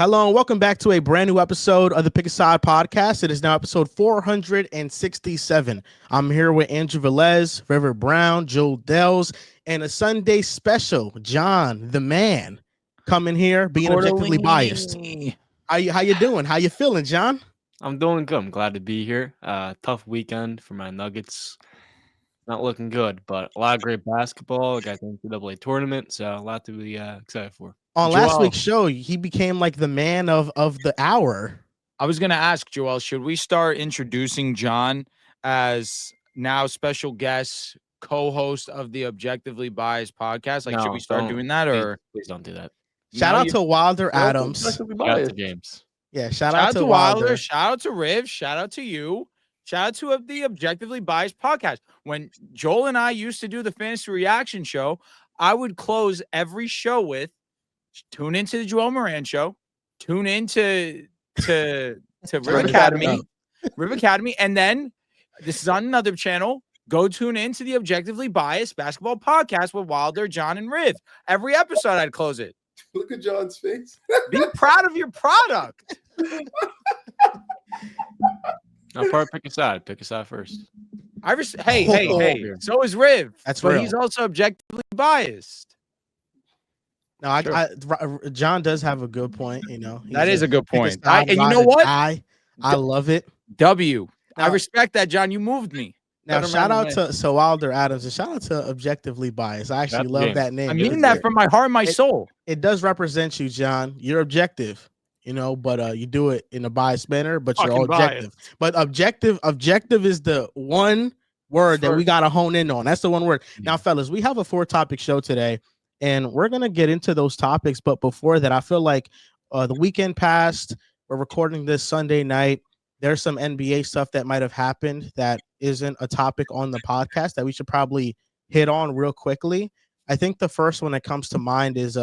Hello and welcome back to a brand new episode of the Pick a Side podcast. It is now episode 467. I'm here with Andrew Velez, River Brown, Joe Dehls, and a Sunday special, John, the man, coming here being objectively biased. How you doing? How you feeling, John? I'm doing good. I'm glad to be here. Tough weekend for my Nuggets. Not looking good, but a lot of great basketball. Got the NCAA tournament, so a lot to be excited for. On last week's show, he became like the man of the hour. I was going to ask, Joel, should we start introducing John as now special guest, co-host of the Objectively Biased podcast? Like, should we start doing that, or please don't do that? Shout out to Wilder Adams. Shout out to James. Yeah, shout out to Wilder. Shout out to Riv. Shout out to you. Shout out to the Objectively Biased podcast. When Joel and I used to do the fantasy reaction show, I would close every show with tune into the Joel Moran show, tune into Riv Academy, and then this is on another channel. Go tune into the Objectively Biased basketball podcast with Wilder, John, and Riv. Every episode, I'd close it. Look at John's face. Be proud of your product. No part. Pick a side. Pick a side first. Hey. So is Riv. That's but real. He's also objectively biased. No, John does have a good point. You know, that is a good point. And you know what? I love it. I respect that, John. You moved me. Now, shout out to Wilder Adams and shout out to Objectively Biased. I actually love that name. I mean that from my heart and my soul. It does represent you, John. You're objective, you know, but you do it in a biased manner, but you're all objective. But objective is the one word that we got to hone in on. That's the one word. Now, fellas, we have a 4-topic show today, and we're going to get into those topics. But before that, I feel like the weekend passed. We're recording this Sunday night. There's some NBA stuff that might have happened that isn't a topic on the podcast that we should probably hit on real quickly. I think the first one that comes to mind is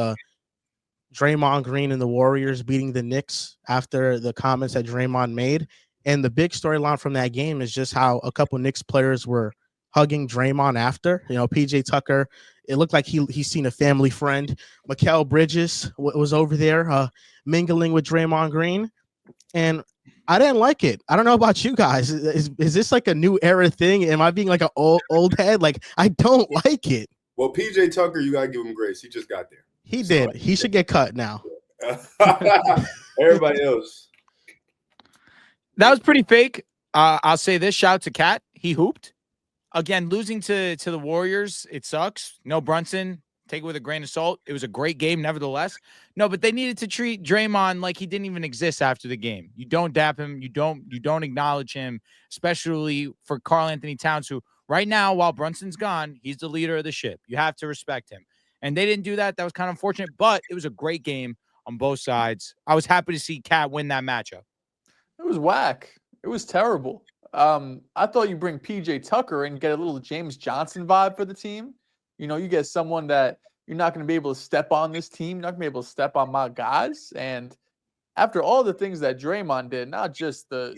Draymond Green and the Warriors beating the Knicks after the comments that Draymond made. And the big storyline from that game is just how a couple Knicks players were hugging Draymond after. You know, PJ Tucker, it looked like he's seen a family friend. Mikal Bridges was over there mingling with Draymond Green. And I didn't like it. I don't know about you guys. Is this like a new era thing? Am I being like an old head? Like, I don't like it. Well, PJ Tucker, you got to give him grace. He just got there. He did. He should get cut now. Everybody else. That was pretty fake. I'll say this. Shout out to Cat. He hooped. Again, losing to the Warriors, it sucks. No Brunson. Take it with a grain of salt. It was a great game, nevertheless. No, but they needed to treat Draymond like he didn't even exist after the game. You don't dap him. You don't acknowledge him, especially for Karl Anthony Towns, who right now, while Brunson's gone, he's the leader of the ship. You have to respect him. And they didn't do that. That was kind of unfortunate, but it was a great game on both sides. I was happy to see Cat win that matchup. It was whack. It was terrible. I thought you bring PJ Tucker and get a little James Johnson vibe for the team. You know, you get someone that you're not going to be able to step on this team. You're not going to be able to step on my guys. And after all the things that Draymond did, not just the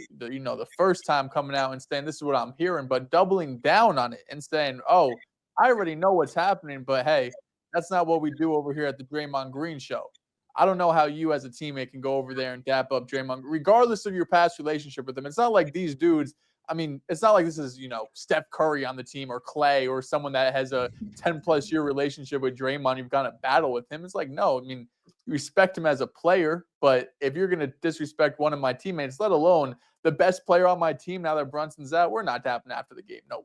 first time coming out and saying, this is what I'm hearing, but doubling down on it and saying, oh, I already know what's happening, but hey, that's not what we do over here at the Draymond Green show. I don't know how you as a teammate can go over there and dap up Draymond, regardless of your past relationship with him. It's not like these dudes, I mean, it's not like this is, Steph Curry on the team or Clay or someone that has a 10-plus year relationship with Draymond. You've got to battle with him. It's like, no, I mean, you respect him as a player, but if you're going to disrespect one of my teammates, let alone the best player on my team now that Brunson's out, we're not dapping after the game. No way.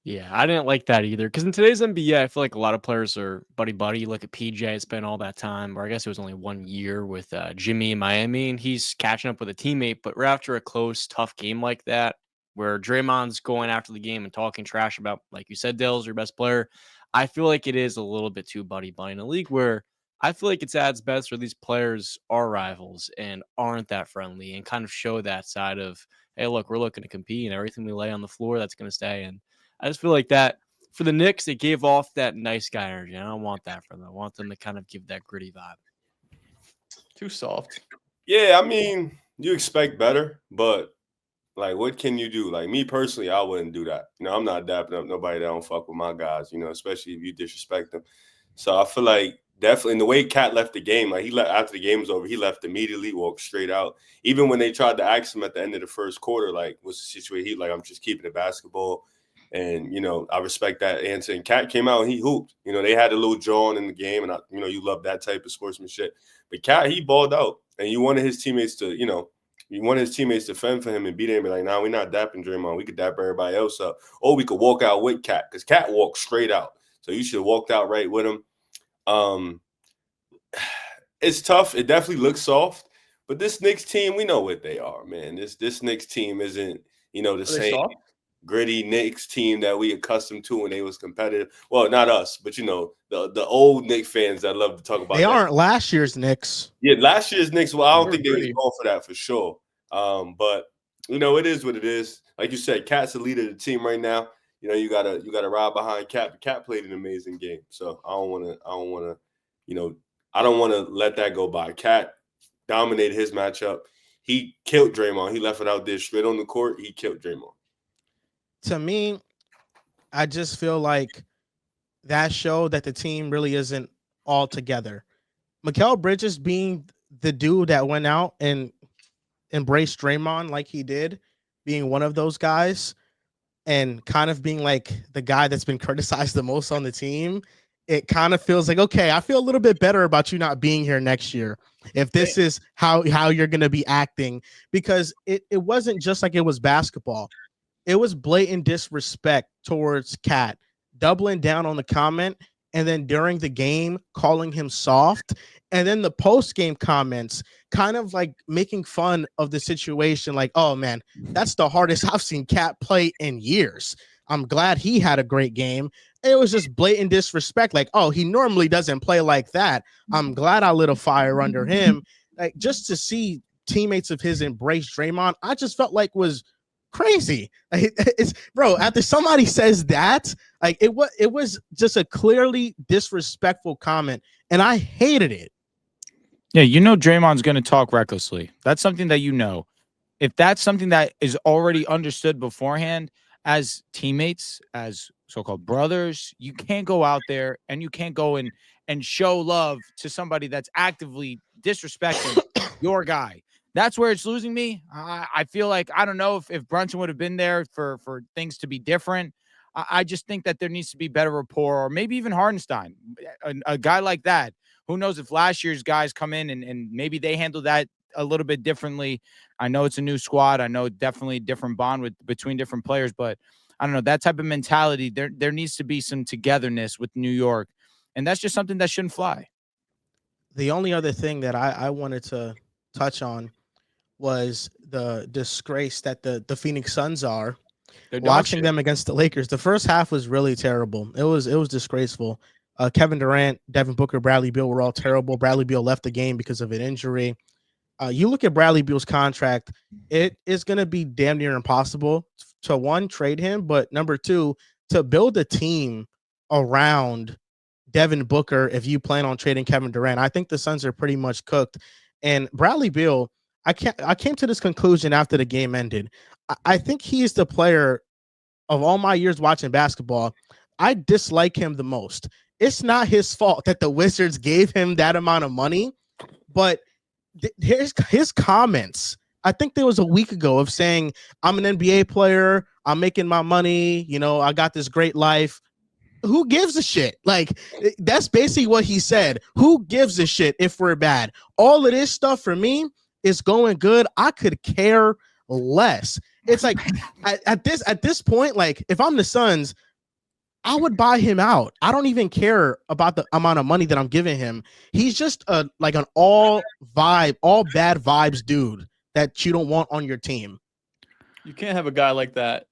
Yeah, I didn't like that either. Because in today's NBA, I feel like a lot of players are buddy-buddy. Look at PJ, spent all that time, or I guess it was only 1 year with Jimmy in Miami, and he's catching up with a teammate. But right after a close, tough game like that, where Draymond's going after the game and talking trash about, like you said, Dehls, your best player, I feel like it is a little bit too buddy-buddy in a league where I feel like it's at its best where these players are rivals and aren't that friendly and kind of show that side of, hey, look, we're looking to compete and everything we lay on the floor, that's going to stay. And I just feel like that for the Knicks, it gave off that nice guy energy. I don't want that for them. I want them to kind of give that gritty vibe. Too soft. Yeah, I mean, you expect better, but like, what can you do? Like, me personally, I wouldn't do that. I'm not dapping up nobody that don't fuck with my guys, especially if you disrespect them. So I feel like definitely. And the way Cat left the game, like he left after the game was over, he left immediately, walked straight out. Even when they tried to ask him at the end of the first quarter, like, what's the situation? He like, I'm just keeping the basketball. And, I respect that answer. And Cat came out and he hooped. They had a little drawing in the game, and, you love that type of sportsmanship. But Cat, he balled out. And you wanted his teammates to, fend for him and beat him and be like, nah, we're not dapping Draymond. We could dap everybody else up. Or we could walk out with Cat, because Cat walked straight out. So you should have walked out right with him. It's tough. It definitely looks soft. But this Knicks team, we know what they are, man. This Knicks team isn't, the same gritty Knicks team that we accustomed to when they was competitive. Well, not us, but the old Knicks fans that love to talk about. They aren't last year's Knicks. Yeah, last year's Knicks. Well, I don't think they was going for that for sure. But it is what it is. Like you said, Cat's the leader of the team right now. You gotta ride behind Cat. Cat played an amazing game, so I don't want to let that go by. Cat dominated his matchup. He killed Draymond. He left it out there straight on the court. He killed Draymond. To me, I just feel like that showed that the team really isn't all together. Mikal Bridges being the dude that went out and embraced Draymond like he did, being one of those guys, and kind of being like the guy that's been criticized the most on the team, it kind of feels like, okay, I feel a little bit better about you not being here next year if this is how you're going to be acting, because it wasn't just like it was basketball. It was blatant disrespect towards Cat, doubling down on the comment, and then during the game calling him soft, and then the post-game comments kind of like making fun of the situation, like, oh man, that's the hardest I've seen Cat play in years. I'm glad he had a great game. It was just blatant disrespect, like, oh, he normally doesn't play like that. I'm glad I lit a fire under him. Like, just to see teammates of his embrace Draymond, I just felt like was crazy. It's bro, after somebody says that, like, it was just a clearly disrespectful comment, and I hated it. Yeah, Draymond's going to talk recklessly. That's something that if that's something that is already understood beforehand, as teammates, as so-called brothers, you can't go out there and you can't go and show love to somebody that's actively disrespecting your guy. That's where it's losing me. I feel like, I don't know if Brunson would have been there for things to be different. I just think that there needs to be better rapport, or maybe even Hardenstein, a guy like that. Who knows if last year's guys come in and maybe they handle that a little bit differently. I know it's a new squad. I know definitely a different bond between different players, but I don't know, that type of mentality, there needs to be some togetherness with New York. And that's just something that shouldn't fly. The only other thing that I wanted to touch on was the disgrace that the Phoenix Suns are. Watching them against the Lakers. The first half was really terrible. It was disgraceful. Kevin Durant, Devin Booker, Bradley Beal were all terrible. Bradley Beal left the game because of an injury. You look at Bradley Beal's contract, it is going to be damn near impossible to, one, trade him, but number two, to build a team around Devin Booker if you plan on trading Kevin Durant. I think the Suns are pretty much cooked. And Bradley Beal, I came to this conclusion after the game ended. I think he's the player of all my years watching basketball, I dislike him the most. It's not his fault that the Wizards gave him that amount of money, but here's his comments. I think there was a week ago of saying, I'm an NBA player, I'm making my money, I got this great life. Who gives a shit? Like, that's basically what he said. Who gives a shit if we're bad? All of this stuff for me is going good. I could care less. It's like at this point, like, if I'm the Suns, I would buy him out. I don't even care about the amount of money that I'm giving him. He's just like an all bad vibes dude that you don't want on your team. You can't have a guy like that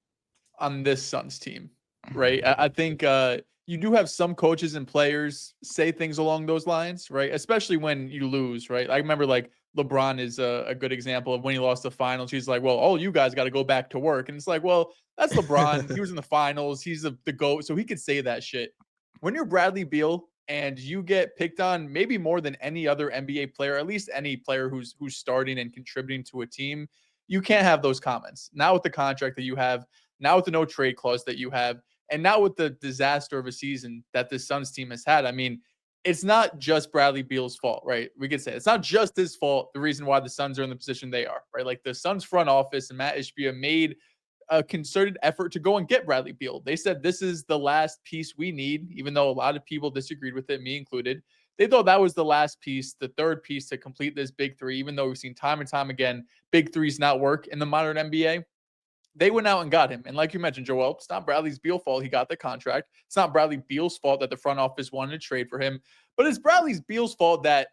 on this Suns team, right? I think you do have some coaches and players say things along those lines, right? Especially when you lose, right? I remember like LeBron is a good example of when he lost the finals. He's like, well, all you guys got to go back to work. And it's like, well, that's LeBron. He was in the finals. He's the GOAT. So he could say that shit. When you're Bradley Beal and you get picked on maybe more than any other NBA player, at least any player who's starting and contributing to a team, you can't have those comments. Now with the contract that you have, now with the no trade clause that you have, and now with the disaster of a season that this Suns team has had. I mean, it's not just Bradley Beal's fault, right? We could say it's not just his fault, the reason why the Suns are in the position they are, right? Like the Suns front office and Matt Ishbia made a concerted effort to go and get Bradley Beal. They said this is the last piece we need, even though a lot of people disagreed with it, me included. They thought that was the last piece, the third piece to complete this big three, even though we've seen time and time again, big threes not work in the modern NBA. They went out and got him. And like you mentioned, Joel, it's not Bradley Beal's fault he got the contract. It's not Bradley Beal's fault that the front office wanted to trade for him. But it's Bradley Beal's fault that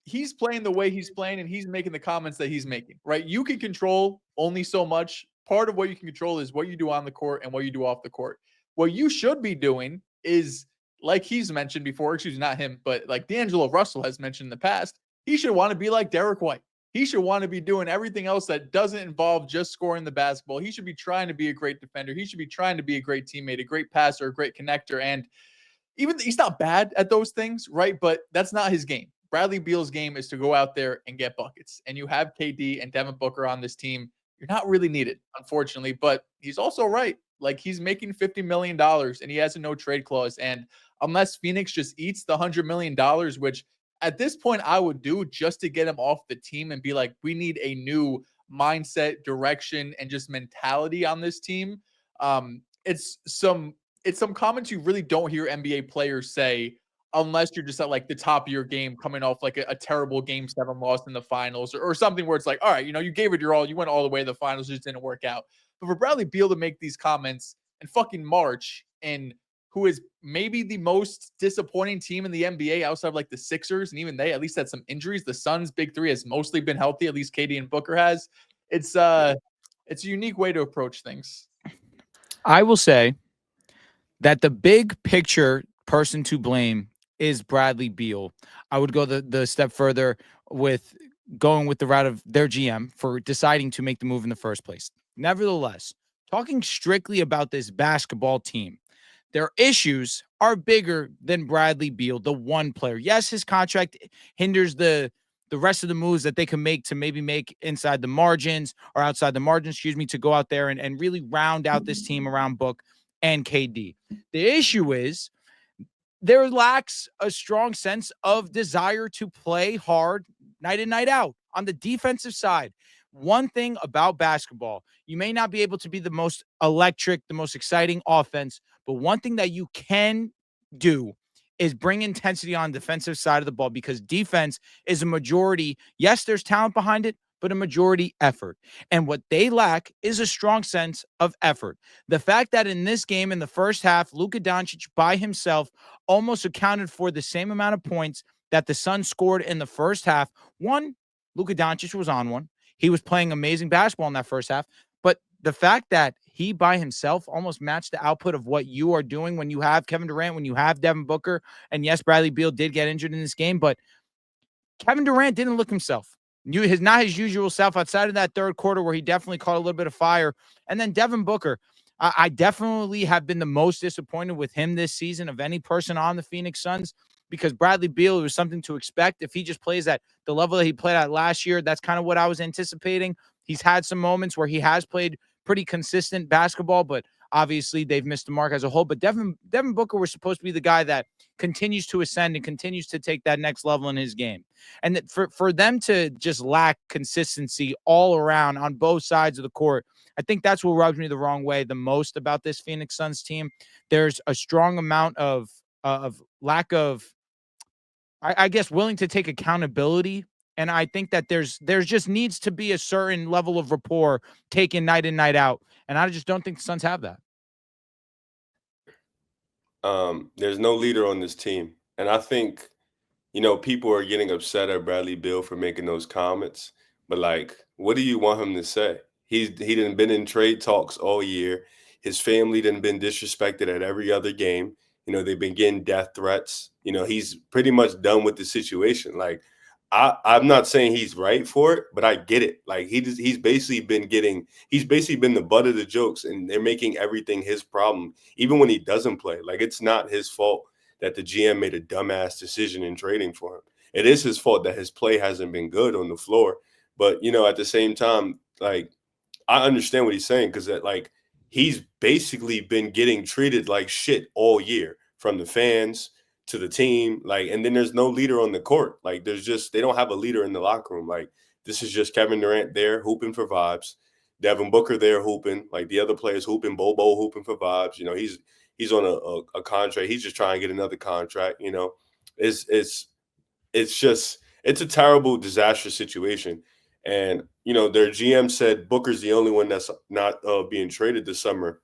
he's playing the way he's playing and he's making the comments that he's making, right? You can control only so much. Part of what you can control is what you do on the court and what you do off the court. What you should be doing is, like he's mentioned before, excuse me, not him, but like D'Angelo Russell has mentioned in the past, he should want to be like Derek White. He should want to be doing everything else that doesn't involve just scoring the basketball. He should be trying to be a great defender. He should be trying to be a great teammate, a great passer, a great connector. And even he's not bad at those things, right? But that's not his game. Bradley Beal's game is to go out there and get buckets. And you have KD and Devin Booker on this team. You're not really needed, unfortunately. But he's also right. Like, he's making $50 million and he has a no trade clause. And unless Phoenix just eats the $100 million, which at this point I would do just to get him off the team and be like, we need a new mindset, direction, and just mentality on this team. It's some comments you really don't hear NBA players say unless you're just at like the top of your game coming off like a terrible game 7 loss in the finals or something where it's like, all right, you know, you gave it your all, you went all the way to the finals, just didn't work out. But for Bradley Beal to make these comments in fucking March, and who is maybe the most disappointing team in the NBA outside of like the Sixers, and even they at least had some injuries. The Suns' big three has mostly been healthy, at least KD and Booker has. It's a unique way to approach things. I will say that the big picture person to blame is Bradley Beal. I would go the step further with going with the route of their GM for deciding to make the move in the first place. Nevertheless, talking strictly about this basketball team, their issues are bigger than Bradley Beal, the one player. Yes, his contract hinders the rest of the moves that they can make to maybe make inside the margins or outside the margins, to go out there and really round out this team around Book and KD. The issue is there lacks a strong sense of desire to play hard night in, night out on the defensive side. One thing about basketball, you may not be able to be the most electric, the most exciting offense, but one thing that you can do is bring intensity on the defensive side of the ball, because defense is a majority. Yes, there's talent behind it, but a majority effort. And what they lack is a strong sense of effort. The fact that in this game, in the first half, Luka Doncic by himself almost accounted for the same amount of points that the Suns scored in the first half. One, Luka Doncic was on one. He was playing amazing basketball in that first half. But the fact that he by himself almost matched the output of what you are doing when you have Kevin Durant, when you have Devin Booker, and yes, Bradley Beal did get injured in this game, but Kevin Durant didn't look himself. Not his usual self outside of that third quarter where he definitely caught a little bit of fire. And then Devin Booker, I definitely have been the most disappointed with him this season of any person on the Phoenix Suns, because Bradley Beal, it was something to expect. If he just plays at the level that he played at last year, that's kind of what I was anticipating. He's had some moments where he has played pretty consistent basketball, but obviously they've missed the mark as a whole. But Devin Booker was supposed to be the guy that continues to ascend and continues to take that next level in his game. And that for them to just lack consistency all around on both sides of the court, I think that's what rubs me the wrong way the most about this Phoenix Suns team. There's a strong amount of lack of, I guess, willing to take accountability. And I think that there's just needs to be a certain level of rapport taken night in, night out. And I just don't think the Suns have that. There's no leader on this team. And I think, people are getting upset at Bradley Beal for making those comments. But, like, what do you want him to say? He done been in trade talks all year. His family done been disrespected at every other game. They've been getting death threats. He's pretty much done with the situation. Like, I'm not saying he's right for it, but I get it. Like, he's basically been the butt of the jokes, and they're making everything his problem, even when he doesn't play. Like, it's not his fault that the GM made a dumbass decision in trading for him. It is his fault that his play hasn't been good on the floor. But, at the same time, like, I understand what he's saying, because that, like, he's basically been getting treated like shit all year from the fans to the team. Like, and then there's no leader on the court. Like, they don't have a leader in the locker room. Like, this is just Kevin Durant there hooping for vibes, Devin Booker there hooping, like the other players hooping, Bobo hooping for vibes. You know, he's on a contract. He's just trying to get another contract. You know, it's a terrible, disastrous situation. And, you know, their GM said Booker's the only one that's not being traded this summer.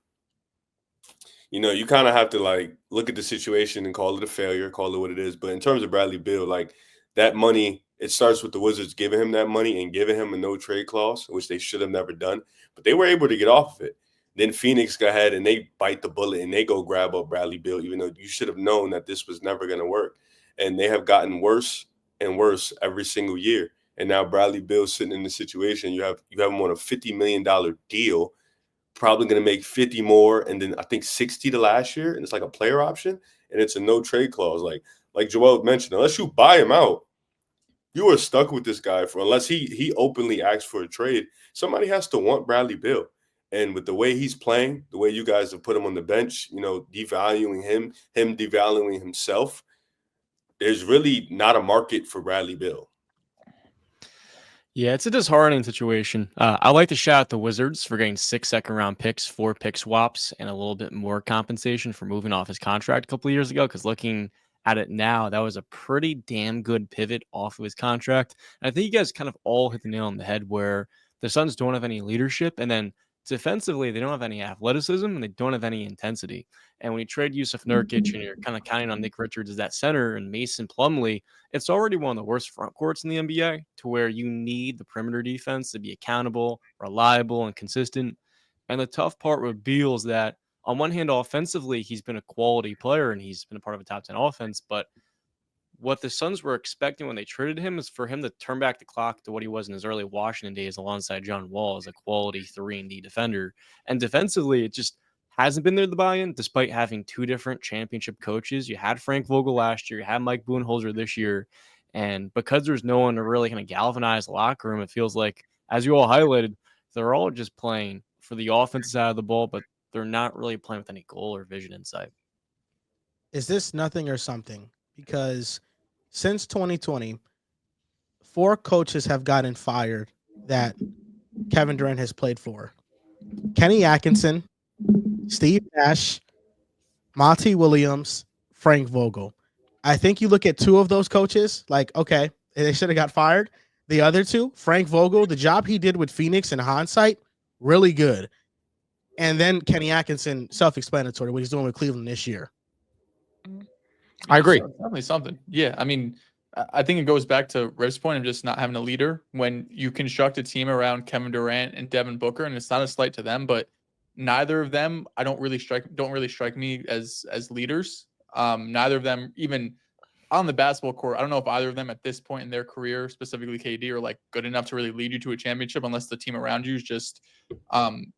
You know, you kind of have to, like, look at the situation and call it a failure, call it what it is. But in terms of Bradley Beal, like, that money, it starts with the Wizards giving him that money and giving him a no-trade clause, which they should have never done. But they were able to get off of it. Then Phoenix go ahead and they bite the bullet and they go grab up Bradley Beal, even though you should have known that this was never going to work. And they have gotten worse and worse every single year. And now Bradley Beal's sitting in the situation. You have him on a $50 million deal, probably going to make 50 more, and then I think 60 to last year, and it's like a player option, and it's a no trade clause. Like Joel mentioned, unless you buy him out, you are stuck with this guy unless he openly asks for a trade. Somebody has to want Bradley Beal. And with the way he's playing, the way you guys have put him on the bench, you know, devaluing him devaluing himself, there's really not a market for Bradley Beal. Yeah, it's a disheartening situation. I'd like to shout out the Wizards for getting 6 second-round picks, 4 pick swaps, and a little bit more compensation for moving off his contract a couple of years ago, because looking at it now, that was a pretty damn good pivot off of his contract. And I think you guys kind of all hit the nail on the head where the Suns don't have any leadership, and then defensively, they don't have any athleticism, and they don't have any intensity. And when you trade Yusuf Nurkic and you're kind of counting on Nick Richards as that center and Mason Plumlee, it's already one of the worst front courts in the NBA, to where you need the perimeter defense to be accountable, reliable, and consistent. And the tough part with Beal is that, on one hand, offensively, he's been a quality player and he's been a part of a top 10 offense. But what the Suns were expecting when they traded him is for him to turn back the clock to what he was in his early Washington days alongside John Wall as a quality 3-and-D defender. And defensively, it just hasn't been there the buy-in, despite having 2 different championship coaches. You had Frank Vogel last year, you had Mike Budenholzer this year, and because there's no one to really kind of galvanize the locker room, it feels like, as you all highlighted, they're all just playing for the offensive side of the ball, but they're not really playing with any goal or vision in sight. Is this nothing or something? Because since 2020, 4 coaches have gotten fired that Kevin Durant has played for. Kenny Atkinson, Steve Nash, Monty Williams, Frank Vogel. I think you look at 2 of those coaches, like, okay, they should have got fired. The other 2, Frank Vogel, the job he did with Phoenix in hindsight, really good. And then Kenny Atkinson, self-explanatory, what he's doing with Cleveland this year. I agree. Definitely something. Yeah, I mean, I think it goes back to Riv's point of just not having a leader. When you construct a team around Kevin Durant and Devin Booker, and it's not a slight to them, but neither of them don't really strike me as leaders. Neither of them, even on the basketball court, I don't know if either of them at this point in their career, specifically KD, are like good enough to really lead you to a championship, unless the team around you is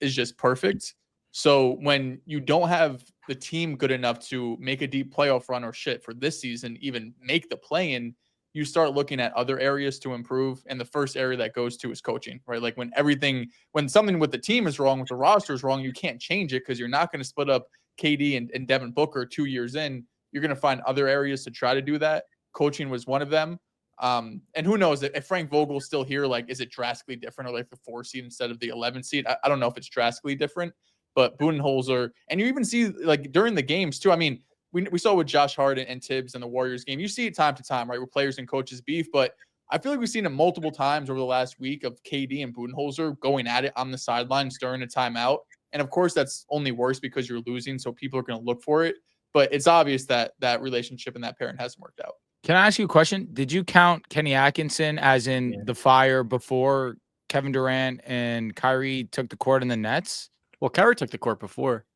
just perfect. So when you don't have the team good enough to make a deep playoff run or shit for this season, even make the play-in, you start looking at other areas to improve. And the first area that goes to is coaching, right? Like when something with the team is wrong, with the roster is wrong, you can't change it because you're not going to split up KD and Devin Booker 2 years in. You're going to find other areas to try to do that. Coaching was one of them. And who knows if Frank Vogel's still here, like, is it drastically different, or like the 4 seed instead of the 11 seed? I don't know if it's drastically different, but Budenholzer, and you even see like during the games too. I mean, we saw with Josh Hart and Tibbs in the Warriors game. You see it time to time, right, where players and coaches beef, but I feel like we've seen it multiple times over the last week of KD and Budenholzer going at it on the sidelines during a timeout. And of course, that's only worse because you're losing, so people are going to look for it. But it's obvious that that relationship and that pairing hasn't worked out. Can I ask you a question? Did you count Kenny Atkinson as in the fire before Kevin Durant and Kyrie took the court in the Nets? Well, Kyrie took the court before,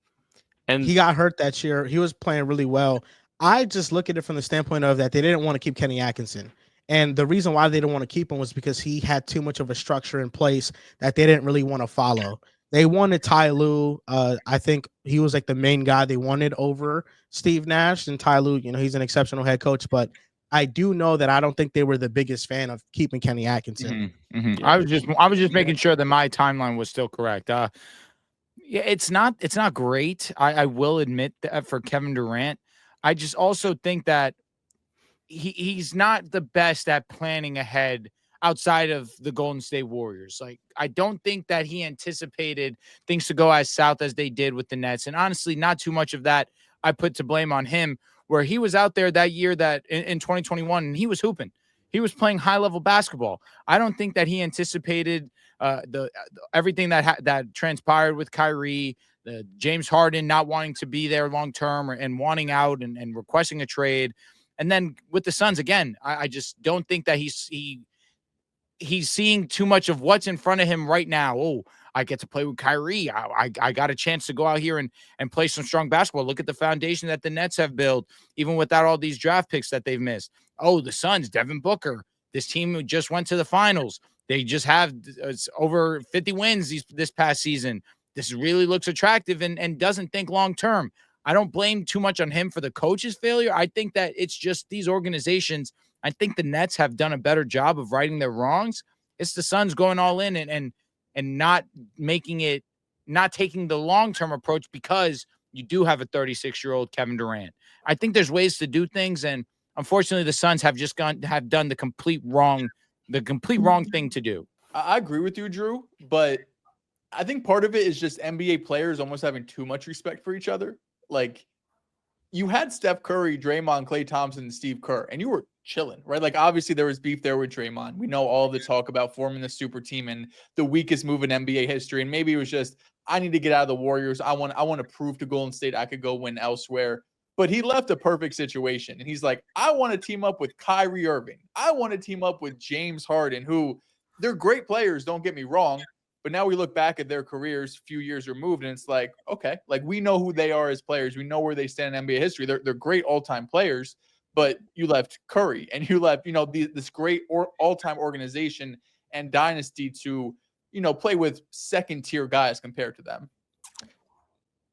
and he got hurt that year. He was playing really well. I just look at it from the standpoint of that they didn't want to keep Kenny Atkinson. And the reason why they didn't want to keep him was because he had too much of a structure in place that they didn't really want to follow. They wanted Ty Lue. I think he was like the main guy they wanted over Steve Nash. And Ty Lue, you know, he's an exceptional head coach, but I do know that I don't think they were the biggest fan of keeping Kenny Atkinson. Mm-hmm. Mm-hmm. Yeah. I was just making sure that my timeline was still correct. Yeah, it's not great. I will admit that for Kevin Durant, I just also think that he's not the best at planning ahead outside of the Golden State Warriors. Like, I don't think that he anticipated things to go as south as they did with the Nets. And honestly, not too much of that I put to blame on him, where he was out there that year that in 2021, and he was hooping. He was playing high-level basketball. I don't think that he anticipated everything that transpired with Kyrie, James Harden not wanting to be there long-term and wanting out and requesting a trade. And then with the Suns, again, I just don't think that he's seeing too much of what's in front of him right now. Oh, I get to play with Kyrie. I got a chance to go out here and play some strong basketball. Look at the foundation that the Nets have built, even without all these draft picks that they've missed. Oh, the Suns, Devin Booker. This team who just went to the finals. They just have over 50 wins this past season. This really looks attractive and doesn't think long term. I don't blame too much on him for the coach's failure. I think that it's just these organizations. I think the Nets have done a better job of righting their wrongs. It's the Suns going all in and not taking the long-term approach, because you do have a 36-year-old Kevin Durant. I think there's ways to do things, and unfortunately the Suns have done the complete wrong thing to do. I agree with you, Drew, but I think part of it is just NBA players almost having too much respect for each other. Like, you had Steph Curry, Draymond, Klay Thompson, and Steve Kerr, and you were chilling, right? Like, obviously there was beef there with Draymond. We know all the talk about forming the super team and the weakest move in NBA history. And maybe it was just, I need to get out of the Warriors. I want to prove to Golden State I could go win elsewhere. But he left a perfect situation. And he's like, I want to team up with Kyrie Irving. I want to team up with James Harden, who they're great players, don't get me wrong. But now we look back at their careers, few years removed, and it's like, okay, like, we know who they are as players. We know where they stand in NBA history. They're great all-time players, but you left Curry and you left, this great all-time organization and dynasty to, play with second-tier guys compared to them.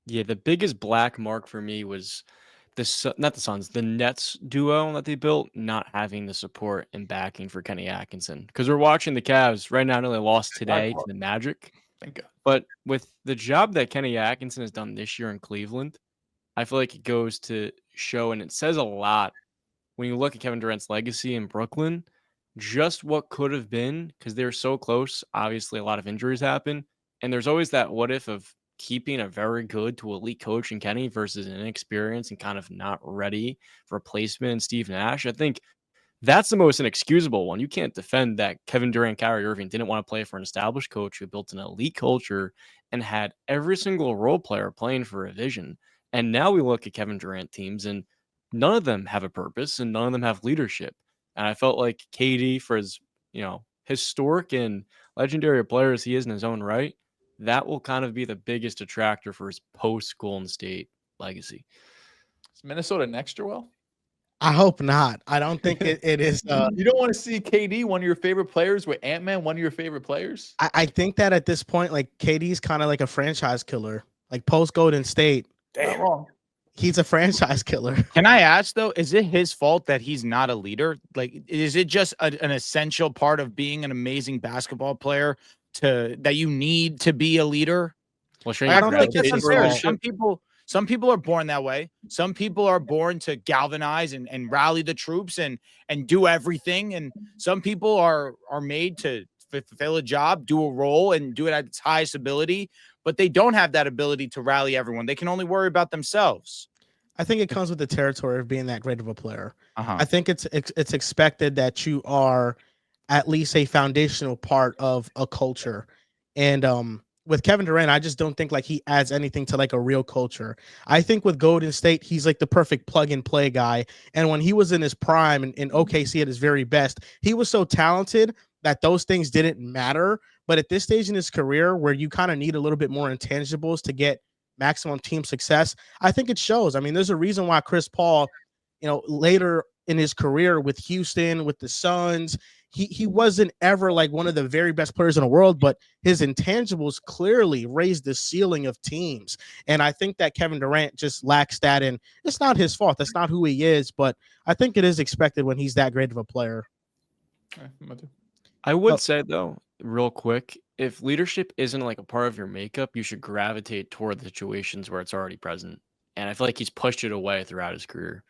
Yeah, the biggest black mark for me was not the Suns, the Nets duo that they built, not having the support and backing for Kenny Atkinson. Because we're watching the Cavs right now. I know they lost today to the Magic. Thank God. But with the job that Kenny Atkinson has done this year in Cleveland, I feel like it goes to show, and it says a lot when you look at Kevin Durant's legacy in Brooklyn, just what could have been, because they were so close. Obviously, a lot of injuries happen. And there's always that what if of keeping a very good to elite coach in Kenny versus an inexperienced and kind of not ready replacement in Steve Nash. I think that's the most inexcusable one. You can't defend that Kevin Durant, Kyrie Irving didn't want to play for an established coach who built an elite culture and had every single role player playing for a vision. And now we look at Kevin Durant teams and none of them have a purpose and none of them have leadership. And I felt like KD, for as historic and legendary player as he is in his own right, that will kind of be the biggest detractor for his post-Golden State legacy. Is Minnesota next, Joel? I hope not. I don't think it is. You don't want to see KD, one of your favorite players, with Ant-Man, one of your favorite players? I think that at this point, like, KD's kind of like a franchise killer. Like, post-Golden State. Damn. Not wrong. He's a franchise killer. Can I ask, though, is it his fault that he's not a leader? Like, is it just an essential part of being an amazing basketball player that you need to be a leader? Well, I don't think it's unfair. Some people are born that way. Some people are born to galvanize and rally the troops and do everything. And some people are made to fulfill a job, do a role, and do it at its highest ability. But they don't have that ability to rally everyone. They can only worry about themselves. I think it comes with the territory of being that great of a player. I think it's expected that you are at least a foundational part of a culture. And with Kevin Durant, I just don't think like he adds anything to like a real culture. I think with Golden State, he's like the perfect plug and play guy. And when he was in his prime in OKC at his very best, he was so talented that those things didn't matter. But at this stage in his career where you kind of need a little bit more intangibles to get maximum team success, I think it shows. I mean, there's a reason why Chris Paul, later in his career with Houston, with the Suns, he wasn't ever like one of the very best players in the world, but his intangibles clearly raised the ceiling of teams. And I think that Kevin Durant just lacks that, and it's not his fault. That's not who he is, but I think it is expected when he's that great of a player. I would say, though, real quick, if leadership isn't like a part of your makeup, you should gravitate toward the situations where it's already present. and I feel like he's pushed it away throughout his career.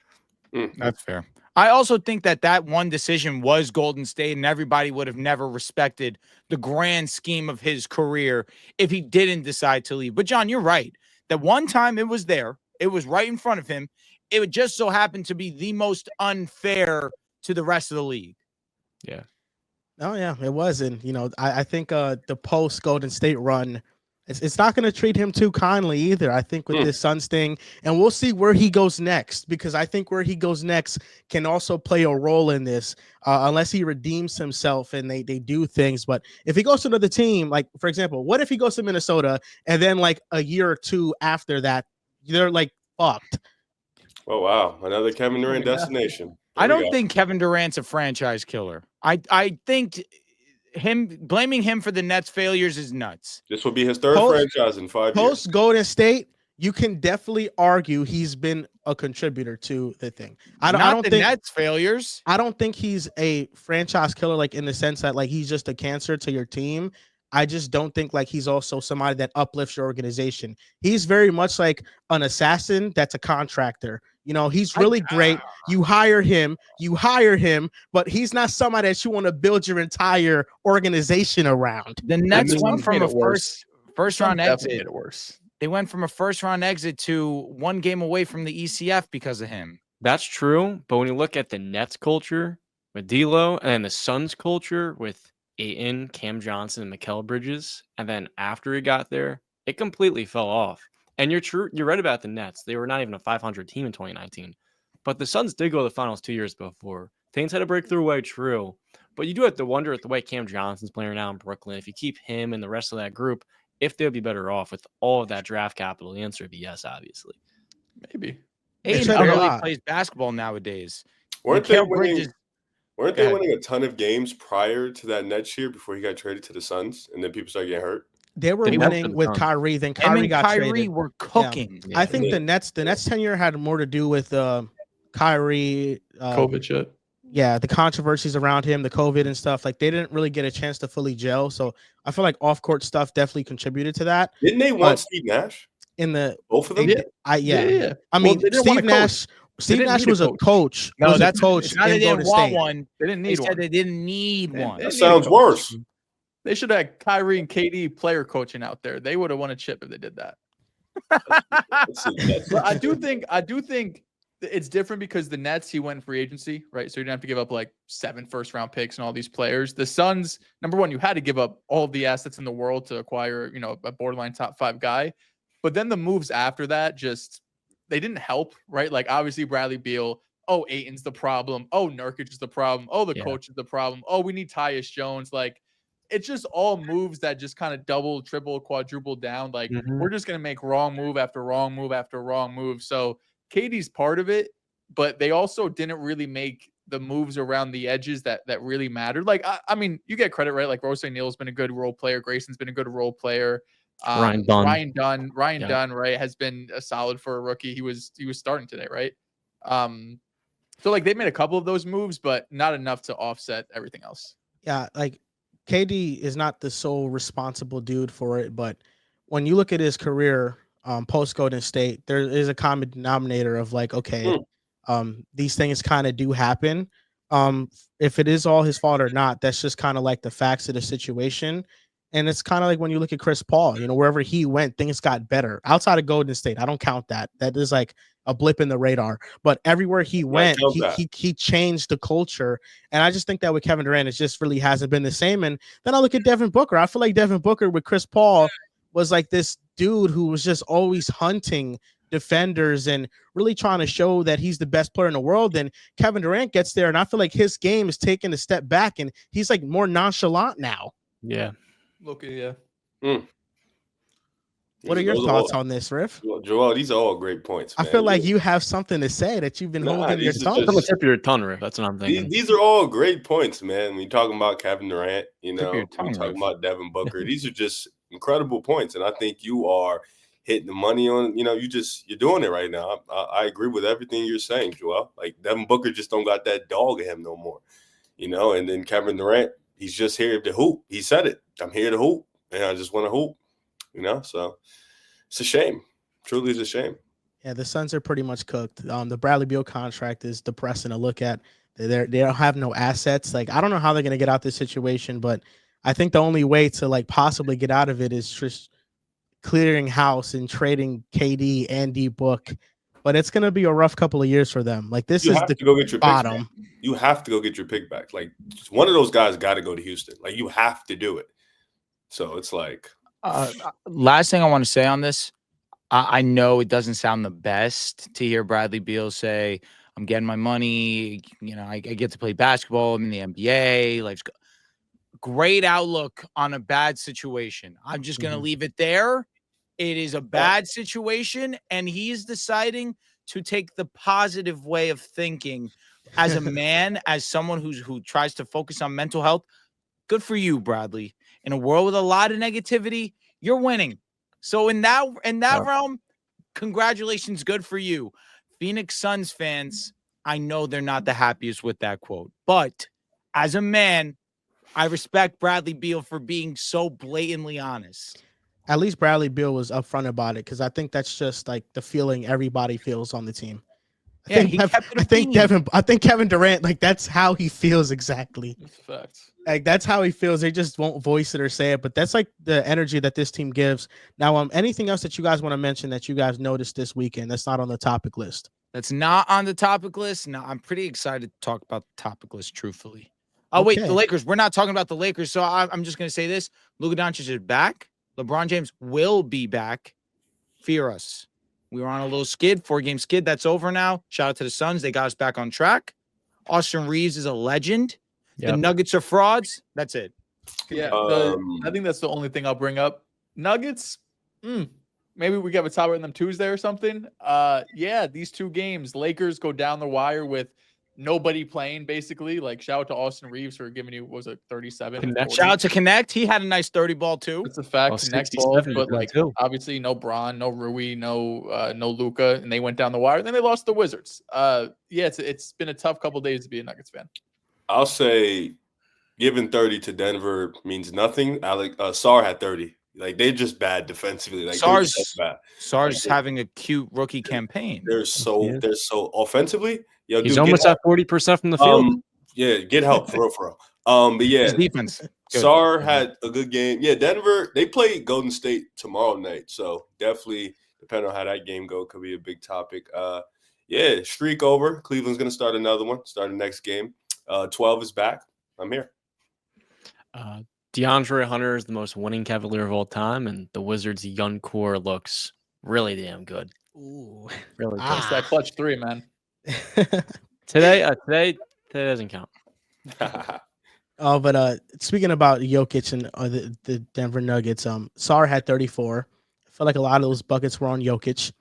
That's fair. I also think that one decision was Golden State, and everybody would have never respected the grand scheme of his career if he didn't decide to leave. But John, you're right. That one time it was there. It was right in front of him. It would just so happen to be the most unfair to the rest of the league. Yeah. Oh yeah, it was. And I think the post Golden State run, it's not going to treat him too kindly either. I think with this Suns thing, and we'll see where he goes next, because I think where he goes next can also play a role in this, unless he redeems himself and they do things. But if he goes to another team, like for example, what if he goes to Minnesota and then like a year or two after that, they're like fucked? Oh wow, another Kevin Durant destination. I don't think Kevin Durant's a franchise killer. I think blaming him for the Nets' failures is nuts. This will be his third franchise in 5 years. Post Golden State, you can definitely argue he's been a contributor to the thing. I don't think Nets' failures. I don't think he's a franchise killer, like in the sense that like he's just a cancer to your team. I just don't think like he's also somebody that uplifts your organization. He's very much like an assassin that's a contractor. He's really great. You hire him, but he's not somebody that you want to build your entire organization around. The Nets went from a first round exit. Made it worse. They went from a first round exit to 1 game away from the ECF because of him. That's true, but when you look at the Nets culture with D'Lo and then the Suns culture with Ayton, Cam Johnson, and Mikal Bridges, and then after he got there, it completely fell off. And you're right about the Nets. They were not even a 500 team in 2019. But the Suns did go to the finals 2 years before. Things had a breakthrough way, true. But you do have to wonder at the way Cam Johnson's playing now in Brooklyn, if you keep him and the rest of that group, if they'll be better off with all of that draft capital. The answer would be yes, obviously. Maybe. Ayton barely plays basketball nowadays. Weren't they winning a ton of games prior to that Nets year before he got traded to the Suns, and then people started getting hurt? They were winning with Kyrie. Then Kyrie got traded. Kyrie were cooking. Yeah. I think the Nets tenure had more to do with Kyrie. COVID shit. Yeah, the controversies around him, the COVID and stuff. Like they didn't really get a chance to fully gel. So I feel like off-court stuff definitely contributed to that. Didn't they want Steve Nash? Both of them? Yeah. I mean, Steve Nash was a coach. No, that's a coach. They didn't want one. They didn't need one. They didn't need one. That sounds worse. They should have Kyrie and KD player coaching out there. They would have won a chip if they did that. But I do think it's different because the Nets, he went free agency, right? So you didn't have to give up like 7 first-round picks and all these players. The Suns, number one, you had to give up all of the assets in the world to acquire, a borderline top 5 guy. But then the moves after that they didn't help, right? Like obviously Bradley Beal. Oh, Ayton's the problem. Oh, Nurkic is the problem. Oh, the coach is the problem. Oh, we need Tyus Jones. Like, it's just all moves that just kind of double, triple, quadruple down. Like we're just going to make wrong move after wrong move after wrong move. So KD's part of it, but they also didn't really make the moves around the edges that really mattered. Like, I mean, you get credit, right? Like Rose O'Neal's been a good role player. Grayson's been a good role player. Ryan Dunn, right, has been a solid for a rookie. He was starting today, right? So like they made a couple of those moves, but not enough to offset everything else. Yeah, like KD is not the sole responsible dude for it, but when you look at his career post Golden State, there is a common denominator of like, okay, these things kind of do happen. If it is all his fault or not, that's just kind of like the facts of the situation. And it's kind of like when you look at Chris Paul, wherever he went, things got better. Outside of Golden State, I don't count that. That is like a blip in the radar. But everywhere he went, he changed the culture. And I just think that with Kevin Durant, it just really hasn't been the same. And then I look at Devin Booker. I feel like Devin Booker with Chris Paul was like this dude who was just always hunting defenders and really trying to show that he's the best player in the world. And Kevin Durant gets there, and I feel like his game is taking a step back, and he's like more nonchalant now. Yeah. Okay, What are your thoughts on this, Riff? Joel, these are all great points, man. I feel like you have something to say that you've been holding your tongue. I'm tip your tongue, Riff. That's what I'm thinking. These are all great points, man. When you're talking about Kevin Durant, we're talking about Devin Booker. These are just incredible points, and I think you are hitting the money on. You're doing it right now. I agree with everything you're saying, Joel. Like Devin Booker just don't got that dog in him no more, And then Kevin Durant, he's just here to hoop. He said it. I'm here to hoop, and I just want to hoop. So it's a shame. Truly, it's a shame. Yeah, the Suns are pretty much cooked. The Bradley Beal contract is depressing to look at. They don't have no assets. Like, I don't know how they're gonna get out this situation, but I think the only way to like possibly get out of it is just clearing house and trading KD and D Book. But it's gonna be a rough couple of years for them. Like, this You is have the to go get your bottom. pick back. You have to go get your pick back. Like, one of those guys got to go to Houston. Like, you have to do it. So it's like, last thing I want to say on this, I know it doesn't sound the best to hear Bradley Beal say, I'm getting my money. You know, I get to play basketball. I'm in the NBA. Life's great outlook on a bad situation. I'm just going to leave it there. It is a bad situation, and he's deciding to take the positive way of thinking as a man, as someone who tries to focus on mental health. Good for you, Bradley. In a world with a lot of negativity, you're winning. So in that realm, congratulations, good for you. Phoenix Suns fans, I know they're not the happiest with that quote, but as a man, I respect Bradley Beal for being so blatantly honest. At least Bradley Beal was upfront about it, because I think that's just like the feeling everybody feels on the team. I think Kevin Durant, like, that's how he feels exactly. That's facts. Like, that's how he feels. They just won't voice it or say it, but that's like the energy that this team gives. Now, anything else that you guys want to mention that you guys noticed this weekend that's not on the topic list? That's not on the topic list. No, I'm pretty excited to talk about the topic list, truthfully. Oh, Okay. wait, the Lakers. We're not talking about the Lakers, so I'm just going to say this. Luka Doncic is back. LeBron James will be back. Fear us. We were on a little skid, 4-game skid. That's over now. Shout out to the Suns. They got us back on track. Austin Reeves is a legend. Yep. The Nuggets are frauds. That's it. Yeah, I think that's the only thing I'll bring up. Nuggets, maybe we have a tie with them Tuesday or something. Yeah, these 2 games, Lakers go down the wire with nobody playing, basically. Like, shout out to Austin Reeves for giving you, what was it, 37? Shout out to Connect. He had a nice 30 ball too. It's a fact. Well, Connect ball, 67 but like too. obviously no Bron, no Rui, no Luka, and they went down the wire. Then they lost the Wizards. Yeah, it's been a tough couple of days to be a Nuggets fan. I'll say giving 30 to Denver means nothing. Sar had 30. Like, they're just bad defensively. Like, Sar's having a cute rookie campaign. They're so offensively. Yo, He's almost at 40% from the field. Yeah, get help for real. But yeah, his defense. Good. Sar had a good game. Yeah, Denver, they play Golden State tomorrow night. So definitely, depending on how that game go, could be a big topic. Yeah, streak over. Cleveland's gonna start another one. Start the next game. 12 is back. I'm here. DeAndre Hunter is the most winning Cavalier of all time, and the Wizards' young core looks really damn good. Ooh. Really good. It's that clutch 3, man. Today doesn't count. Oh, but speaking about Jokic and the Denver Nuggets, Sar had 34. I feel like a lot of those buckets were on Jokic.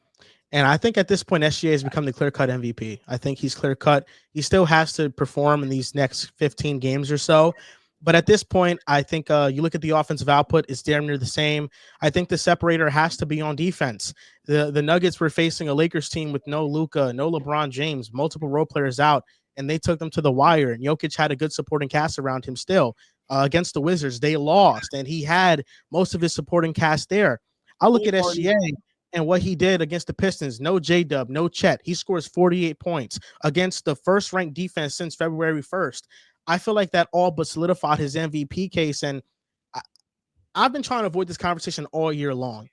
And I think at this point, SGA has become the clear-cut MVP. I think he's clear-cut. He still has to perform in these next 15 games or so. But at this point, I think you look at the offensive output, it's damn near the same. I think the separator has to be on defense. The Nuggets were facing a Lakers team with no Luka, no LeBron James, multiple role players out, and they took them to the wire. And Jokic had a good supporting cast around him still. Against the Wizards, they lost, and he had most of his supporting cast there. I look at SGA and what he did against the Pistons. No J-Dub, no Chet. He scores 48 points against the first-ranked defense since February 1st. I feel like that all but solidified his MVP case, and I've been trying to avoid this conversation all year long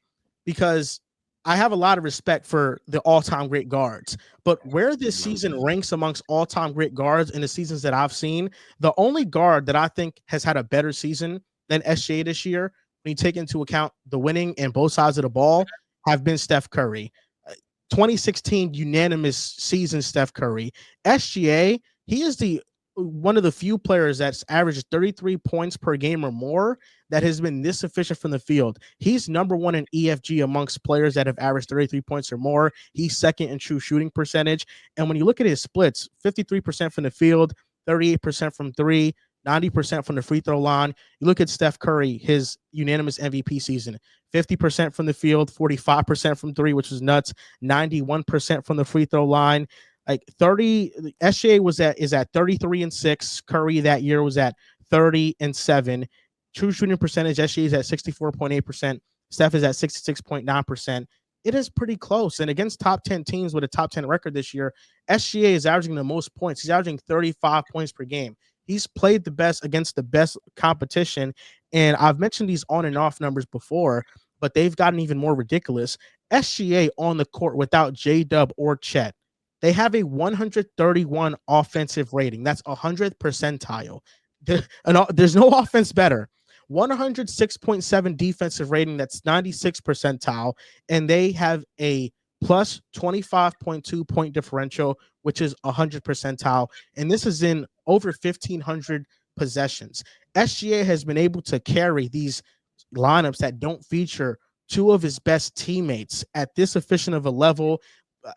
because I have a lot of respect for the all-time great guards, but where this season ranks amongst all-time great guards in the seasons that I've seen, the only guard that I think has had a better season than SGA this year, when you take into account the winning and both sides of the ball, have been Steph Curry. 2016 unanimous season Steph Curry. SGA, he is one of the few players that's averaged 33 points per game or more that has been this efficient from the field. He's number 1 in EFG amongst players that have averaged 33 points or more. He's second in true shooting percentage. And when you look at his splits, 53% from the field, 38% from 3, 90% from the free throw line. You look at Steph Curry, his unanimous MVP season, 50% from the field, 45% from 3, which was nuts, 91% from the free throw line. Like SGA is at 33-6. Curry that year was at 30-7. True shooting percentage, SGA is at 64.8%. Steph is at 66.9%. it is pretty close. And against top 10 teams with a top 10 record this year, SGA is averaging the most points. He's averaging 35 points per game. He's played the best against the best competition. And I've mentioned these on and off numbers before, but they've gotten even more ridiculous. SGA on the court without J-Dub or Chet, they have a 131 offensive rating. That's 100th percentile. There's no offense better. 106.7 defensive rating. That's 96th percentile. And they have a plus 25.2 point differential, which is 100th percentile. And this is in over 1,500 possessions. SGA has been able to carry these lineups that don't feature two of his best teammates at this efficient of a level,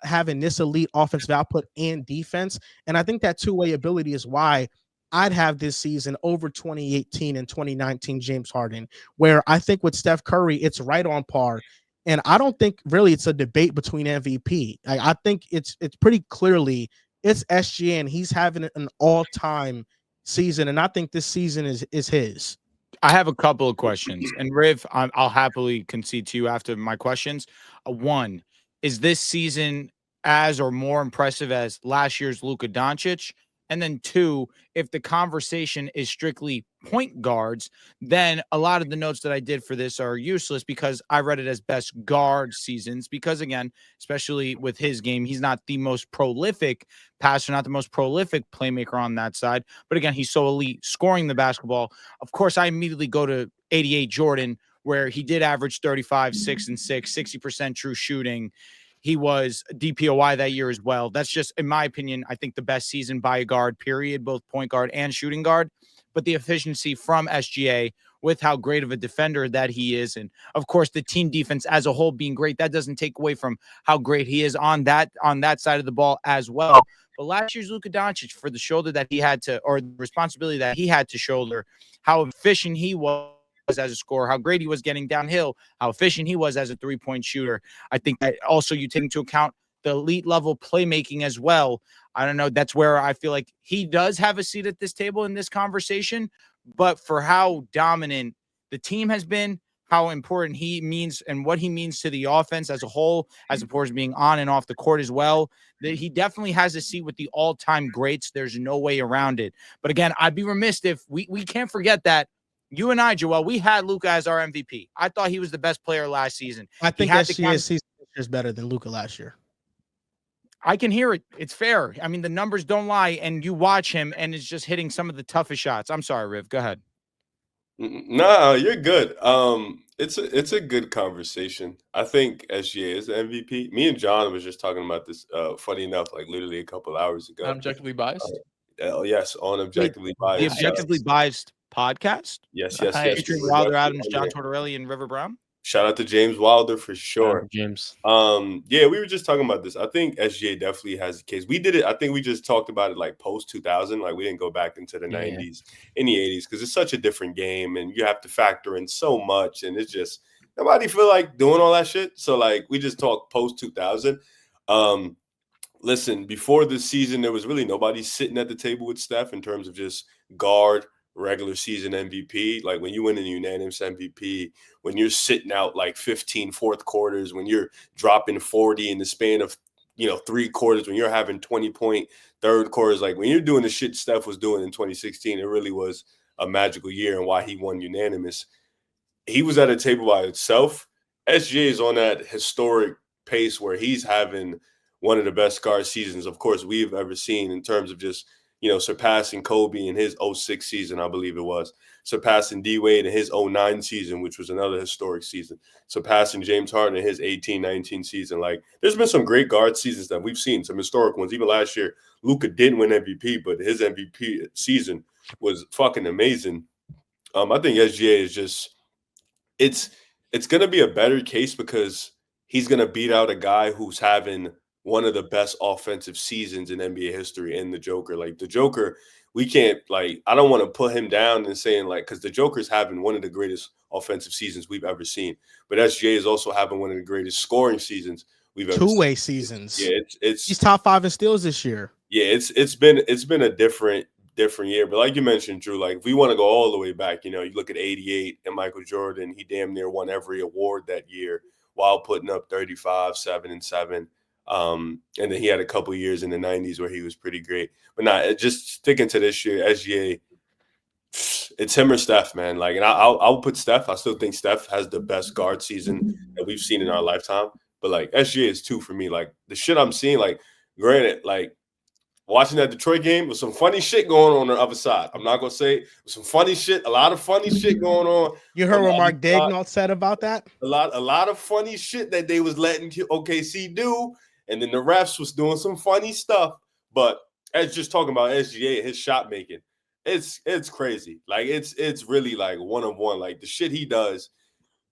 having this elite offensive output and defense. And I think that two-way ability is why I'd have this season over 2018 and 2019 James Harden, where I think with Steph Curry, it's right on par. And I don't think really it's a debate between MVP. I think it's pretty clearly it's SGA, and he's having an all-time season. And I think this season is his. I have a couple of questions. And Riv, I'll happily concede to you after my questions. One, is this season as or more impressive as last year's Luka Doncic? And then two, if the conversation is strictly point guards, then a lot of the notes that I did for this are useless because I read it as best guard seasons. Because again, especially with his game, he's not the most prolific passer, not the most prolific playmaker on that side. But again, he's so elite scoring the basketball. Of course, I immediately go to 88 Jordan, where he did average 35, 6 and 6, 60% true shooting. He was DPOY that year as well. That's just, in my opinion, I think the best season by a guard, period, both point guard and shooting guard. But the efficiency from SGA with how great of a defender that he is, and of course the team defense as a whole being great, that doesn't take away from how great he is on that side of the ball as well. But last year's Luka Doncic, for the shoulder that he had to, or the responsibility that he had to shoulder, how efficient he was as a scorer, how great he was getting downhill, how efficient he was as a three-point shooter. I think that also you take into account the elite level playmaking as well. I don't know. That's where I feel like he does have a seat at this table in this conversation, but for how dominant the team has been, how important he means and what he means to the offense as a whole, as opposed to being on and off the court as well, that he definitely has a seat with the all-time greats. There's no way around it. But again, I'd be remiss if we can't forget that you and I, Joel, we had Luka as our MVP. I thought he was the best player last season. I think SGA's season is better than Luka last year. I can hear it. It's fair. I mean, the numbers don't lie, and you watch him, and it's just hitting some of the toughest shots. I'm sorry, Riv. Go ahead. No, you're good. It's a good conversation. I think SGA is the MVP. Me and John was just talking about this. Funny enough, like literally a couple hours ago. Objectively biased. Yes, on objectively biased. The objectively biased podcast. Yes. Featuring Wilder Adams, John Tortorelli, and River Brown. Shout out to James Wilder for sure. James. Yeah, we were just talking about this. I think SGA definitely has the case. We did it. I think we just talked about it like post 2000. Like we didn't go back into the 90s, in the 80s, because it's such a different game, and you have to factor in so much, and it's just nobody feel like doing all that shit. So like we just talk post 2000. Listen, before this season, there was really nobody sitting at the table with Steph in terms of just guard, regular season MVP. Like when you win a unanimous MVP, when you're sitting out like 15 fourth quarters, when you're dropping 40 in the span of 3 quarters, when you're having 20-point third quarters, like when you're doing the shit Steph was doing in 2016, it really was a magical year, and why he won unanimous. He was at a table by itself. SGA is on that historic pace where he's having one of the best guard seasons, of course, we've ever seen, in terms of just surpassing Kobe in his 06 season, I believe it was, surpassing D-Wade in his 09 season, which was another historic season, surpassing James Harden in his 18-19 season. Like, there's been some great guard seasons that we've seen, some historic ones. Even last year, Luka didn't win MVP, but his MVP season was fucking amazing. I think SGA is just – it's going to be a better case because he's going to beat out a guy who's having – one of the best offensive seasons in NBA history, in the Joker. Like the Joker, we can't I don't want to put him down and saying because the Joker's having one of the greatest offensive seasons we've ever seen. But SGA is also having one of the greatest scoring seasons we've ever seen. Two-way seasons. Yeah, he's top 5 in steals this year. Yeah, it's been a different year. But like you mentioned, Drew, like if we want to go all the way back, you look at 88 and Michael Jordan, he damn near won every award that year. while putting up 35, 7 and 7. And then he had a couple years in the 90s where he was pretty great. But just sticking to this year, SGA, it's him or Steph, man. Like, and I'll put Steph. I still think Steph has the best guard season that we've seen in our lifetime. But like SGA is 2 for me. Like the shit I'm seeing, like granted, like watching that Detroit game with some funny shit going on the other side. I'm not gonna say some funny shit, a lot of funny shit going on. You heard what Mark Daigneault said about that? A lot of funny shit that they was letting OKC do, and then the refs was doing some funny stuff. But as just talking about SGA and his shot making, it's crazy. Like it's really like one of one. Like the shit he does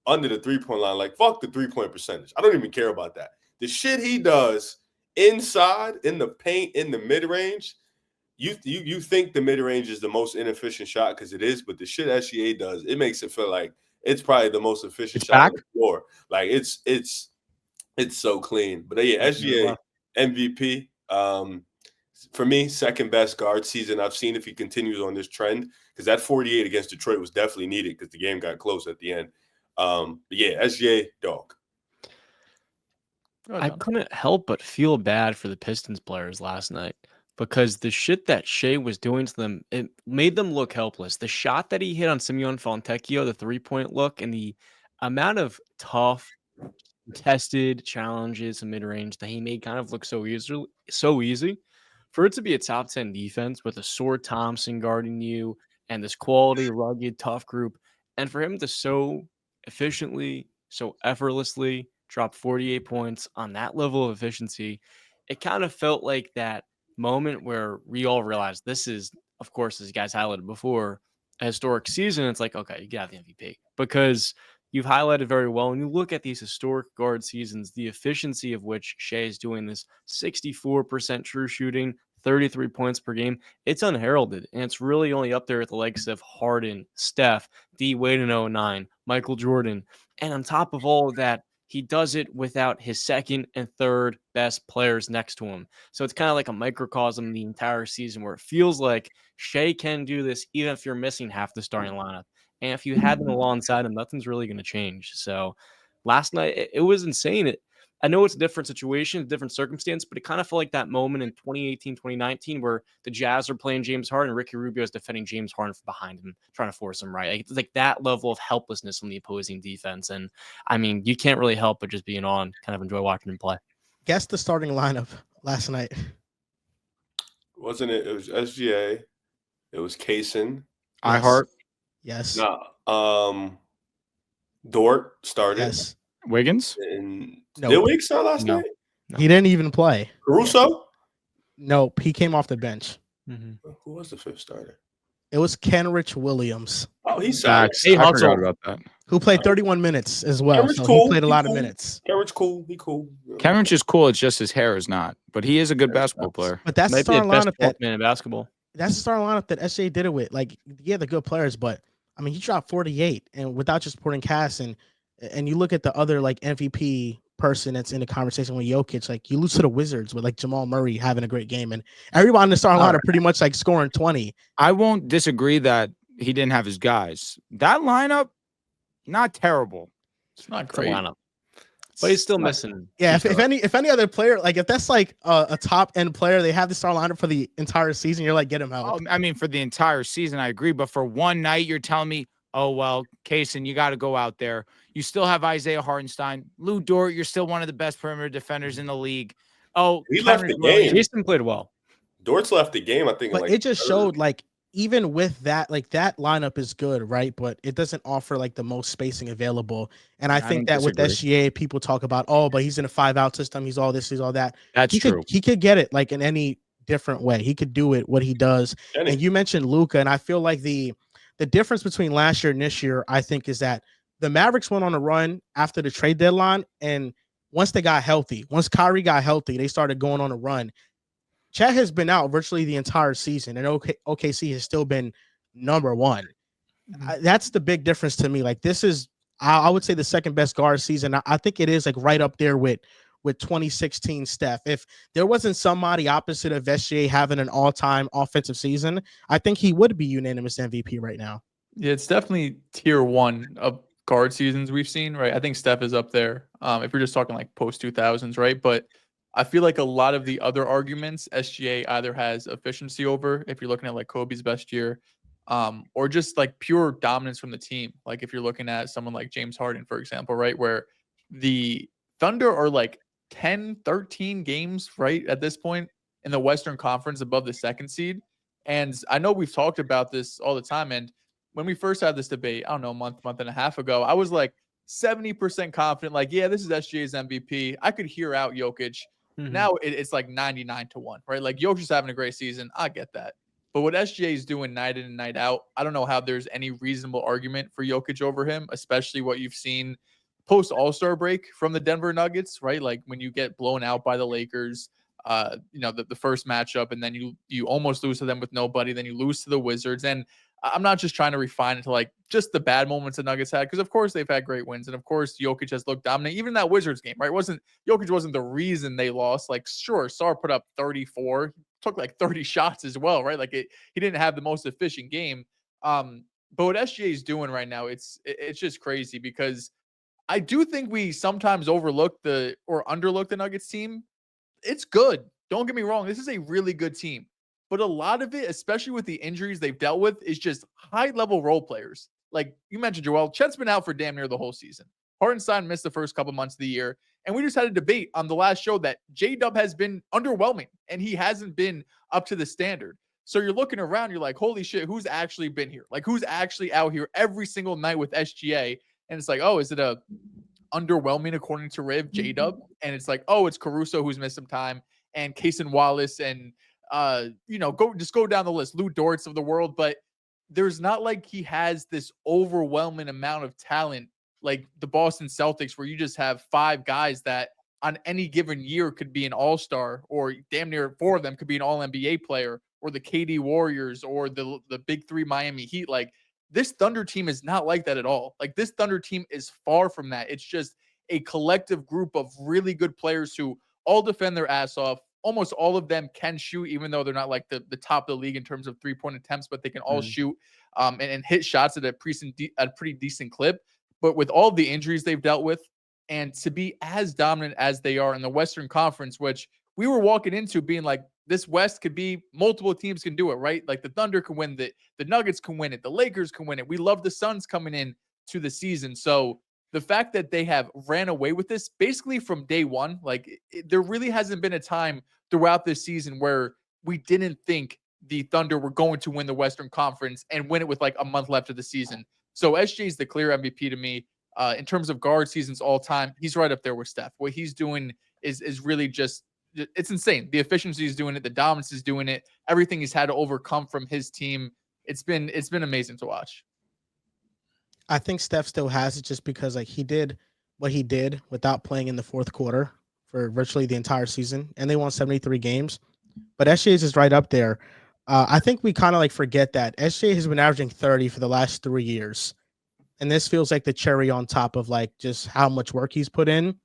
under the 3-point line, like fuck the 3-point percentage. I don't even care about that. The shit he does inside, in the paint, in the mid-range, you think the mid-range is the most inefficient shot because it is, but the shit SGA does, it makes it feel like it's probably the most efficient shot on the floor. Like it's so clean. But yeah, SGA MVP. For me, second best guard season I've seen if he continues on this trend, because that 48 against Detroit was definitely needed because the game got close at the end. But yeah, SGA, dog. I couldn't help but feel bad for the Pistons players last night because the shit that Shea was doing to them, it made them look helpless. The shot that he hit on Simeon Fontecchio, the 3-point look, and the amount of tough, tested challenges in mid-range that he made kind of look so easy. For it to be a top 10 defense with a Sword Thompson guarding you and this quality, rugged, tough group, and for him to so efficiently, so effortlessly drop 48 points on that level of efficiency, it kind of felt like that moment where we all realized this is, of course, as you guys highlighted before, a historic season. It's like, okay, you got the MVP because you've highlighted very well. When you look at these historic guard seasons, the efficiency of which Shea is doing this 64% true shooting, 33 points per game, it's unheralded. And it's really only up there with the likes of Harden, Steph, D Wade in 09, Michael Jordan. And on top of all of that, he does it without his second and third best players next to him. So it's kind of like a microcosm the entire season where it feels like Shea can do this even if you're missing half the starting lineup. And if you had them alongside him, nothing's really going to change. So last night, it was insane. I know it's a different situation, a different circumstance, but it kind of felt like that moment in 2018, 2019 where the Jazz are playing James Harden and Ricky Rubio is defending James Harden from behind him, trying to force him right. It's like that level of helplessness from the opposing defense. And I mean, you can't really help but just being on, kind of enjoy watching him play. Guess the starting lineup last night. Wasn't it? It was SGA. It was Kaysen. I Heart. Yes. Dort started. Yes. Wiggins? And did Wiggins start last night? No. He didn't even play. Caruso? Nope. He came off the bench. Mm-hmm. Who was the fifth starter? It was Kenrich Williams. Oh, he's sad. I forgot about that. Who played 31 minutes as well. Kenrich so cool. He played a lot of minutes. Kenrich cool. He cool. Kenrich is cool. It's just his hair is not. But he is a good basketball player. But that's the starting lineup that man in basketball. That's the starting lineup that SGA did it with. Like, yeah, the good players, but I mean, he dropped 48 and without just supporting cast and you look at the other like MVP person that's in the conversation with Jokic, like you lose to the Wizards with like Jamal Murray having a great game and everybody in the starting lineup pretty much like scoring 20. I won't disagree that he didn't have his guys. That lineup, not terrible. It's not great. Lineup. But he's still missing. Yeah, if any other player, like if that's like a top end player, they have the starting lineup for the entire season, you're like, get him out. I mean, for the entire season, I agree. But for one night, you're telling me, oh, well, Kaysen, you got to go out there. You still have Isaiah Hartenstein. Lou Dort, you're still one of the best perimeter defenders in the league. Oh, he left the game. Jason played well. Dort's left the game, I think. But it just showed like, even with that, like that lineup is good, right? But it doesn't offer like the most spacing available. And I think that with SGA, people talk about, oh, but he's in a 5-out system. He's all this, he's all that. That's true. He could get it like in any different way. He could do it, what he does. And you mentioned Luka, and I feel like the difference between last year and this year, I think, is that the Mavericks went on a run after the trade deadline. And once they got healthy, once Kyrie got healthy, they started going on a run. Chet has been out virtually the entire season, and OKC has still been number one. That's the big difference to me. Like this is, I would say, the second best guard season. I think it is like right up there with 2016 Steph. If there wasn't somebody opposite of SGA having an all-time offensive season, I think he would be unanimous MVP right now. Yeah, it's definitely tier one of guard seasons we've seen, right? I think Steph is up there. If you're just talking like post 2000s, right? But I feel like a lot of the other arguments, SGA either has efficiency over, if you're looking at like Kobe's best year, or just like pure dominance from the team. Like if you're looking at someone like James Harden, for example, right? Where the Thunder are like 10, 13 games, right? At this point in the Western Conference above the second seed. And I know we've talked about this all the time. And when we first had this debate, I don't know, month and a half ago, I was like 70% confident, like, yeah, this is SGA's MVP. I could hear out Jokic. Now it's like 99-1, right? Like Jokic's having a great season. I get that. But what SGA is doing night in and night out, I don't know how there's any reasonable argument for Jokic over him, especially what you've seen post All-Star break from the Denver Nuggets, right? Like when you get blown out by the Lakers, the first matchup, and then you almost lose to them with nobody, then you lose to the Wizards. And I'm not just trying to refine it to like just the bad moments the Nuggets had, because of course they've had great wins, and of course Jokic has looked dominant. Even that Wizards game, right? Jokic wasn't the reason they lost. Like, sure, Sarr put up 34, took like 30 shots as well, right? Like he didn't have the most efficient game. But what SGA is doing right now, it's just crazy, because I do think we sometimes overlook or underlook the Nuggets team. It's good. Don't get me wrong. This is a really good team. But a lot of it, especially with the injuries they've dealt with, is just high-level role players. Like you mentioned, Joel, Chet's been out for damn near the whole season. Hartenstein missed the first couple months of the year. And we just had a debate on the last show that J-Dub has been underwhelming, and he hasn't been up to the standard. So you're looking around, you're like, holy shit, who's actually been here? Like, who's actually out here every single night with SGA? And it's like, oh, is it a underwhelming according to Riv, J-Dub? And it's like, oh, it's Caruso who's missed some time, and Kaysen Wallace, and go down the list, Lou Dortz of the world. But there's not like he has this overwhelming amount of talent like the Boston Celtics, where you just have 5 guys that on any given year could be an all-star, or damn near 4 of them could be an all-NBA player, or the KD Warriors, or the big 3 Miami Heat. Like, this Thunder team is not like that at all. Like, this Thunder team is far from that. It's just a collective group of really good players who all defend their ass off. Almost all of them can shoot, even though they're not like the top of the league in terms of 3-point attempts, but they can all shoot and hit shots at a pretty decent clip. But with all the injuries they've dealt with, and to be as dominant as they are in the Western Conference, which we were walking into being like, this West could be multiple teams can do it, right? Like the Thunder can win it, the Nuggets can win it, the Lakers can win it. We love the Suns coming in to the season. So the fact that they have ran away with this basically from day one, like there really hasn't been a time throughout this season where we didn't think the Thunder were going to win the Western Conference and win it with like a month left of the season. So SGA is the clear MVP to me. In terms of guard seasons all time, he's right up there with Steph. What he's doing is really just, it's insane. The efficiency is doing it. The dominance is doing it. Everything he's had to overcome from his team. It's been amazing to watch. I think Steph still has it just because like he did what he did without playing in the fourth quarter for virtually the entire season, and they won 73 games. But SGA is just right up there. I think we kind of like forget that SGA has been averaging 30 for the last 3 years. And this feels like the cherry on top of like just how much work he's put in.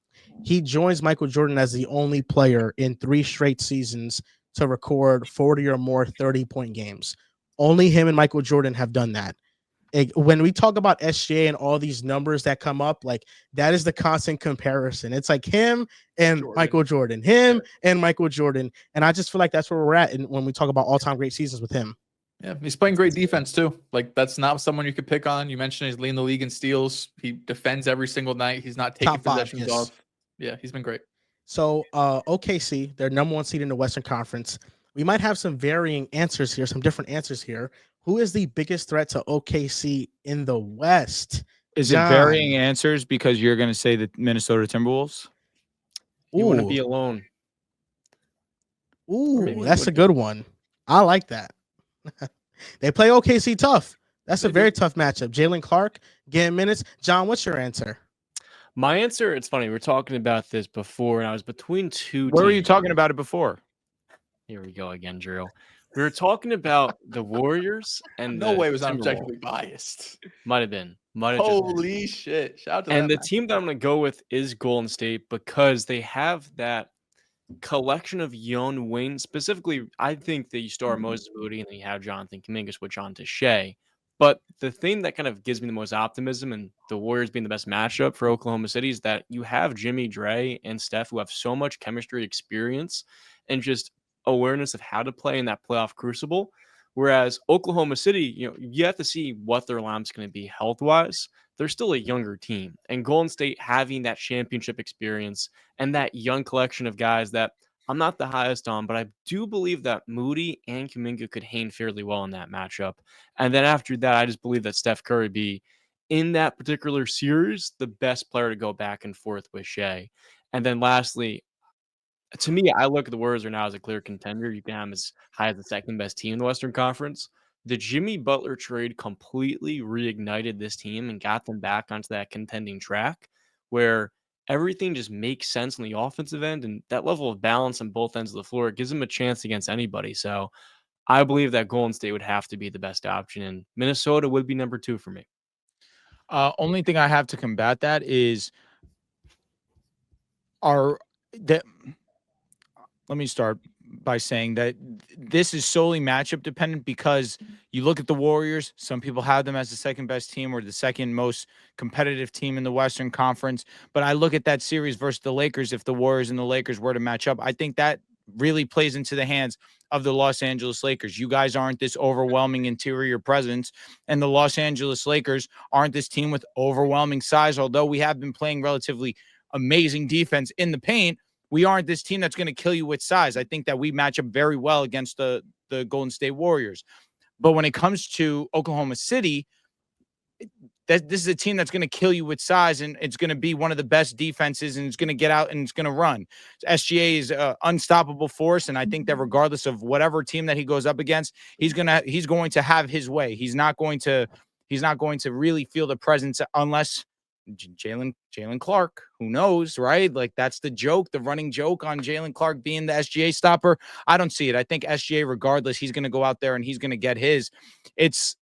He joins Michael Jordan as the only player in 3 straight seasons to record 40 or more 30-point games. Only him and Michael Jordan have done that. When we talk about SGA and all these numbers that come up, like that is the constant comparison. It's like him and Michael Jordan, him and Michael Jordan. And I just feel like that's where we're at when we talk about all-time great seasons with him. Yeah, he's playing great defense too. Like that's not someone you could pick on. You mentioned he's leading the league in steals. He defends every single night. He's not taking possessions off. Yeah, he's been great. So OKC, they're number 1 seed in the Western Conference. We might have some varying answers here, some different answers here. Who is the biggest threat to OKC in the West? Is it varying answers because you're going to say the Minnesota Timberwolves? You wouldn't be alone. Ooh, that's a good one. I like that. They play OKC tough. That's a very tough matchup. Jalen Clark getting minutes. John, what's your answer? My answer, it's funny. We were talking about this before, and I was between 2 Where were you talking about it before? Here we go again, Drew. We were talking about the Warriors and no way was I objectively biased. Might have been. Holy shit. Shout out to and the team that I'm going to go with is Golden State because they have that collection of young wings. Specifically, I think that you start Moses Moody and then you have Jonathan Kuminga switch on to Shea. But the thing that kind of gives me the most optimism and the Warriors being the best matchup for Oklahoma City is that you have Jimmy, Dre, and Steph who have so much chemistry experience and just awareness of how to play in that playoff crucible. Whereas Oklahoma City, you have to see what their lineup's going to be health-wise. They're still a younger team. And Golden State having that championship experience and that young collection of guys that I'm not the highest on, but I do believe that Moody and Kuminga could hang fairly well in that matchup. And then after that, I just believe that Steph Curry be in that particular series the best player to go back and forth with Shea. And then lastly, to me, I look at the Warriors right now as a clear contender. You can have them as high as the second best team in the Western Conference. The Jimmy Butler trade completely reignited this team and got them back onto that contending track where everything just makes sense on the offensive end, and that level of balance on both ends of the floor gives them a chance against anybody. So I believe that Golden State would have to be the best option, and Minnesota would be number 2 for me. Only thing I have to combat that is let me start by saying that this is solely matchup dependent because you look at the Warriors, some people have them as the second best team or the second most competitive team in the Western Conference. But I look at that series versus the Lakers. If the Warriors and the Lakers were to match up, I think that really plays into the hands of the Los Angeles Lakers. You guys aren't this overwhelming interior presence, and the Los Angeles Lakers aren't this team with overwhelming size, although we have been playing relatively amazing defense in the paint. We aren't this team that's going to kill you with size. I think that we match up very well against the Golden State Warriors. But when it comes to Oklahoma City, this is a team that's going to kill you with size, and it's going to be one of the best defenses, and it's going to get out and it's going to run. SGA is an unstoppable force, and I think that regardless of whatever team that he goes up against, he's going to have his way. He's not going to really feel the presence unless Jalen Clark, who knows, right? Like that's the joke, the running joke on Jalen Clark being the SGA stopper. I don't see it. I think SGA, regardless, he's going to go out there and he's going to get his. It's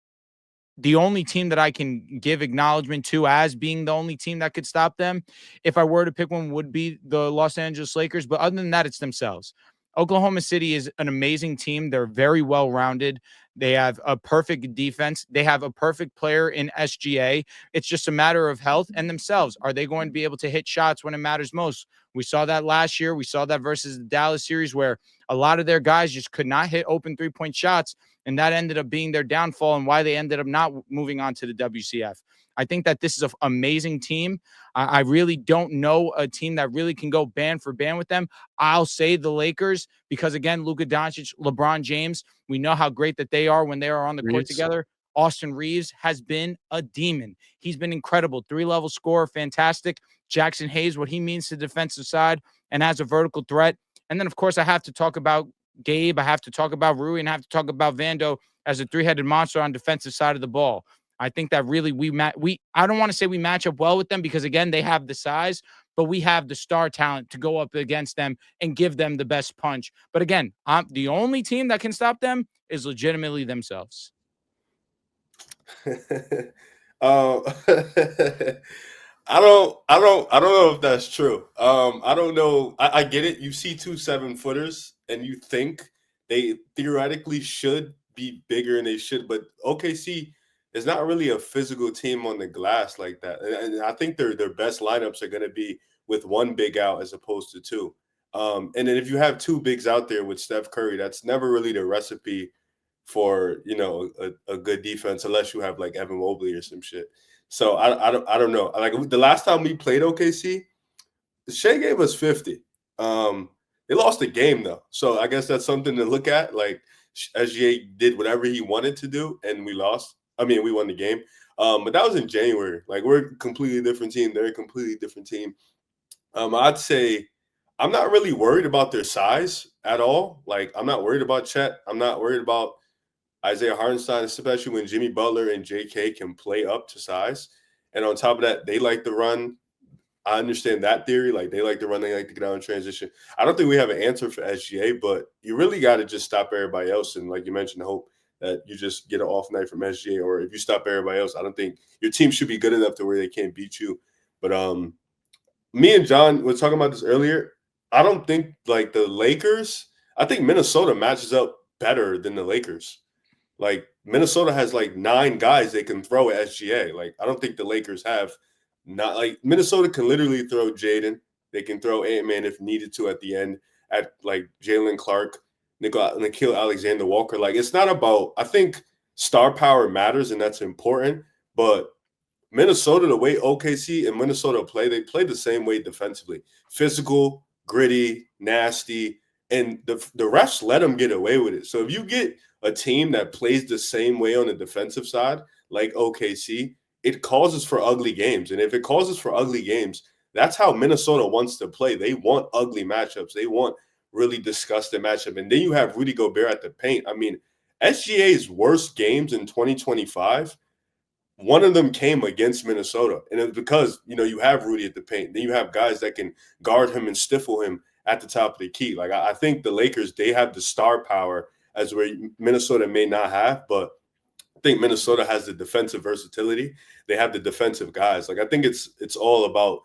the only team that I can give acknowledgement to as being the only team that could stop them. If I were to pick one, would be the Los Angeles Lakers. But other than that, it's themselves. Oklahoma City is an amazing team. They're very well-rounded. They have a perfect defense. They have a perfect player in SGA. It's just a matter of health and themselves. Are they going to be able to hit shots when it matters most? We saw that last year. We saw that versus the Dallas series where a lot of their guys just could not hit open three-point shots, and that ended up being their downfall and why they ended up not moving on to the WCF. I think that this is an amazing team. I really don't know a team that really can go band for band with them. I'll say the Lakers because, again, Luka Doncic, LeBron James, we know how great that they are when they are on the court together. Austin Reeves has been a demon. He's been incredible. 3-level scorer, fantastic. Jackson Hayes, what he means to the defensive side and as a vertical threat. And then, of course, I have to talk about Gabe. I have to talk about Rui, and I have to talk about Vando as a 3-headed monster on defensive side of the ball. I think that really I don't want to say we match up well with them because, again, they have the size, but we have the star talent to go up against them and give them the best punch. But again, the only team that can stop them is legitimately themselves. I don't know if that's true. I don't know. I get it. You see 2 7-footers and you think they theoretically should be bigger and they should, but OKC is not really a physical team on the glass like that. And I think their best lineups are going to be with 1 big out as opposed to 2. And then if you have 2 bigs out there with Steph Curry, that's never really the recipe for, a good defense unless you have like Evan Mobley or some shit. So I don't know. Like the last time we played OKC, Shea gave us 50. They lost the game though. So I guess that's something to look at. Like SGA did whatever he wanted to do and we lost. I mean, we won the game. But that was in January. Like we're a completely different team. They're a completely different team. I'd say I'm not really worried about their size at all. Like I'm not worried about Chet. I'm not worried about Isaiah Hartenstein, especially when Jimmy Butler and JK can play up to size. And on top of that, they like to run. I understand that theory. Like they like to run, they like to get out in transition. I don't think we have an answer for SGA, but you really got to just stop everybody else. And like you mentioned, hope that you just get an off night from SGA, or if you stop everybody else, I don't think your team should be good enough to where they can't beat you. But me and John were talking about this earlier. I don't think like the Lakers, I think Minnesota matches up better than the Lakers. Like Minnesota has like 9 guys they can throw at SGA. Like I don't think the Lakers have. Not like Minnesota can literally throw Jaden. They can throw Ant-Man if needed to at the end at like Jalen Clark, Nickeil Alexander-Walker. Like it's not about. I think star power matters and that's important, but Minnesota, the way OKC and Minnesota play, they play the same way defensively. Physical, gritty, nasty, and the refs let them get away with it. So if you get a team that plays the same way on the defensive side, like OKC, it causes for ugly games. And if it causes for ugly games, that's how Minnesota wants to play. They want ugly matchups. They want really disgusting matchup. And then you have Rudy Gobert at the paint. I mean, SGA's worst games in 2025, one of them came against Minnesota. And it's because, you have Rudy at the paint. Then you have guys that can guard him and stifle him at the top of the key. Like, I think the Lakers, they have the star power as where Minnesota may not have, but I think Minnesota has the defensive versatility. They have the defensive guys. Like, I think it's all about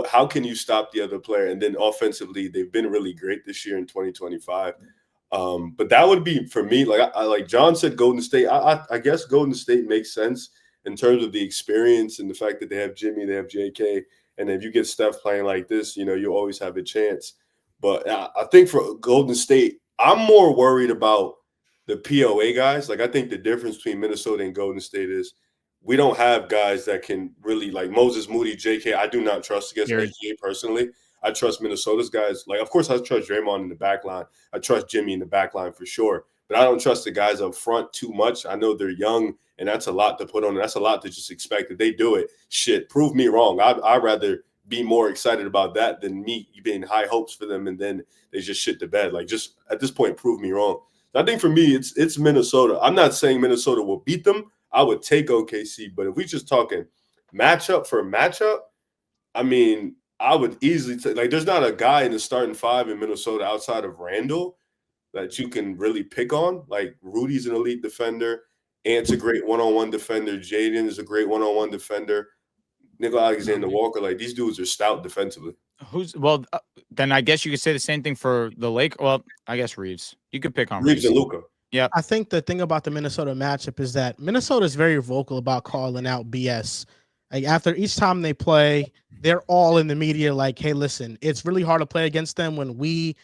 how can you stop the other player? And then offensively, they've been really great this year in 2025. But that would be, for me, like John said, Golden State. I guess Golden State makes sense in terms of the experience and the fact that they have Jimmy, they have JK, and if you get Steph playing like this, you always have a chance. But I think for Golden State, I'm more worried about the POA guys. Like I think the difference between Minnesota and Golden State is we don't have guys that can really, like Moses Moody, JK. I do not trust against SGA personally. I trust Minnesota's guys. Like, of course, I trust Draymond in the back line. I trust Jimmy in the back line for sure. But I don't trust the guys up front too much. I know they're young, and that's a lot to put on. And that's a lot to just expect. If they do it, shit, prove me wrong. I'd rather be more excited about that than me being high hopes for them, and then they just shit the bed. Like, just at this point, prove me wrong. I think for me, it's Minnesota. I'm not saying Minnesota will beat them. I would take OKC. But if we just talking matchup for matchup, I mean, I would easily take, like, there's not a guy in the starting 5 in Minnesota outside of Randall that you can really pick on. Like, Rudy's an elite defender. Ant's a great one-on-one defender. Jaden is a great one-on-one defender. Nickeil Alexander-Walker, like, these dudes are stout defensively. Then I guess you could say the same thing for the Lake. Well, I guess Reeves. You could pick on Reeves and Luka. Yeah. I think the thing about the Minnesota matchup is that Minnesota is very vocal about calling out BS. Like after each time they play, they're all in the media like, hey, listen, it's really hard to play against them when we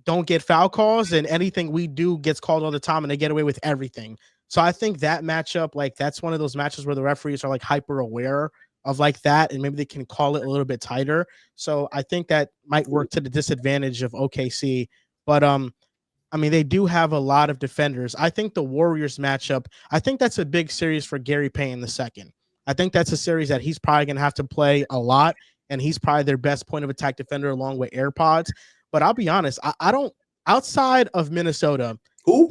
don't get foul calls and anything we do gets called all the time and they get away with everything. So I think that matchup, like that's one of those matches where the referees are like hyper aware of like that, and maybe they can call it a little bit tighter. So I think that might work to the disadvantage of OKC. But I mean, they do have a lot of defenders. I think the Warriors matchup, I think that's a big series for Gary Payne II. I think that's a series that he's probably going to have to play a lot, and he's probably their best point of attack defender along with AirPods. But I'll be honest, I don't, outside of Minnesota, who?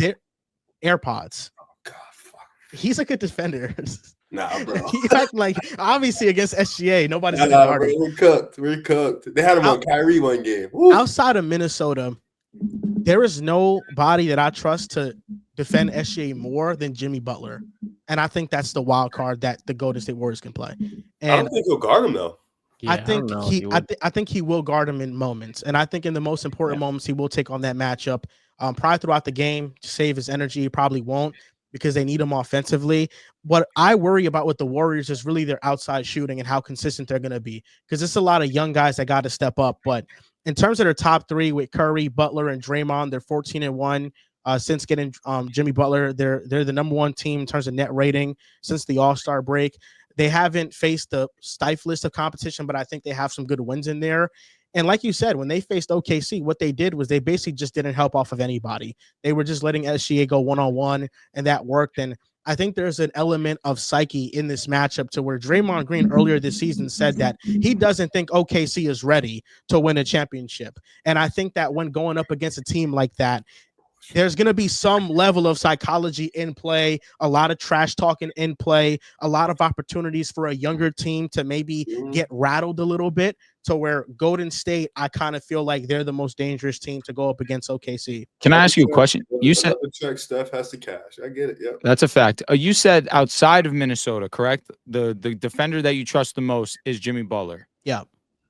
AirPods. Oh, God, fuck. He's a good defender. Nah, bro. He's acting like, obviously against SGA, nobody's going to guard him. We're cooked. They had him on Kyrie one game. Woo. Outside of Minnesota, there is nobody that I trust to defend SGA more than Jimmy Butler. And I think that's the wild card that the Golden State Warriors can play. And I don't think he'll guard him, though. Yeah, I think he will guard him in moments. And I think in the most important moments, he will take on that matchup. Probably throughout the game to save his energy. He probably won't because they need him offensively. What I worry about with the Warriors is really their outside shooting and how consistent they're going to be, because it's a lot of young guys that got to step up. But in terms of their top 3 with Curry, Butler, and Draymond, they're 14-1 since getting Jimmy Butler. They're the number 1 team in terms of net rating since the All-Star break. They haven't faced the stiflest of competition, but I think they have some good wins in there. And like you said, when they faced OKC, what they did was they basically just didn't help off of anybody. They were just letting SGA go one-on-one, and that worked. And I think there's an element of psyche in this matchup to where Draymond Green earlier this season said that he doesn't think OKC is ready to win a championship. And I think that when going up against a team like that, there's going to be some level of psychology in play, a lot of trash talking in play, a lot of opportunities for a younger team to maybe get rattled a little bit, to where Golden State, I kind of feel like they're the most dangerous team to go up against OKC. Can I ask you a question? You said Steph has to cash. I get it. Yeah, that's a fact. You said outside of Minnesota, correct? The defender that you trust the most is Jimmy Butler. Yeah,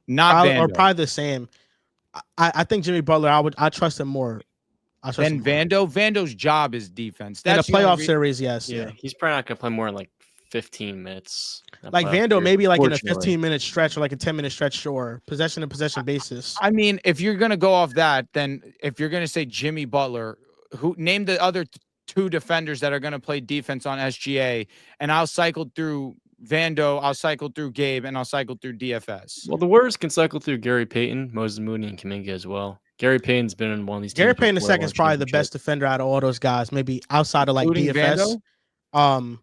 not or probably the same. I think Jimmy Butler, I trust him more. I trust Then him more. Vando's job is defense. In a That's the only playoff series, yes. Yeah, Yeah. he's probably not gonna play more than like 15 minutes. in a Like playoff Vando, series, maybe like in a unfortunately. 15-minute stretch or like a 10-minute stretch or possession to possession basis. I mean, if you're gonna go off that, then if you're gonna say Jimmy Butler, who name the other two defenders that are gonna play defense on SGA, and I'll cycle through Vando, I'll cycle through Gabe, and I'll cycle through DFS. Well, the Warriors can cycle through Gary Payton, Moses Moody, and Kuminga as well. Gary Payton's been in one of these Gary teams Payton before, II won is probably the best championship. defender out of all those guys, maybe outside of like Including DFS. Vando?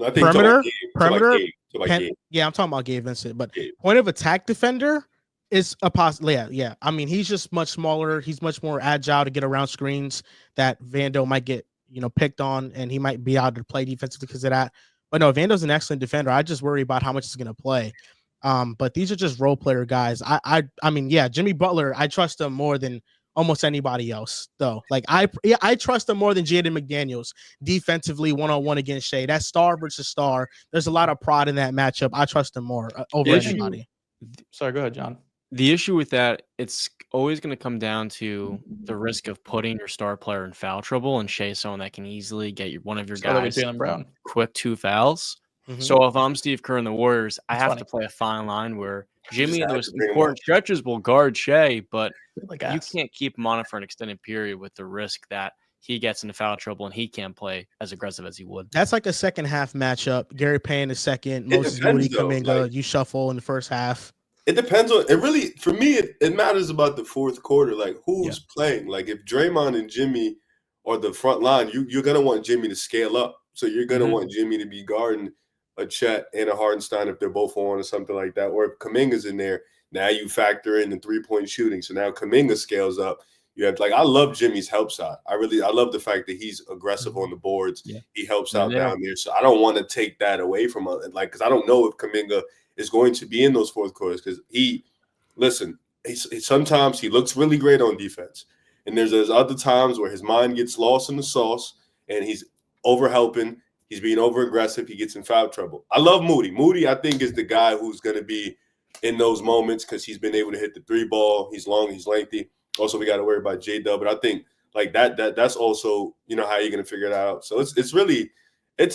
I think Perimeter, Gabe. yeah, I'm talking about Gabe Vincent, but Gabe. point of attack defender is a possibility. Yeah. I mean, he's just much smaller. He's much more agile to get around screens that Vando might get, picked on, and he might be out to play defensively because of that. But no, Vando's an excellent defender. I just worry about how much he's going to play. But these are just role player guys. I mean, yeah, Jimmy Butler, I trust him more than almost anybody else, though. Like I trust him more than Jaden McDaniels defensively 1-on-1 against Shea. That's star versus star. There's a lot of pride in that matchup. I trust him more over anybody. Sorry, go ahead, John. The issue with that, it's always going to come down to the risk of putting your star player in foul trouble, and Shea someone that can easily get one of your guys Jaylen Brown. quick 2 fouls. Mhm. So if I'm Steve Kerr and the Warriors, I That's have funny. to play a fine line where Jimmy in have those to bring him important up. stretches will guard Shea, but Like you ass. can't keep him on it for an extended period with the risk that he gets into foul trouble and he can't play as aggressive as he would. That's like a second half matchup. Gary Payne is second. It Moses depends, Moody, though. Kuminga. Like- You shuffle in the first half. It depends on it. Really, for me, it matters about the fourth quarter. Like who's playing. Like if Draymond and Jimmy are the front line, you're gonna want Jimmy to scale up. So you're gonna want Jimmy to be guarding a Chet and a Hardenstein if they're both on or something like that. Or if Kuminga's in there, now you factor in the 3-point shooting. So now Kuminga scales up. You have I love Jimmy's help side. I love the fact that he's aggressive on the boards. Yeah. He helps out down there. So I don't want to take that away from him. Because I don't know if Kuminga is going to be in those fourth quarters because sometimes he looks really great on defense. And there's other times where his mind gets lost in the sauce and he's over helping. He's being over aggressive. He gets in foul trouble. I love Moody. Moody, I think, is the guy who's going to be in those moments because he's been able to hit the 3-ball. He's long, he's lengthy. Also, we got to worry about J-Dub, but I think like that's also how you're going to figure it out. So it's really a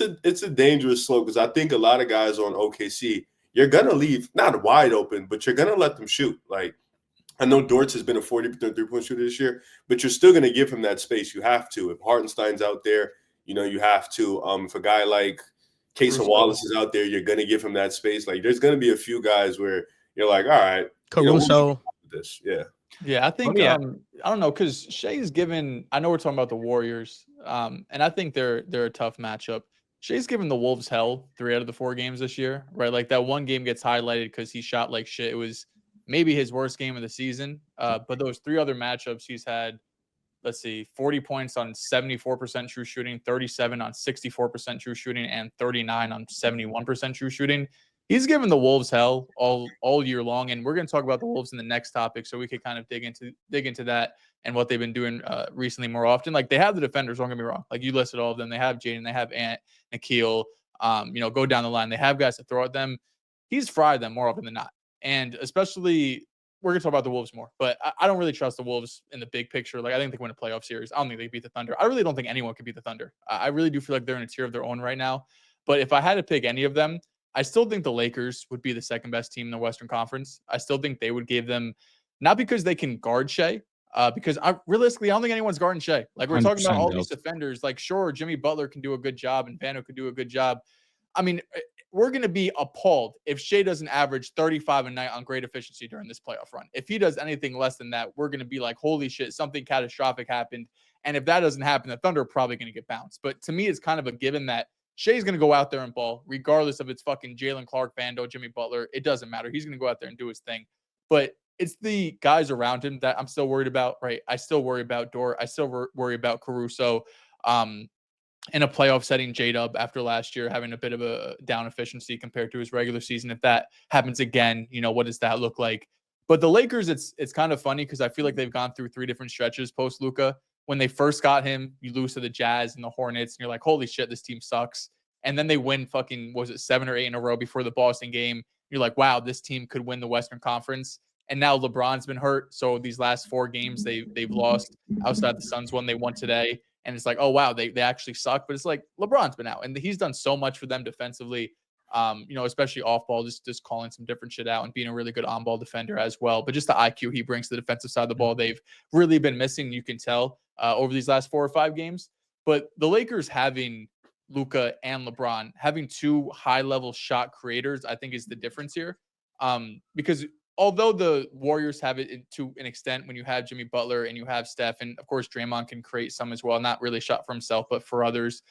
dangerous slope because I think a lot of guys on OKC, you're going to leave not wide open, but you're going to let them shoot. Like I know Dortz has been a 40% 3-point shooter this year, but you're still going to give him that space. You have to. If Hartenstein's out there, you have to. If a guy like Casey Wallace is out there, you're going to give him that space. Like there's going to be a few guys where you're like, all right, Caruso. this, yeah. Yeah, I think yeah. I don't know because Shea's given. I know we're talking about the Warriors, and I think they're a tough matchup. Shea's given the Wolves hell 3 out of the 4 games this year, right? Like that one game gets highlighted because he shot like shit. It was maybe his worst game of the season. But those 3 other matchups, he's had, 40 points on 74% true shooting, 37 on 64% true shooting, and 39 on 71% true shooting. He's given the Wolves hell all year long, and we're going to talk about the Wolves in the next topic, so we could kind of dig into that and what they've been doing recently more often. Like they have the defenders, don't get me wrong. Like you listed all of them. They have Jaden, they have Ant, Nikhil. Go down the line. They have guys to throw at them. He's fried them more often than not, and especially we're going to talk about the Wolves more. But I don't really trust the Wolves in the big picture. Like I think they win a playoff series. I don't think they beat the Thunder. I really don't think anyone could beat the Thunder. I really do feel like they're in a tier of their own right now. But if I had to pick any of them, I still think the Lakers would be the second best team in the Western Conference. I still think they would give them, not because they can guard Shea, because I don't think anyone's guarding Shea. Like we're talking about all these defenders. Like sure, Jimmy Butler can do a good job and Vando could do a good job. I mean, we're going to be appalled if Shea doesn't average 35 a night on great efficiency during this playoff run. If he does anything less than that, we're going to be like, holy shit, something catastrophic happened. And if that doesn't happen, the Thunder are probably going to get bounced. But to me, it's kind of a given that Shea's going to go out there and ball, regardless of it's fucking Jalen Clark, Vando, Jimmy Butler. It doesn't matter. He's going to go out there and do his thing. But it's the guys around him that I'm still worried about, right? I still worry about Dort. I still worry about Caruso. In a playoff setting, J-Dub after last year having a bit of a down efficiency compared to his regular season. If that happens again, what does that look like? But the Lakers, it's kind of funny because I feel like they've gone through 3 different stretches post Luka. When they first got him, you lose to the Jazz and the Hornets, and you're like, holy shit, this team sucks. And then they win 7 or 8 in a row before the Boston game. You're like, wow, this team could win the Western Conference. And now LeBron's been hurt. So these last 4 games they've lost outside the Suns one. They won today. And it's like, oh, wow, they actually suck. But it's like LeBron's been out. And he's done so much for them defensively, especially off ball, just calling some different shit out and being a really good on-ball defender as well. But just the IQ he brings to the defensive side of the ball, they've really been missing, you can tell, over these last 4 or 5 games. But the Lakers having Luka and LeBron, having 2 high-level shot creators, I think is the difference here. Because although the Warriors have it to an extent when you have Jimmy Butler and you have Steph, and of course Draymond can create some as well, not really shot for himself, but for others,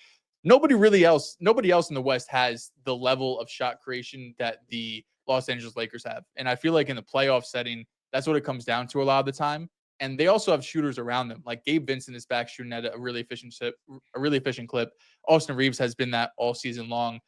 nobody else in the West has the level of shot creation that the Los Angeles Lakers have. And I feel like in the playoff setting, that's what it comes down to a lot of the time. And they also have shooters around them. Like Gabe Vincent is back shooting at a really efficient clip. Austin Reeves has been that all season long.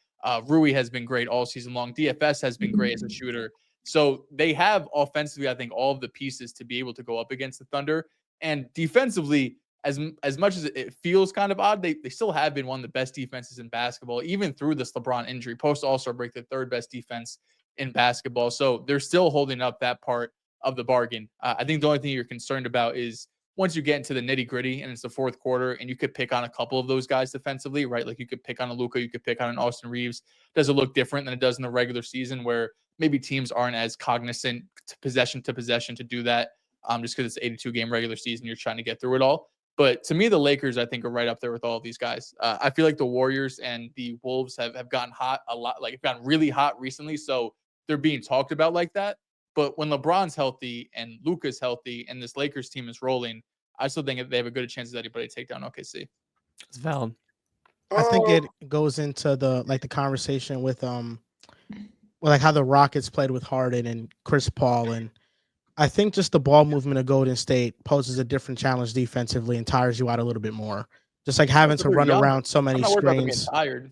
Rui has been great all season long. DFS has been great as a shooter. So they have offensively, I think, all of the pieces to be able to go up against the Thunder. And defensively, as much as it feels kind of odd, they still have been one of the best defenses in basketball, even through this LeBron injury. Post All-Star break, the 3rd best defense in basketball. So they're still holding up that part of the bargain. I think the only thing you're concerned about is once you get into the nitty-gritty and it's the 4th quarter and you could pick on a couple of those guys defensively, right? Like you could pick on a Luka, you could pick on an Austin Reeves. Does it look different than it does in the regular season where maybe teams aren't as cognizant to possession to do that just because it's an 82-game regular season. You're trying to get through it all. But to me, the Lakers, I think, are right up there with all of these guys. I feel like the Warriors and the Wolves have gotten hot a lot, like gotten really hot recently. So they're being talked about like that. But when LeBron's healthy and Luka's healthy and this Lakers team is rolling, I still think they have a good chance as anybody to take down OKC. It's valid. I think it goes into the conversation with like how the Rockets played with Harden and Chris Paul, and I think just the ball movement of Golden State poses a different challenge defensively and tires you out a little bit more. Just like having to run around so many screens. Tired,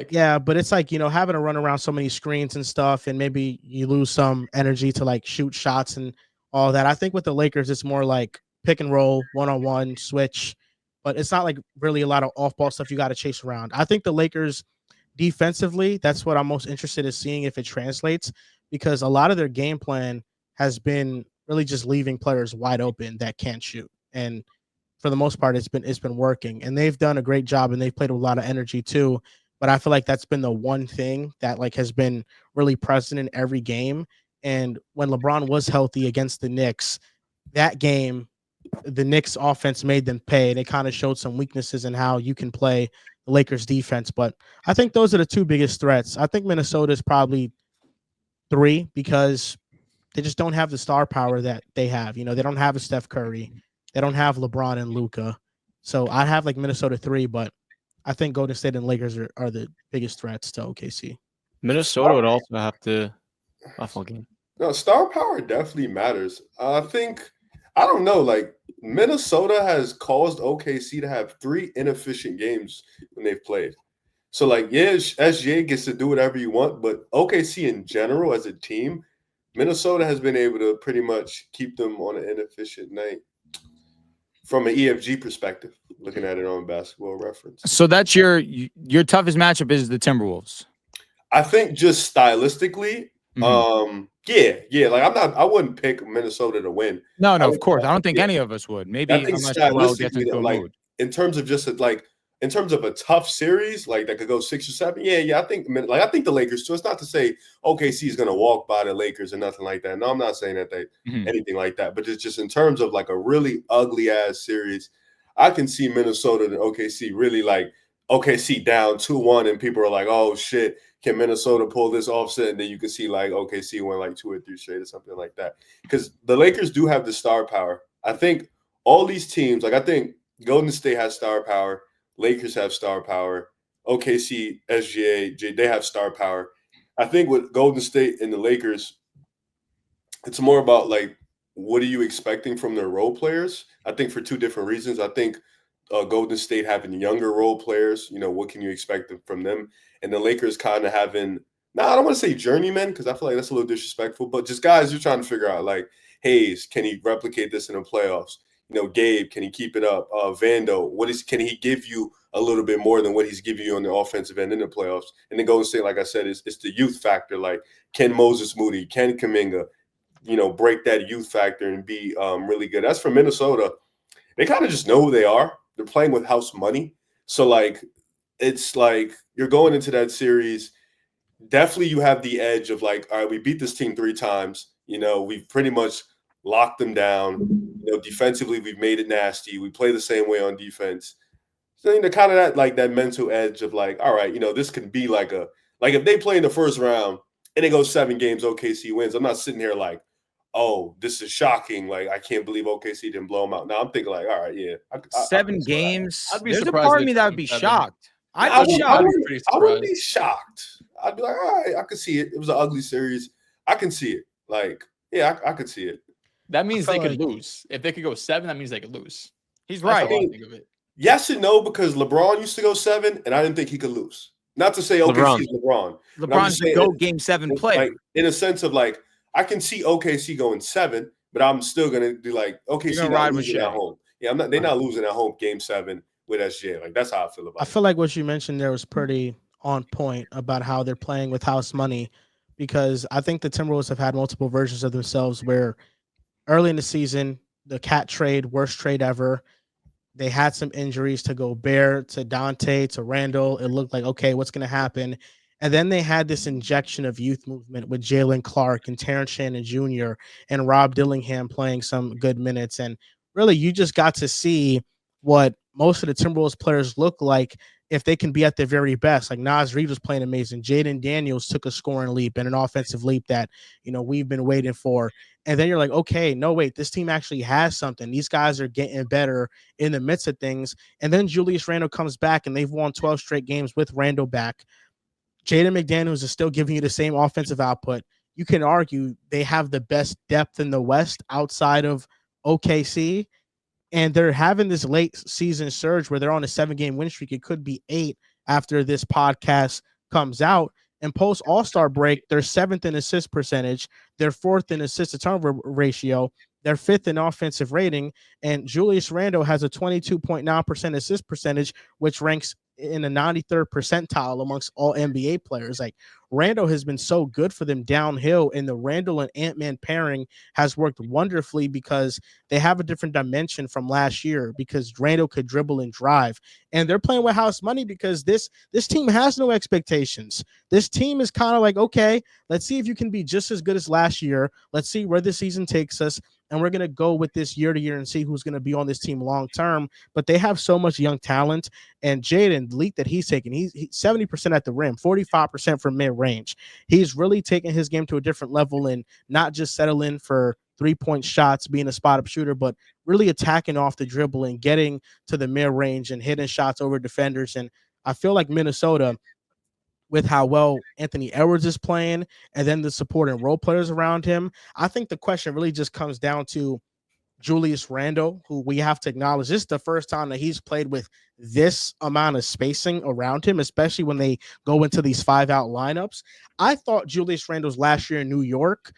yeah, but it's like having to run around so many screens and stuff, and maybe you lose some energy to like shoot shots and all that. I think with the Lakers, it's more like pick and roll, 1-on-1 switch, but it's not like really a lot of off-ball stuff you got to chase around. I think the Lakers defensively, that's what I'm most interested in seeing if it translates, because a lot of their game plan has been really just leaving players wide open that can't shoot. And for the most part, it's been working, and they've done a great job, and they've played with a lot of energy too. But I feel like that's been the one thing that like has been really present in every game. And when LeBron was healthy against the Knicks, that game, the Knicks offense made them pay. And it kind of showed some weaknesses in how you can play the Lakers defense. But I think those are the 2 biggest threats. I think Minnesota is probably 3 because they just don't have the star power that they have. They don't have a Steph Curry. They don't have LeBron and Luka. So I have like Minnesota 3, but I think Golden State and Lakers are the biggest threats to OKC. Minnesota would also have to game. No, star power definitely matters. I don't know, like Minnesota has caused OKC to have 3 inefficient games when they've played. So like, yeah, SGA gets to do whatever you want, but OKC in general as a team, Minnesota has been able to pretty much keep them on an inefficient night from an EFG perspective, looking at it on Basketball Reference. So that's your toughest matchup is the Timberwolves. I think just stylistically, yeah. Like I wouldn't pick Minnesota to win. No, of course. I don't think any of us would. Maybe I think stylistically, like in terms of just like in terms of a tough series, like that could go 6 or 7. Yeah. I think the Lakers too. It's not to say OKC is gonna walk by the Lakers or nothing like that. No, I'm not saying that anything like that. But it's just in terms of like a really ugly ass series, I can see Minnesota and OKC really like OKC down 2-1, and people are like, oh shit, can Minnesota pull this offset? And then you can see like OKC win like 2 or 3 straight or something like that. Because the Lakers do have the star power. I think all these teams, like I think Golden State has star power. Lakers have star power. OKC, SGA, they have star power. I think with Golden State and the Lakers, it's more about like, what are you expecting from their role players? I think for 2 different reasons. I think Golden State having younger role players, what can you expect from them? And the Lakers kind of having, I don't want to say journeymen because I feel like that's a little disrespectful, but just guys you're trying to figure out like, Hayes, can he replicate this in the playoffs? Gabe, can he keep it up? Vando, can he give you a little bit more than what he's giving you on the offensive end in the playoffs? And then Golden State, like I said, it's the youth factor. Like, can Moses Moody, can Kuminga, break that youth factor and be really good. As for Minnesota, they kind of just know who they are. They're playing with house money. So, like, it's like you're going into that series. Definitely you have the edge of like, all right, we beat this team 3 times. We've pretty much locked them down. Defensively, we've made it nasty. We play the same way on defense. So, kind of that mental edge of like, all right, this can be like if they play in the first round and it goes 7 games, OKC wins. I'm not sitting here like, oh, this is shocking. Like, I can't believe OKC didn't blow them out. Now I'm thinking like, all right, yeah. 7 games. I'd be There's a surprised part of if me they that would win be 7. shocked. I I'd wouldn't be shocked. I'd be like, all right, I could see it. It was an ugly series. I can see it. Like, yeah, I could see it. That means they could lose. If they could go 7, that means they could lose. He's That's right. how I think of it. Yes and no, because LeBron used to go 7, and I didn't think he could lose. Not to say OKC is LeBron. LeBron's a go game 7 player. Like, in a sense of like, I can see OKC going 7, but I'm still gonna be like, OKC not losing at home. Yeah, they're not losing at home game 7 with SGA. Like, that's how I feel about it. I feel like what you mentioned there was pretty on point about how they're playing with house money, because I think the Timberwolves have had multiple versions of themselves where early in the season, the Cat trade, worst trade ever. They had some injuries to Gobert, to Dante, to Randall. It looked like, okay, what's going to happen? And then they had this injection of youth movement with Jalen Clark and Terrence Shannon Jr. and Rob Dillingham playing some good minutes. And really, you just got to see what most of the Timberwolves players look like if they can be at their very best. Like Naz Reid was playing amazing. Jaden Daniels took a scoring leap and an offensive leap that, we've been waiting for. And then you're like, okay, no, wait, this team actually has something. These guys are getting better in the midst of things. And then Julius Randle comes back, and they've won 12 straight games with Randle back. Jaden McDaniels is still giving you the same offensive output. You can argue they have the best depth in the West outside of OKC. And they're having this late season surge where they're on a 7-game win streak. It could be 8 after this podcast comes out. And post All-Star break, they're 7th in assist percentage. They're 4th in assist to turnover ratio. They're 5th in offensive rating. And Julius Randle has a 22.9% assist percentage, which ranks in the 93rd percentile amongst all NBA players. Like, Randle has been so good for them downhill, and the Randle and Ant-Man pairing has worked wonderfully because they have a different dimension from last year, because Randle could dribble and drive. And they're playing with house money because this team has no expectations. This team is kind of like, okay, let's see if you can be just as good as last year. Let's see where this season takes us. And we're going to go with this year to year and see who's going to be on this team long term. But they have so much young talent. And Jaden, the leap that he's taking, he's 70% at the rim, 45% from mid-range. He's really taking his game to a different level and not just settling for 3-point shots, being a spot-up shooter, but really attacking off the dribble and getting to the mid-range and hitting shots over defenders. And I feel like Minnesota, with how well Anthony Edwards is playing and then the supporting role players around him, I think the question really just comes down to Julius Randle, who we have to acknowledge this is the first time that he's played with this amount of spacing around him, especially when they go into these 5-out lineups. I thought Julius Randle's last year in New York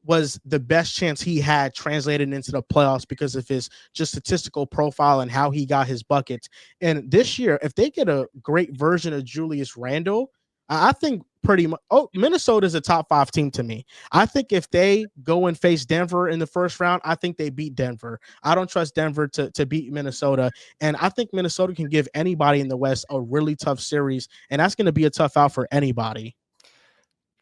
was the best chance he had translated into the playoffs because of his just statistical profile and how he got his buckets. And this year, if they get a great version of Julius Randle, I think pretty much, Minnesota's a top 5 team to me. I think if they go and face Denver in the first round, I think they beat Denver. I don't trust Denver to beat Minnesota. And I think Minnesota can give anybody in the West a really tough series. And that's going to be a tough out for anybody.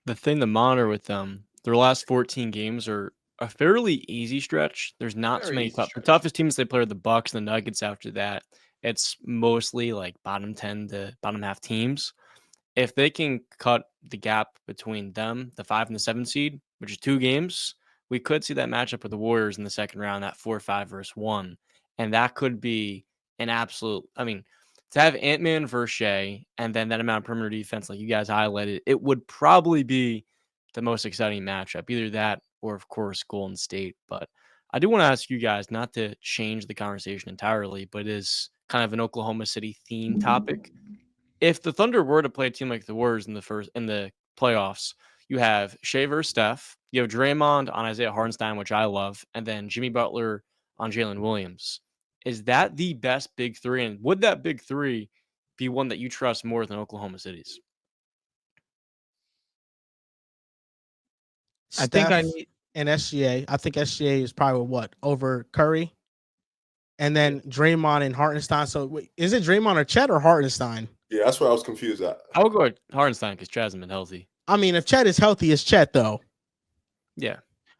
The thing to monitor with them, their last 14 games are a fairly easy stretch. There's not so many tough. The toughest teams they play are the Bucks and the Nuggets. After that, it's mostly like bottom 10 to bottom half teams. If they can cut the gap between them, the 5 and the 7 seed, which is 2 games, we could see that matchup with the Warriors in the second round, that 4-5 versus 1. And that could be an absolute, to have Ant-Man versus Shea and then that amount of perimeter defense like you guys highlighted, it would probably be the most exciting matchup, either that or, of course, Golden State. But I do want to ask you guys, not to change the conversation entirely, but it is kind of an Oklahoma City theme topic. If the Thunder were to play a team like the Warriors in the playoffs, you have Shea versus Steph, you have Draymond on Isaiah Hartenstein, which I love, and then Jimmy Butler on Jalen Williams. Is that the best big 3? And would that big 3 be one that you trust more than Oklahoma City's? I think I need and SGA. I think SGA is probably what over Curry, and then Draymond and Hartenstein. So wait, is it Draymond or Chet or Hartenstein? Yeah, that's where I was confused at. I would go with Hartenstein because Chet hasn't been healthy. I mean, if Chet is healthy, it's Chet though. Yeah.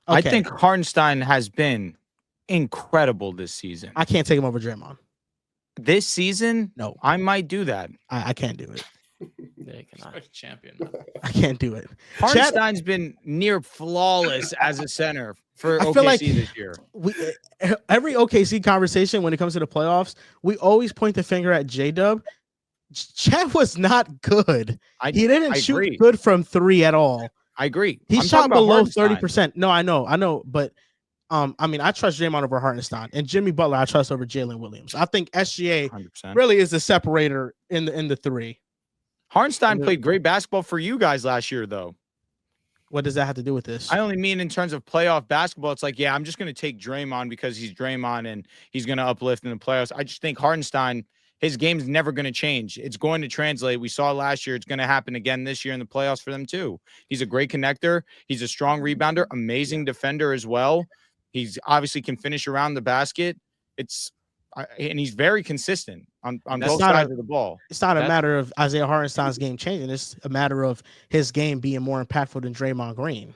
I Okay. think Hartenstein has been incredible this season. I can't take him over Draymond. This season, No, I might do that. I can't do it. Yeah, you cannot. Such a champion. I can't do it. Hartenstein's been near flawless as a center for I OKC feel like this year. Every OKC conversation when it comes to the playoffs, we always point the finger at J-Dub. Chet was not good. He didn't shoot agree. good from 3 at all. I agree. He I'm shot talking about below Hartenstein. 30%. No, I know, but I mean, I trust Draymond over Hartenstein, and Jimmy Butler I trust over Jalen Williams. I think SGA 100%. really is the separator in the 3. Hartenstein played great basketball for you guys last year, though. What does that have to do with this? I only mean in terms of playoff basketball. It's like, yeah, I'm just going to take Draymond because he's Draymond and he's going to uplift in the playoffs. I just think Hartenstein, his game's never going to change. It's going to translate. We saw last year. It's going to happen again this year in the playoffs for them too. He's a great connector. He's a strong rebounder, amazing defender as well. He's obviously can finish around the basket. And he's very consistent on both sides of the ball. It's not a matter of Isaiah Hartenstein's game changing. It's a matter of his game being more impactful than Draymond Green.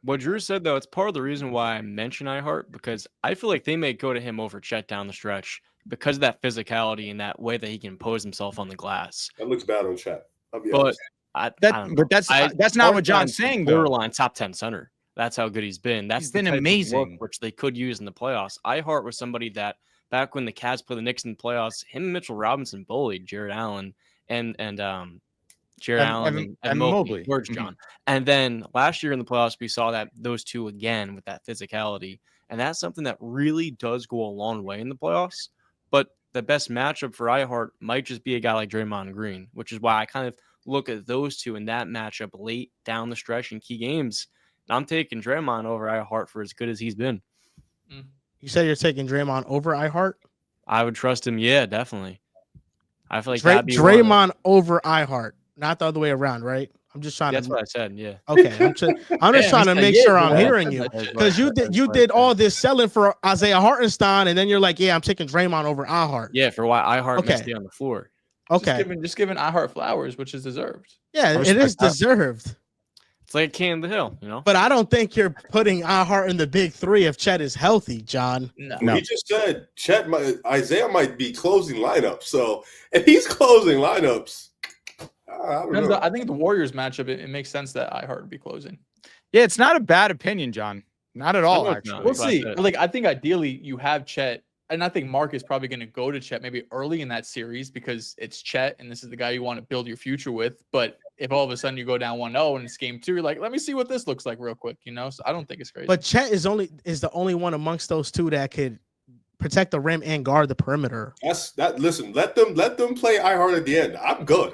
What Drew said, though, it's part of the reason why I mention iHeart, because I feel like they may go to him over Chet down the stretch because of that physicality and that way that he can impose himself on the glass. That looks bad on Chet. I'll be But honest. That's not what John's saying, though. Borderline top 10 center. That's how good he's been. That's He's been the type of amazing, work which they could use in the playoffs. iHeart was somebody that back when the Cavs played the Knicks in the playoffs, him and Mitchell Robinson bullied Jared Allen and Mobley, George John. And then last year in the playoffs, we saw that those two again with that physicality, and that's something that really does go a long way in the playoffs. But the best matchup for iHeart might just be a guy like Draymond Green, which is why I kind of look at those two in that matchup late down the stretch in key games. And I'm taking Draymond over iHeart for as good as he's been. You say you're taking Draymond over iHeart? I would trust him. Yeah, definitely. I feel like Draymond over iHeart, not the other way around, right? I'm just trying That's to. what I said. Yeah. Okay, I'm just trying to make sure I'm hearing you, because you did all this selling for Isaiah Hartenstein, and then you're like, yeah, I'm taking Draymond over iHeart. Yeah, for why iHeart must be on the floor. Okay, just giving iHeart flowers, which is deserved. Yeah, it is deserved. It's like a king of the hill, you know. But I don't think you're putting iHeart in the big 3 if Chet is healthy, John. No. He just said Isaiah might be closing lineups. So if he's closing lineups, I don't know. I think the Warriors matchup, it makes sense that iHeart would be closing. Yeah, it's not a bad opinion, John. Not at all, actually. We'll see. Like, I think ideally you have Chet, and I think Mark is probably going to go to Chet maybe early in that series because it's Chet, and this is the guy you want to build your future with. But if all of a sudden you go down 1-0 and it's game 2, you're like, let me see what this looks like real quick, you know? So I don't think it's crazy. But Chet is the only one amongst those two that could protect the rim and guard the perimeter. Listen, let them play iHeart at the end. I'm good.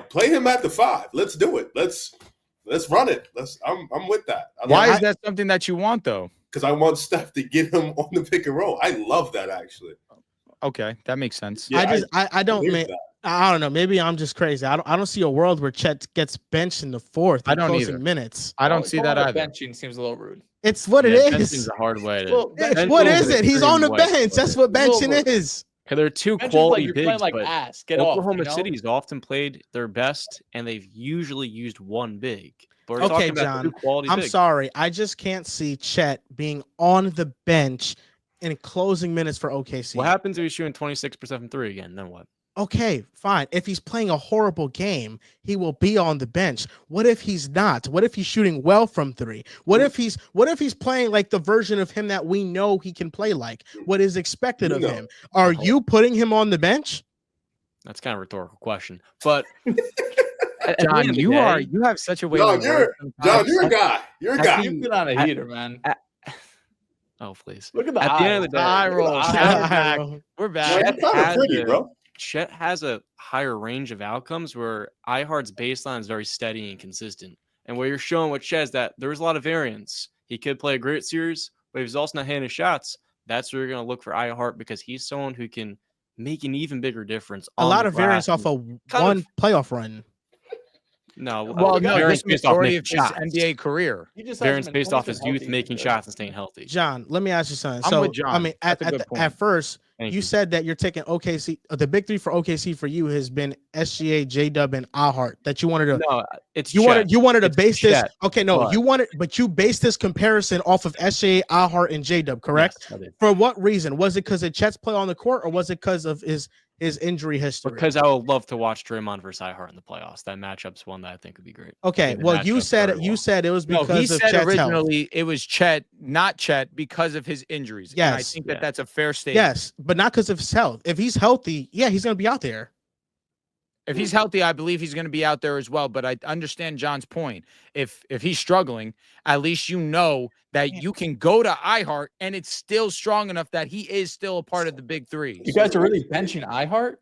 Play him at the 5. Let's do it. Let's run it. I'm with that. Why is that something that you want, though? Because I want Steph to get him on the pick and roll. I love that, actually. Okay, that makes sense. Yeah, I don't know. Maybe I'm just crazy. I don't see a world where Chet gets benched in the 4th. I don't either. Minutes. I don't see that either. Benching seems a little rude. It's what it is. Benching's a hard way to. What is it? He's on the bench. That's what benching is. They're two quality you're bigs, like but ass. Get Oklahoma off, City's often played their best, and they've usually used one big. But okay, John, I'm sorry. I just can't see Chet being on the bench in closing minutes for OKC. What happens if he's shooting 26% from 3 again? Then what? Okay, fine. If he's playing a horrible game, he will be on the bench. What if he's not? What if he's shooting well from 3? What if he's playing like the version of him that we know he can play like? What is expected of him? Are you putting him on the bench? That's kind of a rhetorical question. But John, you have such a way. John, you're a guy. You're a guy. You've been on a heater, man. Oh, please. Look at the At the end of the day, eye roll. We're back. Chet has a higher range of outcomes where iHeart's baseline is very steady and consistent. And where you're showing with Chet is that there's a lot of variance. He could play a great series, but if he's also not hitting his shots, that's where you're going to look for iHeart because he's someone who can make an even bigger difference. A lot of variance off of one playoff run. No, Well, no, Variance this based off majority of making his shots. NBA career. He just Variance hasn't been based off his healthy youth for making sure. shots and staying healthy. John, let me ask you something. I'm So, with John. I mean, That's a good point. at first, Thank you said that you're taking OKC. The big three for OKC for you has been SGA, J-Dub, and Ahart. That you wanted to. No, it's You Chet. wanted to It's base this. Chet, Okay, no, but- but you based this comparison off of SGA, Ahart, and J-Dub, correct? Yes, I did. For what reason? Was it because of Chet's play on the court, or was it because of his injury history? Because I would love to watch Draymond versus Ihart in the playoffs. That matchup's one that I think would be great. Okay, The well, you matchup's said very well. it was No, because he of said Chet's health. originally it was Chet, not Chet, because of his injuries. And I Yes. think Yeah. that's a fair statement. Yes, but not because of his health. If he's healthy, yeah, he's gonna be out there. If he's healthy, I believe he's going to be out there as well. But I understand John's point. If he's struggling, at least you know that you can go to iHeart and it's still strong enough that he is still a part of the big three. You guys are really benching iHeart?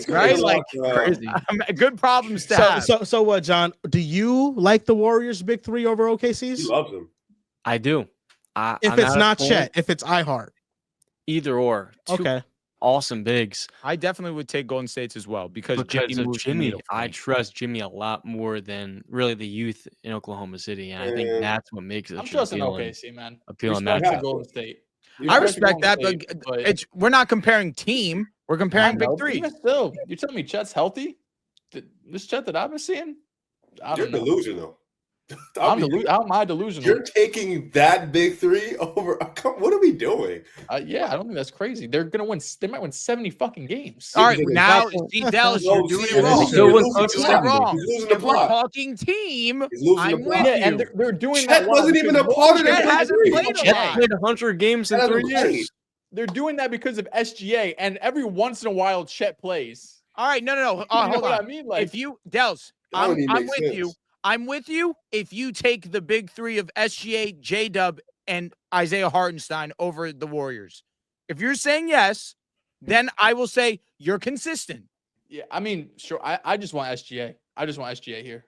Right? Like, Crazy. good problems to have. So what, John? Do you like the Warriors' big three over He OKC's? loves him. I do. If I'm it's at a not point- Chet, if it's iHeart, either or. Two okay. awesome bigs. I definitely would take Golden State's as well because Because Jimmy of moves the Jimmy, needle for I me. trust Jimmy a lot more than really the youth in Oklahoma City, and I think Yeah. that's what makes it I'm such an trusting appealing, OKC, man. appealing Respect matchup. to Golden State. I Respect respect that, Golden State, but it's we're not comparing team. We're comparing big three. Even still, you're telling me Chet's healthy? This Chet that I've been seeing? I You're don't know. delusional. How am I delusional? You're taking that big three over. What are we doing? Yeah, I don't think that's crazy. They're gonna win. They might win 70 fucking games. All right, because now that's- see Dehls, No, you're doing see, it wrong. he's Still You're win losing close the to doing it plot. wrong. He's losing the If we're plot. talking team, He's losing I'm the with plot. Yeah, and you. they're doing Chet that. wasn't even a part of the Chet big hasn't three. played a Chet lot. played 100 games in Chet 3 hasn't years. They're doing that because of SGA, and every once in a while Chet plays. All right, no. You know Hold what on. I mean? Like, If you Dehls, That don't even I'm make with you. sense. I'm with you if you take the big three of SGA, J-Dub, and Isaiah Hartenstein over the Warriors. If you're saying yes, then I will say you're consistent. yeah, I mean, sure. I just want SGA. I just want SGA here.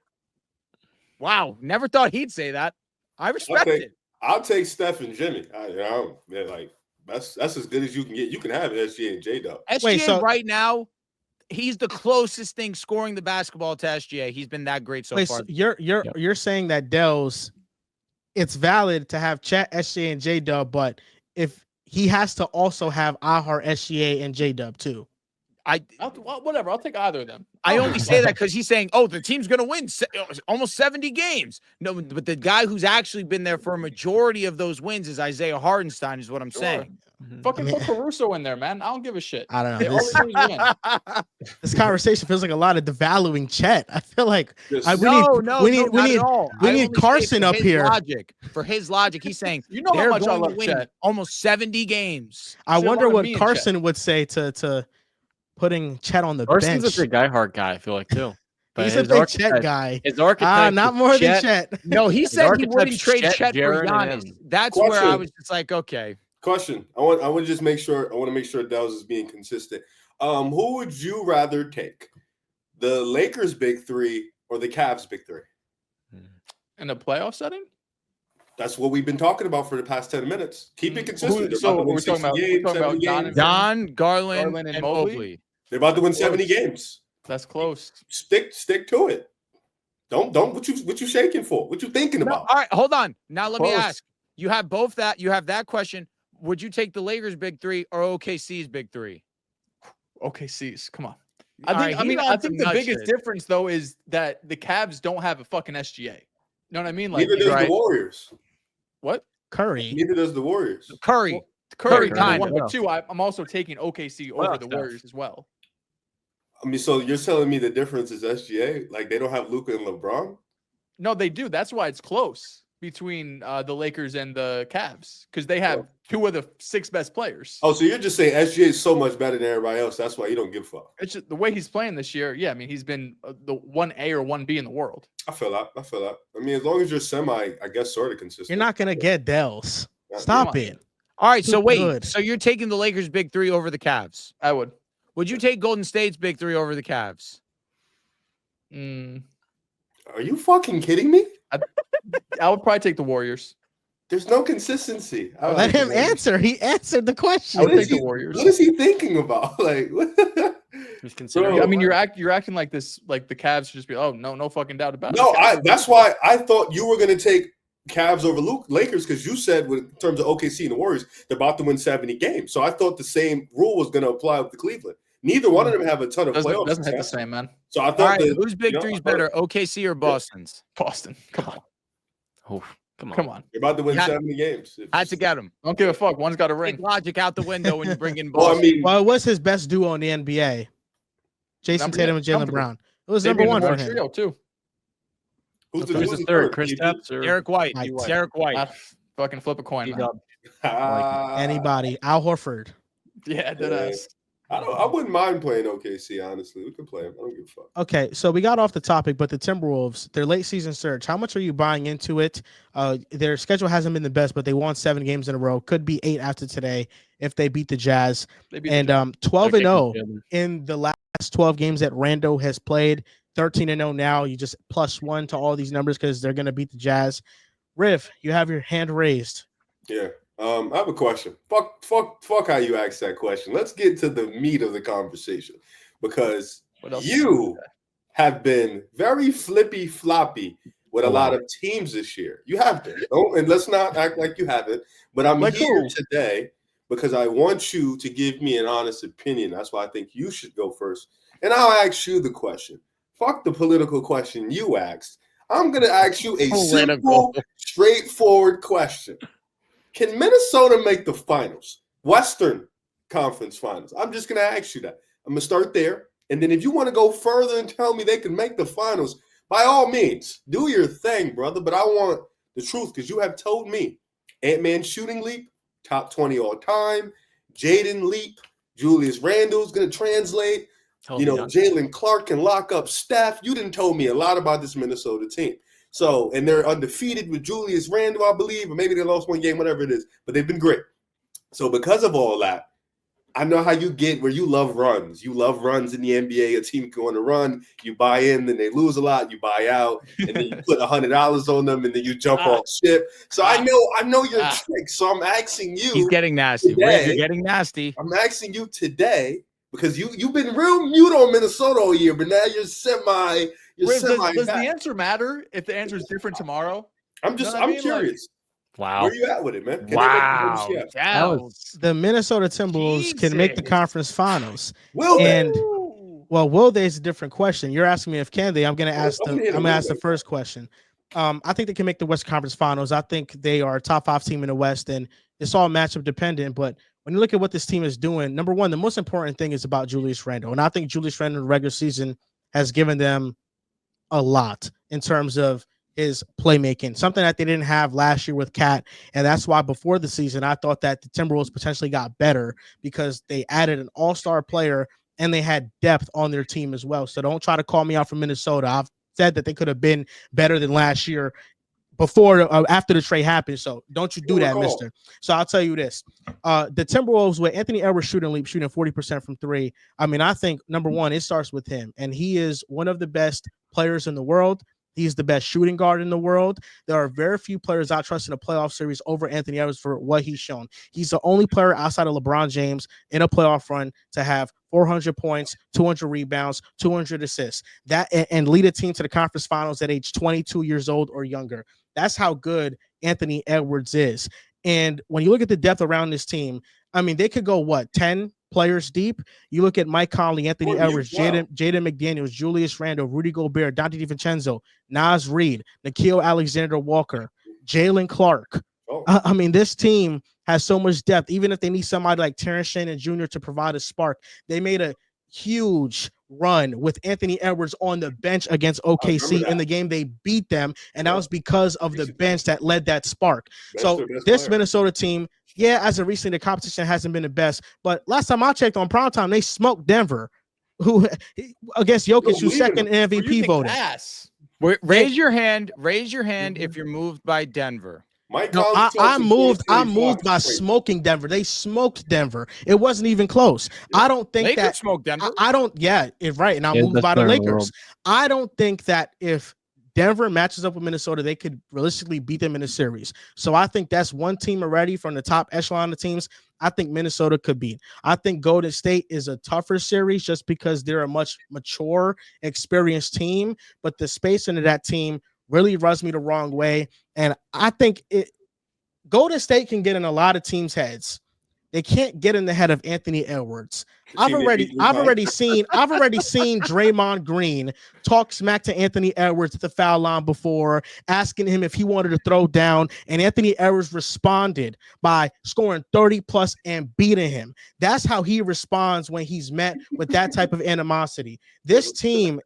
Wow, never thought he'd say that. I respect Okay. it. I'll take Steph and Jimmy. Like that's as good as you can get. You can have SGA and J-Dub. SGA right now, he's the closest thing scoring the basketball to SGA. He's been that great so Wait, far. so you're saying that Dehls, it's valid to have Chet, SGA, and J-Dub, but if he has to also have Ahar, SGA, and J-Dub too. Whatever. I'll take either of them. I only say that because he's saying, "Oh, the team's going to win almost 70 games." No, but the guy who's actually been there for a majority of those wins is Isaiah Hartenstein, is what I'm Sure. saying. Fucking I mean- put Caruso in there, man. I don't give a shit. I don't They know. always win. This conversation feels like a lot of devaluing Chet. I feel like Just- we No, need not at all. we I need only say Carson for up his here. Logic for his logic, he's saying You know how they're much I going love to win Chet. almost 70 games. I Shit, wonder one of what me and Carson would say to putting Chet on the Carson's bench. a big iHeart guy, I feel like, too. But He's a his big archetype- Chet guy. His archetype Not is more than Chet. Chet. No, he His said he archetype's wouldn't trade Chet, Chet for Jaren, and Giannis. him. That's where I Question. was just like, okay. Question. I want to just make sure. I want to make sure Dehls is being consistent. Who would you rather take, the Lakers' big three or the Cavs' big three? In a playoff setting? That's what we've been talking about for the past 10 minutes. Keep it consistent. They're So about to win we're talking 60 about- we're games, talking about 70 Don games. Don, Garland, Garland and and Mobley? Mobley. They're about to win 70 Close. games. That's close. Stick to it. Don't what you shaking for? What you thinking No, about? all right, hold on. Now let me Close. ask. You have both that. You have that question. Would you take the Lakers' big three or OKC's big three? OKC's. Come on. All right, I he mean, I wants think some the nut biggest shit. difference though is that the Cavs don't have a fucking SGA. You know what I mean? Like, Neither does right? the Warriors. What? Curry. Neither does the Warriors. Curry. Curry, kind number of. one, but two, I'm also taking OKC over Playoff the stuff. Warriors as well. I mean, so you're telling me the difference is SGA? Like they don't have Luka and LeBron? No, they do. That's why it's close between the Lakers and the Cavs because they have two of the 6 best players. Oh, so you're just saying SGA is so much better than everybody else. That's why you don't give a fuck. It's just the way he's playing this year. Yeah, I mean, he's been the 1A or 1B in the world. I feel that. I mean, as long as you're semi, I guess, sort of consistent. You're not gonna get Dehls. Yeah. Stop Come on. it. All right, so Too wait. good. So you're taking the Lakers' big three over the Cavs. I would. Would you take Golden State's big three over the Cavs? Are you fucking kidding me? I would probably take the Warriors. There's no consistency. I would Let take him the Warriors. answer. He answered the question. I would What take is the he- Warriors. What is he thinking about? Like, what? He's He's considering. I mean, you're acting like this, like the Cavs should just be. Oh no fucking doubt about it. No, that's why I thought you were going to take Cavs over Lakers because you said in terms of OKC and the Warriors, they're about to win 70 games. So I thought the same rule was going to apply with the Cleveland. Neither one of them have a ton of playoffs. Doesn't hit the same, man. So I thought whose big three's better, OKC or Boston's? Boston. Come on. Oh, come on. You're about to win 70 games. Had to get him. Don't give a fuck. One's got a ring. Take logic out the window when you bring in Well, Boston. I mean, Well, it was his best duo in the NBA. Jason Tatum and Jaylen Brown. It was number one for him. Trio too. who's the third? Chris Stapps or Derek White. Derek White. Fucking flip a coin. Man. Anybody. Al Horford. Yeah, deadass. I wouldn't mind playing OKC, honestly. We could play them. I don't give a fuck. Okay, so we got off the topic, but the Timberwolves, their late season surge, how much are you buying into it? Their schedule hasn't been the best, but they won 7 games in a row. Could be 8 after today if they beat the Jazz. And 12-0 in the last 12 games that Rando has played. 13-0 now. You just +1 to all these numbers because they're going to beat the Jazz. Riv, you have your hand raised. Yeah. I have a question. Fuck how you asked that question. Let's get to the meat of the conversation because you have been very flippy floppy with a lot of teams this year. You have been. And let's not act like you haven't. But I'm here today because I want you to give me an honest opinion. That's why I think you should go first. And I'll ask you the question. Fuck the political question you asked. I'm going to ask you a simple, straightforward question. Can Minnesota make the finals? Western Conference Finals. I'm just going to ask you that. I'm going to start there. And then if you want to go further and tell me they can make the finals, by all means, do your thing, brother. But I want the truth because you have told me Ant-Man shooting leap, top 20 all time. Jaden leap, Julius Randle's going to translate. Jalen Clark can lock up Steph. You didn't tell me a lot about this Minnesota team. So, and they're undefeated with Julius Randle, I believe, or maybe they lost one game, whatever it is, but they've been great. So because of all that, I know how you get where you love runs. You love runs in the NBA. A team going to run, you buy in, then they lose a lot, you buy out, and then you put $100 on them, and then you jump off ship. So I know your trick. So I'm asking you. He's getting nasty. You're getting nasty. I'm asking you today because you've been real mute on Minnesota all year, but now you're semi. Does the answer matter if the answer is different tomorrow? I'm curious. Wow. Where you at with it, man? The Minnesota Timberwolves can make the conference finals. Will they? Will they is a different question. You're asking me if can they. I'm going to ask the first question. I think they can make the Western Conference Finals. I think they are a top 5 team in the West, and it's all matchup dependent. But when you look at what this team is doing, number one, the most important thing is about Julius Randle. And I think Julius Randle in the regular season has given them a lot in terms of his playmaking, something that they didn't have last year with Cat. And that's why before the season, I thought that the Timberwolves potentially got better because they added an all-star player and they had depth on their team as well. So don't try to call me out from Minnesota. I've said that they could have been better than last year after the trade happened. So don't you do that, mister. So I'll tell you this. The Timberwolves with Anthony Edwards shooting 40% from 3. I mean, I think, number one, it starts with him. And he is one of the best players in the world. He's the best shooting guard in the world. There are very few players I trust in a playoff series over Anthony Edwards for what he's shown. He's the only player outside of LeBron James in a playoff run to have 400 points, 200 rebounds, 200 assists, and lead a team to the conference finals at age 22 years old or younger. That's how good Anthony Edwards is. And when you look at the depth around this team, I mean, they could go, 10 players deep? You look at Mike Conley, Anthony Edwards, Jaden McDaniels, Julius Randle, Rudy Gobert, Dante DiVincenzo, Naz Reid, Nickeil Alexander-Walker, Jalen Clark. I mean, this team has so much depth. Even if they need somebody like Terrence Shannon Jr. to provide a spark, they made a huge run with Anthony Edwards on the bench against OKC in the game. They beat them, and that was because of the bench that led that spark. So this Minnesota team, as of recently, the competition hasn't been the best, but last time I checked on primetime, they smoked Denver, who against Jokic, who's second in MVP voting. Raise your hand if you're moved by Denver. I'm moved by smoking Denver. They smoked Denver. It wasn't even close. I don't think Lakers that smoked Denver. I don't. Yeah, right. And I'm moved by the Lakers. I don't think that if Denver matches up with Minnesota, they could realistically beat them in a series. So I think that's one team already from the top echelon of teams I think Minnesota could beat. I think Golden State is a tougher series just because they're a much mature, experienced team, but the space into that team really rubs me the wrong way. And I think Golden State can get in a lot of teams' heads. They can't get in the head of Anthony Edwards. I've already seen Draymond Green talk smack to Anthony Edwards at the foul line before, asking him if he wanted to throw down, and Anthony Edwards responded by scoring 30 plus and beating him. That's how he responds when he's met with that type of animosity. This team,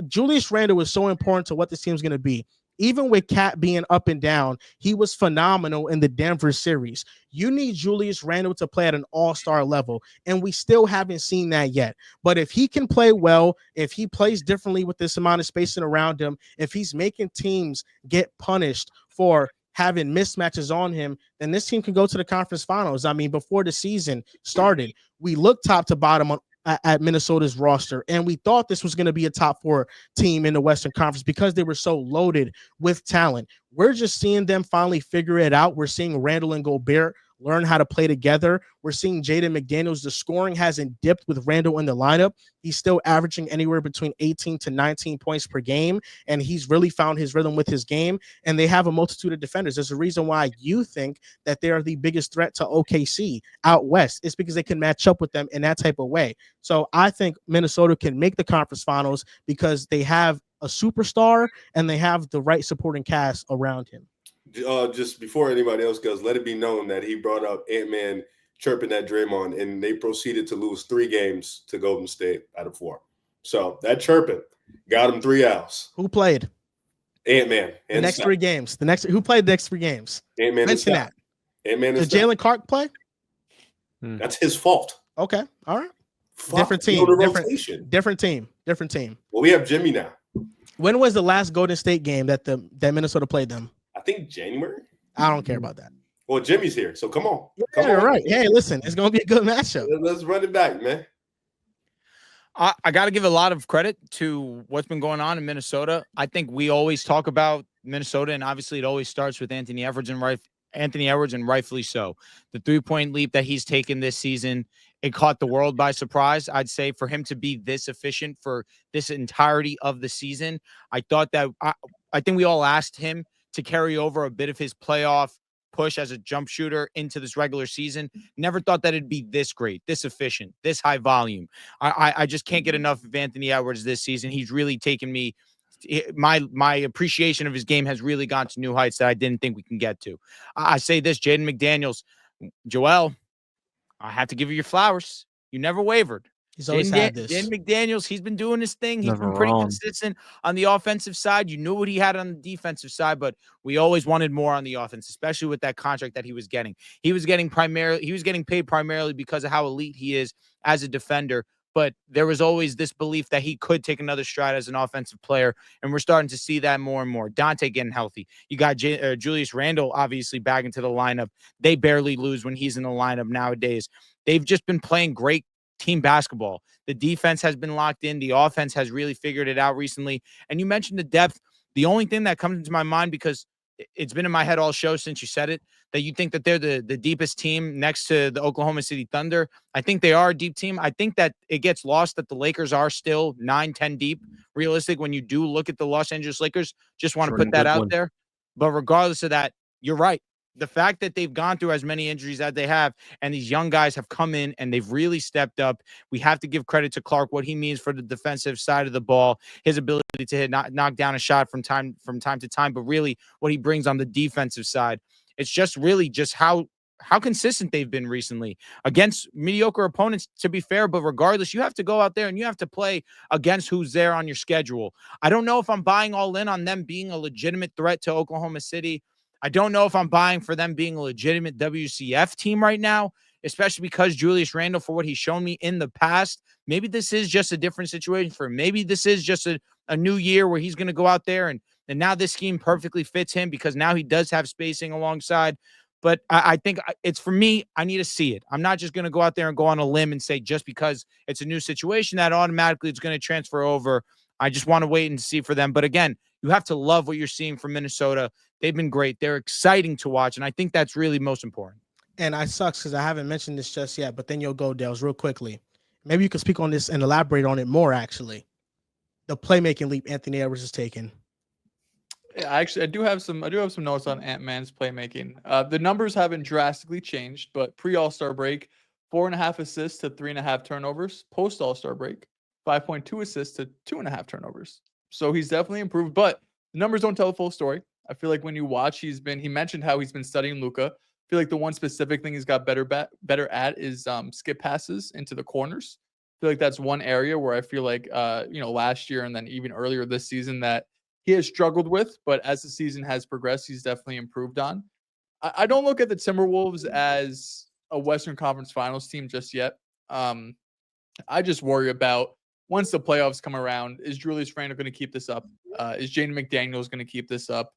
Julius Randle is so important to what this team's going to be. Even with Cat being up and down, he was phenomenal in the Denver series. You need Julius Randle to play at an all-star level, and we still haven't seen that yet. But if he can play well, if he plays differently with this amount of spacing around him, if he's making teams get punished for having mismatches on him, then this team can go to the conference finals. I mean, before the season started, we looked top to bottom at Minnesota's roster, and we thought this was going to be a top 4 team in the Western Conference because they were so loaded with talent. We're just seeing them finally figure it out. We're seeing Randle and Gobert learn how to play together. We're seeing Jaden McDaniels. The scoring hasn't dipped with Randle in the lineup. He's still averaging anywhere between 18 to 19 points per game, and he's really found his rhythm with his game, and they have a multitude of defenders. There's a reason why you think that they are the biggest threat to OKC out west. It's because they can match up with them in that type of way. So I think Minnesota can make the conference finals because they have a superstar and they have the right supporting cast around him. Just before anybody else goes, let it be known that he brought up Ant-Man chirping at Draymond, and they proceeded to lose 3 games to Golden State out of 4. So that chirping got him 3 outs. Who played? Ant-Man. The next 3 games. Who played the next 3 games? Ant-Man. Mention that. Ant-Man. Did Jalen Clark play? That's his fault. Okay. All right. Different team. Different team. Well, we have Jimmy now. When was the last Golden State game that Minnesota played them? I think January. I don't care about that. Well, Jimmy's here, so come on. Come on. Right. Hey, listen, it's going to be a good matchup. Let's run it back, man. I got to give a lot of credit to what's been going on in Minnesota. I think we always talk about Minnesota, and obviously it always starts with Anthony Edwards, and rightfully so. The 3-point leap that he's taken this season, it caught the world by surprise. I'd say for him to be this efficient for this entirety of the season, I thought that I think we all asked him to carry over a bit of his playoff push as a jump shooter into this regular season. Never thought that it'd be this great, this efficient, this high volume. I just can't get enough of Anthony Edwards this season. He's really taken me. My appreciation of his game has really gone to new heights that I didn't think we can get to. I say this, Jaden McDaniels, Joel, I have to give you your flowers. You never wavered. He's always had this. Jaden McDaniels, he's been doing his thing. He's Never been pretty wrong. consistent on the offensive side. You knew what he had on the defensive side, but we always wanted more on the offense, especially with that contract that he was getting. He was getting paid primarily because of how elite he is as a defender. But there was always this belief that he could take another stride as an offensive player, and we're starting to see that more and more. Dante getting healthy. You got Julius Randle obviously back into the lineup. They barely lose when he's in the lineup nowadays. They've just been playing great team basketball. The defense has been locked in. The offense has really figured it out recently. And you mentioned the depth. The only thing that comes into my mind, because it's been in my head all show since you said it, that you think that they're the deepest team next to the Oklahoma City Thunder. I think they are a deep team. I think that it gets lost that the Lakers are still 9-10 deep. Realistic, when you do look at the Los Angeles Lakers, just want to put that out there. But regardless of that, you're right. The fact that they've gone through as many injuries as they have, and these young guys have come in and they've really stepped up. We have to give credit to Clark, what he means for the defensive side of the ball, his ability to knock down a shot from time to time, but really what he brings on the defensive side. It's just really just how consistent they've been recently against mediocre opponents, to be fair. But regardless, you have to go out there and you have to play against who's there on your schedule. I don't know if I'm buying all in on them being a legitimate threat to Oklahoma City. I don't know if I'm buying for them being a legitimate WCF team right now, especially because Julius Randle, for what he's shown me in the past, maybe this is just a different situation for him. Maybe this is just a new year where he's going to go out there and now this scheme perfectly fits him because now he does have spacing alongside. But I think it's, for me, I need to see it. I'm not just going to go out there and go on a limb and say just because it's a new situation that automatically it's going to transfer over. I just want to wait and see for them. But again, you have to love what you're seeing from Minnesota. They've been great. They're exciting to watch, and I think that's really most important. And I sucks because I haven't mentioned this just yet, but then you'll go, Dehls, real quickly. Maybe you can speak on this and elaborate on it more, actually. The playmaking leap Anthony Edwards has taken. Yeah, actually, I do have some notes on Ant-Man's playmaking. The numbers haven't drastically changed, but pre-All-Star break, 4.5 assists to 3.5 turnovers. Post All-Star break, 5.2 assists to 2.5 turnovers. So he's definitely improved, but the numbers don't tell the full story. I feel like when you watch, he mentioned how he's been studying Luka. I feel like the one specific thing he's got better at is skip passes into the corners. I feel like that's one area where I feel like last year and then even earlier this season that he has struggled with, but as the season has progressed, he's definitely improved on. I don't look at the Timberwolves as a Western Conference Finals team just yet. I just worry about once the playoffs come around, is Julius Randle going to keep this up? Is Jaden McDaniels going to keep this up?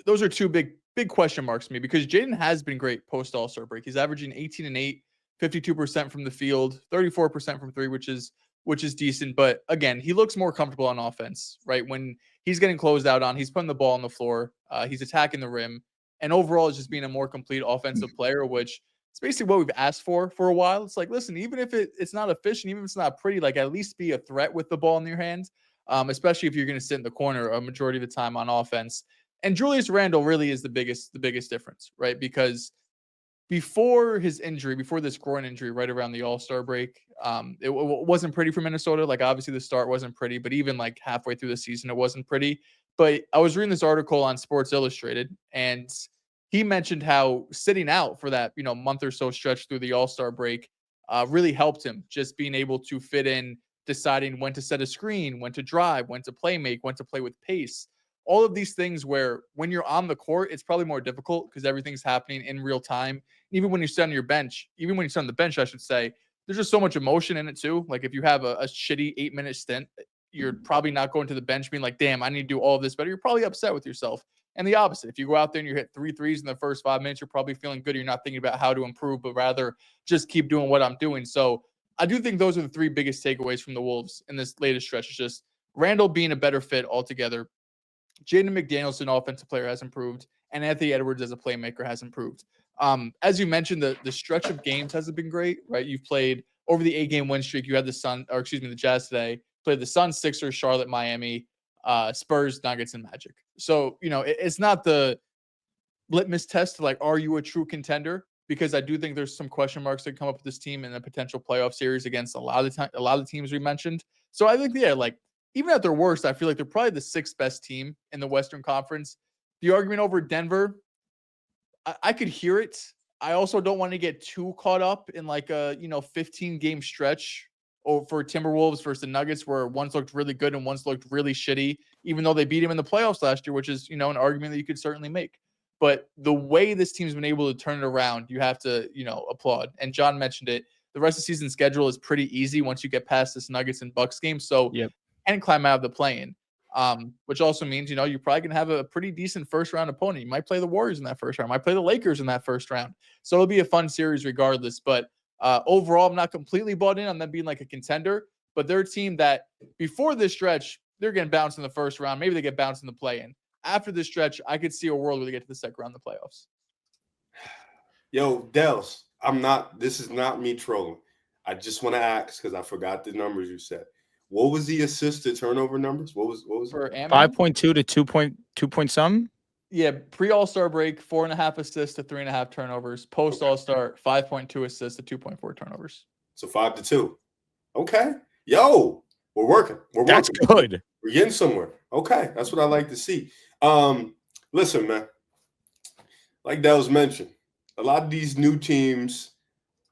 Those are two big question marks to me because Jaden has been great post All-Star break. He's averaging 18 and 8, 52% from the field, 34% from three, which is decent. But again, he looks more comfortable on offense, right? When he's getting closed out on, he's putting the ball on the floor, he's attacking the rim, and overall is just being a more complete offensive player, which is basically what we've asked for a while. It's like, listen, even if it's not efficient, even if it's not pretty, like at least be a threat with the ball in your hands, especially if you're going to sit in the corner a majority of the time on offense. And Julius Randle really is the biggest difference, right? Because before his injury, before this groin injury, right around the All-Star break, it wasn't pretty for Minnesota. Like obviously the start wasn't pretty, but even like halfway through the season, it wasn't pretty. But I was reading this article on Sports Illustrated, and he mentioned how sitting out for that month or so stretch through the All-Star break really helped him, just being able to fit in, deciding when to set a screen, when to drive, when to play make, when to play with pace. All of these things where when you're on the court, it's probably more difficult because everything's happening in real time. Even when you sit on your bench, even when you sit on the bench, I should say, there's just so much emotion in it too. Like if you have a shitty 8-minute stint, you're probably not going to the bench being like, damn, I need to do all of this better. You're probably upset with yourself. And the opposite, if you go out there and you hit 3 threes in the first 5 minutes, you're probably feeling good. You're not thinking about how to improve, but rather just keep doing what I'm doing. So I do think those are the 3 biggest takeaways from the Wolves in this latest stretch. It's just Randle being a better fit altogether. Jaden McDaniels, an offensive player, has improved, and Anthony Edwards as a playmaker has improved. As you mentioned, the stretch of games hasn't been great, right? You've played over the 8-game win streak. You had the Jazz today. Played the Suns, Sixers, Charlotte, Miami, Spurs, Nuggets, and Magic. So it's not the litmus test to like, are you a true contender? Because I do think there's some question marks that come up with this team in a potential playoff series against a lot of the teams we mentioned. So I think even at their worst, I feel like they're probably the 6th best team in the Western Conference. The argument over Denver, I could hear it. I also don't want to get too caught up in like a 15-game stretch for Timberwolves versus the Nuggets where one's looked really good and one's looked really shitty, even though they beat him in the playoffs last year, which is an argument that you could certainly make. But the way this team's been able to turn it around, you have to applaud. And John mentioned it. The rest of the season schedule is pretty easy once you get past this Nuggets and Bucks game. So yep. And climb out of the play-in, which also means, you're probably going to have a pretty decent first-round opponent. You might play the Warriors in that first round, might play the Lakers in that first round. So it'll be a fun series regardless. But overall, I'm not completely bought in on them being like a contender, but they're a team that before this stretch, they're getting bounced in the first round. Maybe they get bounced in the play-in. After this stretch, I could see a world where they get to the second round of the playoffs. Yo, Dehls, this is not me trolling. I just want to ask because I forgot the numbers you said. What was the assist to turnover numbers? What was for 5.2 to 2.2 something? Yeah, pre-All-Star break, 4.5 assists to 3.5 turnovers. Post-All-Star, 5.2 assists to 2.4 turnovers. So 5 to 2. Okay. Yo, we're working. That's good. We're getting somewhere. Okay. That's what I like to see. Listen, man. Like Dehls mentioned, a lot of these new teams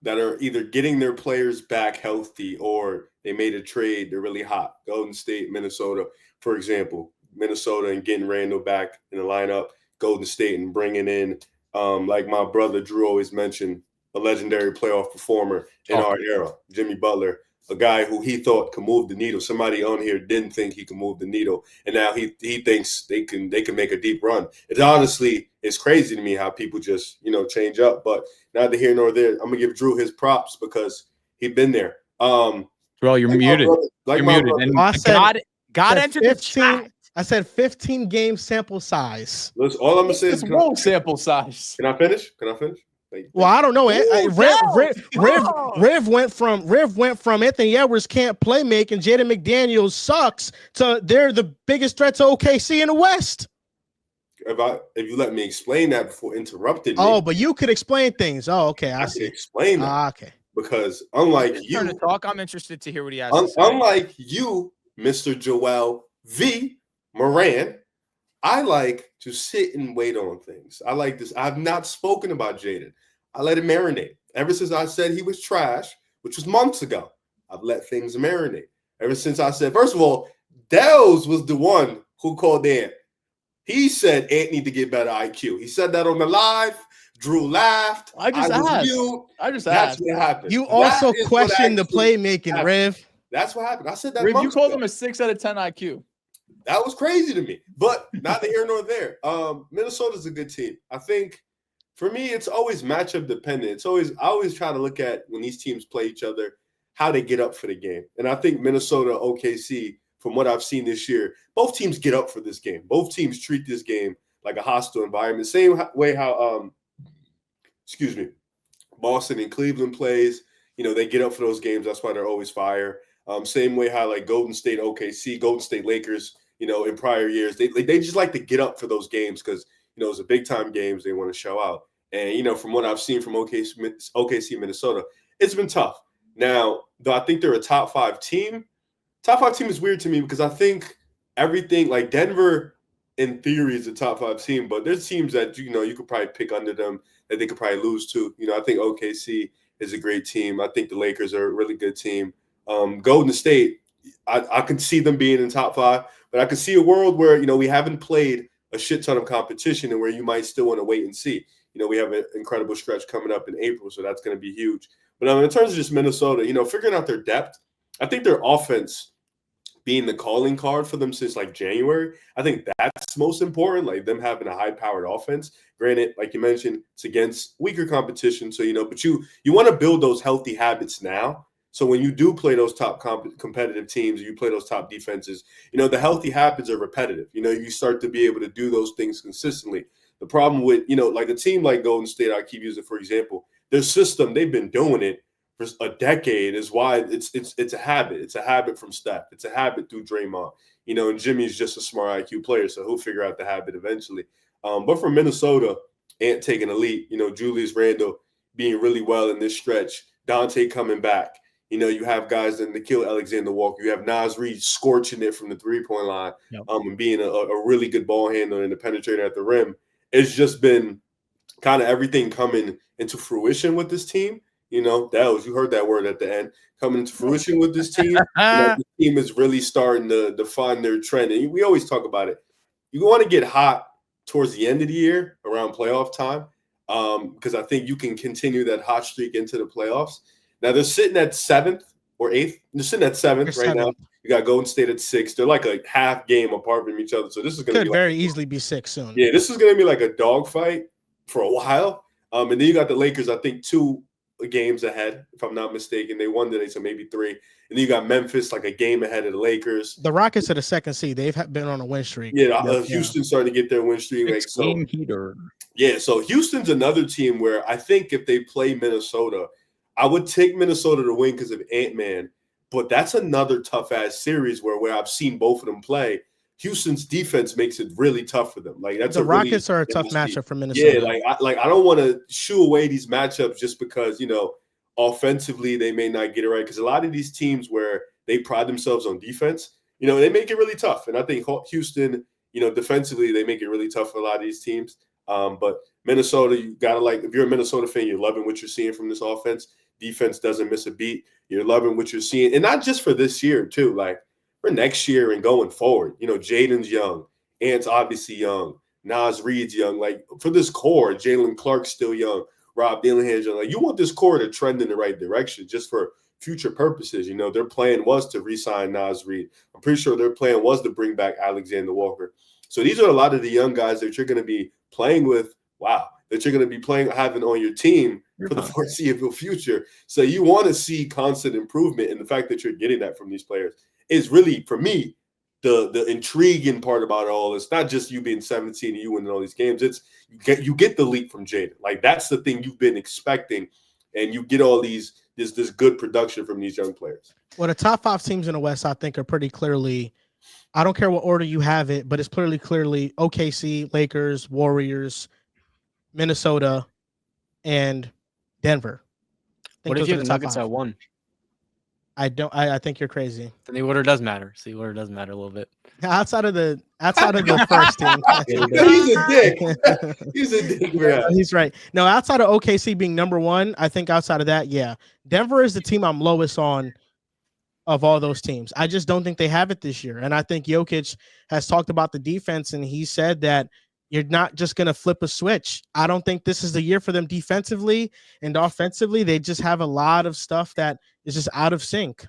that are either getting their players back healthy or they made a trade, they're really hot. Golden State, Minnesota, for example. Minnesota and getting Randle back in the lineup. Golden State and bringing in, like my brother Drew always mentioned, a legendary playoff performer in our era, Jimmy Butler, a guy who he thought could move the needle. Somebody on here didn't think he could move the needle, and now he thinks they can make a deep run. It's crazy to me how people just change up. But neither here nor there. I'm gonna give Drew his props because he's been there. Well, you're muted. You're muted. And I said, God entered the chat. I said 15 game sample size. Listen, all I'm gonna say is, whoa sample size. Can I finish? Well, I don't know. Riv went from Anthony Edwards can't play make and Jaden McDaniels sucks to they're the biggest threat to OKC in the West. If you let me explain that before interrupting me. Oh, but you could explain things. Oh, okay. I see. Explain that. Okay. Because unlike you, to talk, I'm interested to hear what he has to say. Unlike you, Mr. Joel V. Moran, I like to sit and wait on things. I like this. I've not spoken about Jaden. I let it marinate. Ever since I said he was trash, which was months ago, I've let things marinate. Ever since I said, first of all, Dehls was the one who called in. He said Ant need to get better IQ. He said that on the live. Drew laughed. I just asked. That's what happened. You also questioned the playmaking, Riv. That's what happened. I said that. Riv, you called him a 6 out of 10 IQ. That was crazy to me, but neither here nor there. Minnesota's a good team. I think for me, it's always matchup dependent. I always try to look at when these teams play each other, how they get up for the game. And I think Minnesota, OKC, from what I've seen this year, both teams get up for this game. Both teams treat this game like a hostile environment. Same way how Boston and Cleveland plays. They get up for those games. That's why they're always fire. Same way how like Golden State, OKC, Golden State Lakers, in prior years, they just like to get up for those games because, it's a big time games. They want to show out. And, from what I've seen from OKC, Minnesota, it's been tough. Now, though I think they're a top 5 team. Top 5 team is weird to me because I think everything like Denver in theory is a top 5 team, but there's teams that, you could probably pick under them that they could probably lose to. I think OKC is a great team. I think the Lakers are a really good team. Golden State, I can see them being in top 5, but I can see a world where, we haven't played a shit ton of competition and where you might still want to wait and see. We have an incredible stretch coming up in April, so that's going to be huge. But in terms of just Minnesota, figuring out their depth, I think their offense being the calling card for them since like January, I think that's most important, like them having a high-powered offense. Granted, like you mentioned, it's against weaker competition, so but you want to build those healthy habits now. So when you do play those top competitive teams, you play those top defenses, the healthy habits are repetitive. You start to be able to do those things consistently. The problem with, like a team like Golden State, I keep using for example, their system, they've been doing it for a decade is why it's a habit. It's a habit from Steph. It's a habit through Draymond. And Jimmy's just a smart IQ player, so he'll figure out the habit eventually. But for Minnesota, Ant taking a leap, Julius Randle being really well in this stretch, Dante coming back. You have guys in Nickeil Alexander-Walker. You have Naz Reid scorching it from the three-point line, and being a really good ball handler and a penetrator at the rim. It's just been kind of everything coming into fruition with this team. Dehls, you heard that word at the end, coming into fruition with this team. The team is really starting to find their trend. And we always talk about it. You want to get hot towards the end of the year around playoff time because I think you can continue that hot streak into the playoffs. Now, they're sitting at 7th or 8th. They're sitting at 7th right now. You got Golden State at 6. They're like a half game apart from each other. So this is going to be very easily be 6 soon. Yeah, this is going to be like a dogfight for a while. And then you got the Lakers, I think, 2 games ahead, if I'm not mistaken. They won today, so maybe 3. And then you got Memphis like a game ahead of the Lakers. The Rockets are the 2nd seed. They've been on a win streak. Yeah, Houston started to get their win streak. Game heater. Yeah, so Houston's another team where I think if they play Minnesota, I would take Minnesota to win because of Ant-Man. But that's another tough-ass series where I've seen both of them play. Houston's defense makes it really tough for them. Like that's the Rockets are a tough matchup for Minnesota. Yeah, I don't want to shoo away these matchups just because offensively they may not get it right. Because a lot of these teams where they pride themselves on defense, they make it really tough. And I think Houston, defensively they make it really tough for a lot of these teams. But Minnesota, you gotta if you're a Minnesota fan, you're loving what you're seeing from this offense. Defense doesn't miss a beat. You're loving what you're seeing, and not just for this year too. Like for next year and going forward, Jaden's young, Ant's obviously young, Naz Reid's young. Like for this core, Jalen Clark's still young, Rob Dillingham young. Like you want this core to trend in the right direction, just for future purposes. Their plan was to re-sign Naz Reid. I'm pretty sure their plan was to bring back Alexander Walker. So these are a lot of the young guys that you're going to be playing with. Wow, that you're going to be having on your team for the foreseeable future. So you want to see constant improvement, and the fact that you're getting that from these players is really, for me, the intriguing part about it all. It's not just you being 17 and you winning all these games. It's you get the leap from Jaden. Like, that's the thing you've been expecting, and you get all this good production from these young players. Well, the top 5 teams in the West, I think, are pretty clearly, I don't care what order you have it, but it's clearly OKC, Lakers, Warriors, Minnesota, and Denver. What if you have the Nuggets at 1? I think you're crazy. Then the order does matter. See, order does matter a little bit. Outside of the first team. He's a dick. He's a dick, man. He's right. No, outside of OKC being number 1, I think outside of that, yeah. Denver is the team I'm lowest on of all those teams. I just don't think they have it this year. And I think Jokic has talked about the defense, and he said that you're not just going to flip a switch. I don't think this is the year for them defensively and offensively. They just have a lot of stuff that is just out of sync.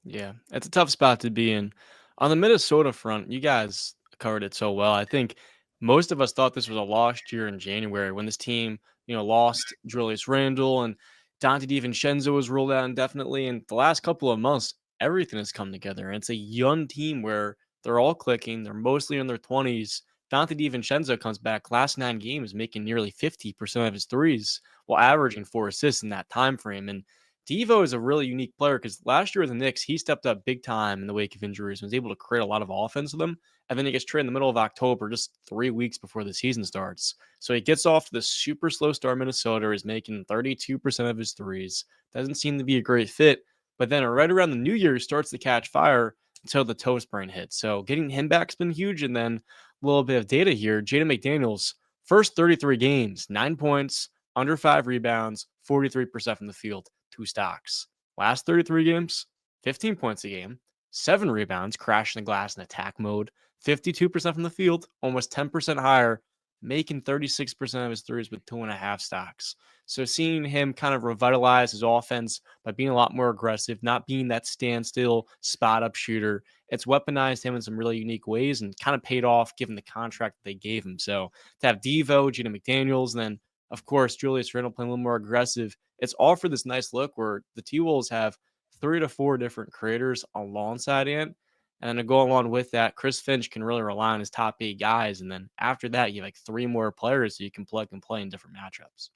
Yeah, it's a tough spot to be in. On the Minnesota front, you guys covered it so well. I think most of us thought this was a lost year in January when this team, lost Julius Randle and Dante DiVincenzo was ruled out indefinitely. And the last couple of months, everything has come together. And it's a young team where they're all clicking. They're mostly in their 20s. Dante DiVincenzo comes back last 9 games, making nearly 50% of his threes while averaging 4 assists in that time frame. And Devo is a really unique player because last year with the Knicks, he stepped up big time in the wake of injuries and was able to create a lot of offense with them. And then he gets traded in the middle of October, just 3 weeks before the season starts. So he gets off to the super slow start. Minnesota is making 32% of his threes. Doesn't seem to be a great fit. But then right around the new year, he starts to catch fire until the toe sprain hits. So getting him back has been huge. And then a little bit of data here. Jaden McDaniels, first 33 games, 9 points, under 5 rebounds, 43% from the field, 2 stocks. Last 33 games, 15 points a game, 7 rebounds, crashing the glass in attack mode, 52% from the field, almost 10% higher, making 36% of his threes with 2.5 stocks. So seeing him kind of revitalize his offense by being a lot more aggressive, not being that standstill spot-up shooter, it's weaponized him in some really unique ways and kind of paid off given the contract that they gave him. So to have Devo, Jaden McDaniels, and then, of course, Julius Randle playing a little more aggressive, it's all for this nice look where the T-Wolves have 3 to 4 different creators alongside Ant. And then to go along with that, Chris Finch can really rely on his top 8 guys. And then after that, you have like 3 more players so you can plug and play in different matchups.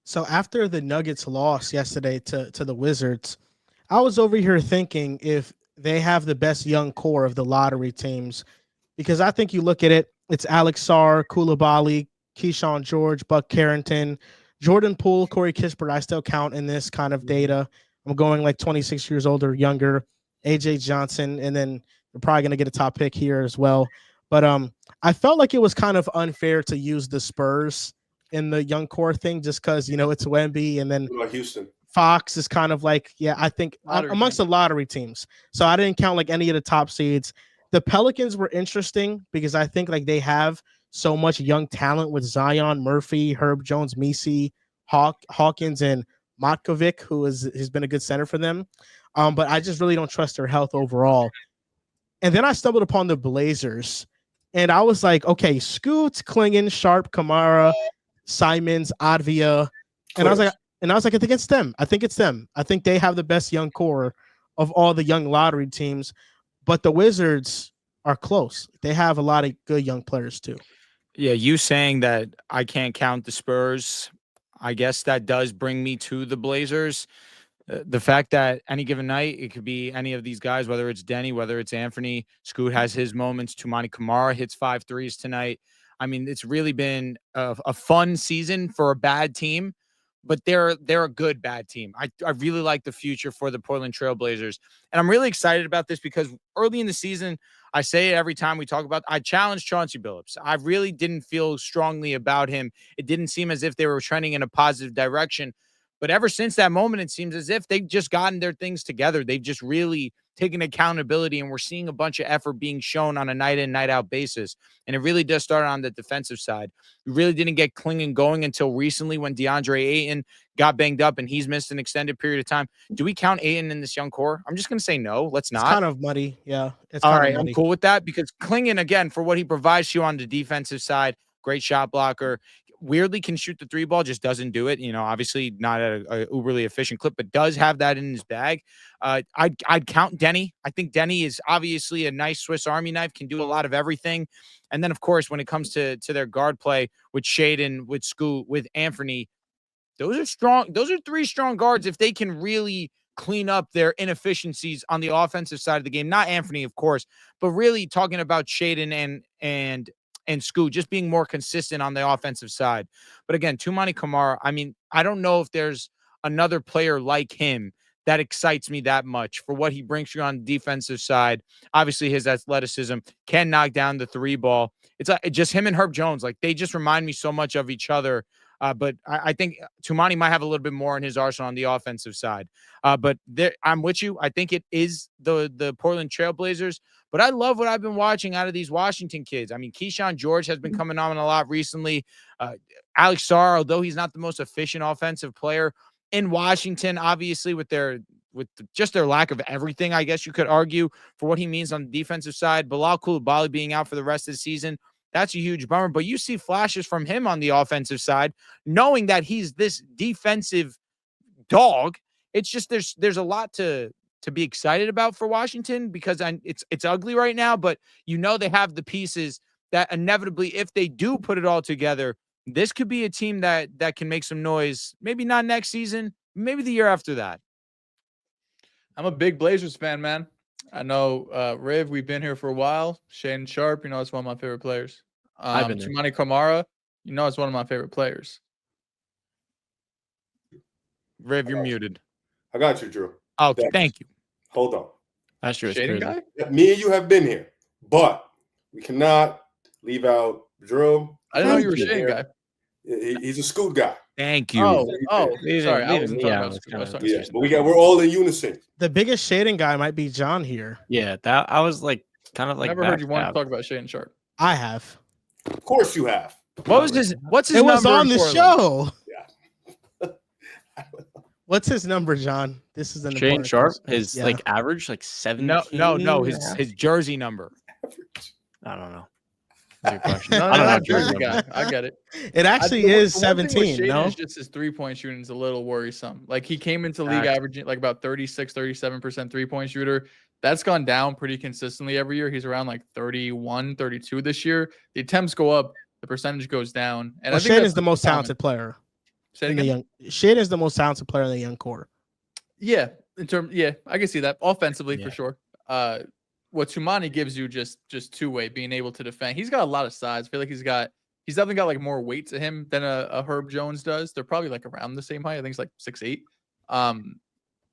So after the Nuggets lost yesterday to the Wizards, I was over here thinking if they have the best young core of the lottery teams, because I think you look at it, it's Alex Sarr, Coulibaly, Keyshawn George, Buck Carrington, Jordan Poole, Corey Kispert, I still count in this kind of data. I'm going like 26 years old or younger, AJ Johnson, and then we're probably going to get a top pick here as well. But I felt like it was kind of unfair to use the Spurs in the young core thing just because, it's Wemby, and then Houston. Fox is kind of like, I think amongst the lottery teams. So I didn't count like any of the top seeds. The Pelicans were interesting because I think like they have so much young talent with Zion, Murphy, Herb Jones, Messi, Hawkins, and Matkovic, who has been a good center for them. But I just really don't trust their health overall. And then I stumbled upon the Blazers, and I was like, okay, Scoots, Klingon, Sharp, Kamara, Simons, Advia, and I was like, I think it's them. I think it's them. I think they have the best young core of all the young lottery teams, but the Wizards are close. They have a lot of good young players too. Yeah, you saying that I can't count the Spurs, I guess that does bring me to the Blazers. The fact that any given night, it could be any of these guys, whether it's Denny, whether it's Anthony, Scoot has his moments, Tumani Kamara hits 5 threes tonight. I mean, it's really been a fun season for a bad team, but they're a good bad team. I really like the future for the Portland Trail Blazers. And I'm really excited about this because early in the season, I say it every time we talk about, I challenged Chauncey Billups. I really didn't feel strongly about him. It didn't seem as if they were trending in a positive direction. But ever since that moment, it seems as if they've just gotten their things together. They've just really taken accountability, and we're seeing a bunch of effort being shown on a night in, night out basis. And it really does start on the defensive side. We really didn't get Klingon going until recently when DeAndre Ayton got banged up and he's missed an extended period of time. Do we count Ayton in this young core? I'm just going to say no. Let's not. It's kind of muddy. Yeah. It's all right. I'm cool with that because Klingon, again, for what he provides you on the defensive side, great shot blocker. weirdly can shoot the 3 ball, just doesn't do it. Obviously not at a uberly efficient clip, but does have that in his bag. I'd count Denny. I think Denny is obviously a nice Swiss Army knife, can do a lot of everything. And then, of course, when it comes to their guard play with Shaedon, with Scoot, with Anthony, those are strong. Those are 3 strong guards if they can really clean up their inefficiencies on the offensive side of the game. Not Anthony, of course, but really talking about Shaedon and Scoot just being more consistent on the offensive side. But again, Toumani Camara, I mean, I don't know if there's another player like him that excites me that much for what he brings you on the defensive side. Obviously, his athleticism can knock down the 3 ball. It's just him and Herb Jones. Like, they just remind me so much of each other. But I think Toumani might have a little bit more in his arsenal on the offensive side. But I'm with you. I think it is the Portland Trailblazers. But I love what I've been watching out of these Washington kids. I mean, Keyshawn George has been coming on a lot recently. Alex Sarr, although he's not the most efficient offensive player in Washington, obviously with just their lack of everything, I guess you could argue, for what he means on the defensive side. Bilal Coulibaly being out for the rest of the season, that's a huge bummer. But you see flashes from him on the offensive side, knowing that he's this defensive dog. It's just there's a lot to be excited about for Washington, because it's ugly right now, but they have the pieces that inevitably, if they do put it all together, this could be a team that can make some noise. Maybe not next season, maybe the year after that. I'm a big Blazers fan, man. I know, Riv, we've been here for a while. Shaedon Sharpe, it's one of my favorite players. Toumani Camara, it's one of my favorite players. Riv, you're muted. I got you, Drew. Oh, thank you. Hold on. That's true. Shaedon guy? Me and you have been here, but we cannot leave out Drew. I didn't know you were a Shaedon guy. He's a Scoot guy. Thank you. Sorry, I wasn't talking about Scoot. Yeah, but we're all in unison. The biggest Shaedon guy might be John here. Yeah, that I was like kind of like. I never heard you want to talk about Shaedon Sharpe. I have. Of course you have. What's his It number was on the show. Yeah. What's his number, John? This is an Shaedon Sharpe. His Yeah. average 17. No. His jersey number. I don't know. Good question. No, I don't know. Jersey guy. I get it. It actually is The one thing with 17. Shaedon No, is just his 3-point shooting is a little worrisome. Like, he came into league averaging like about 36, 37% 3-point shooter. That's gone down pretty consistently every year. He's around like 31, 32 this year. The attempts go up, the percentage goes down. And I think Shaedon's the most talented player. Say it again? Shaedon is the most talented player in the young core. Yeah, I can see that offensively for sure. What Toumani gives you just two-way, being able to defend. He's got a lot of size. I feel like he's definitely got like more weight to him than a Herb Jones does. They're probably like around the same height. I think it's like 6'8".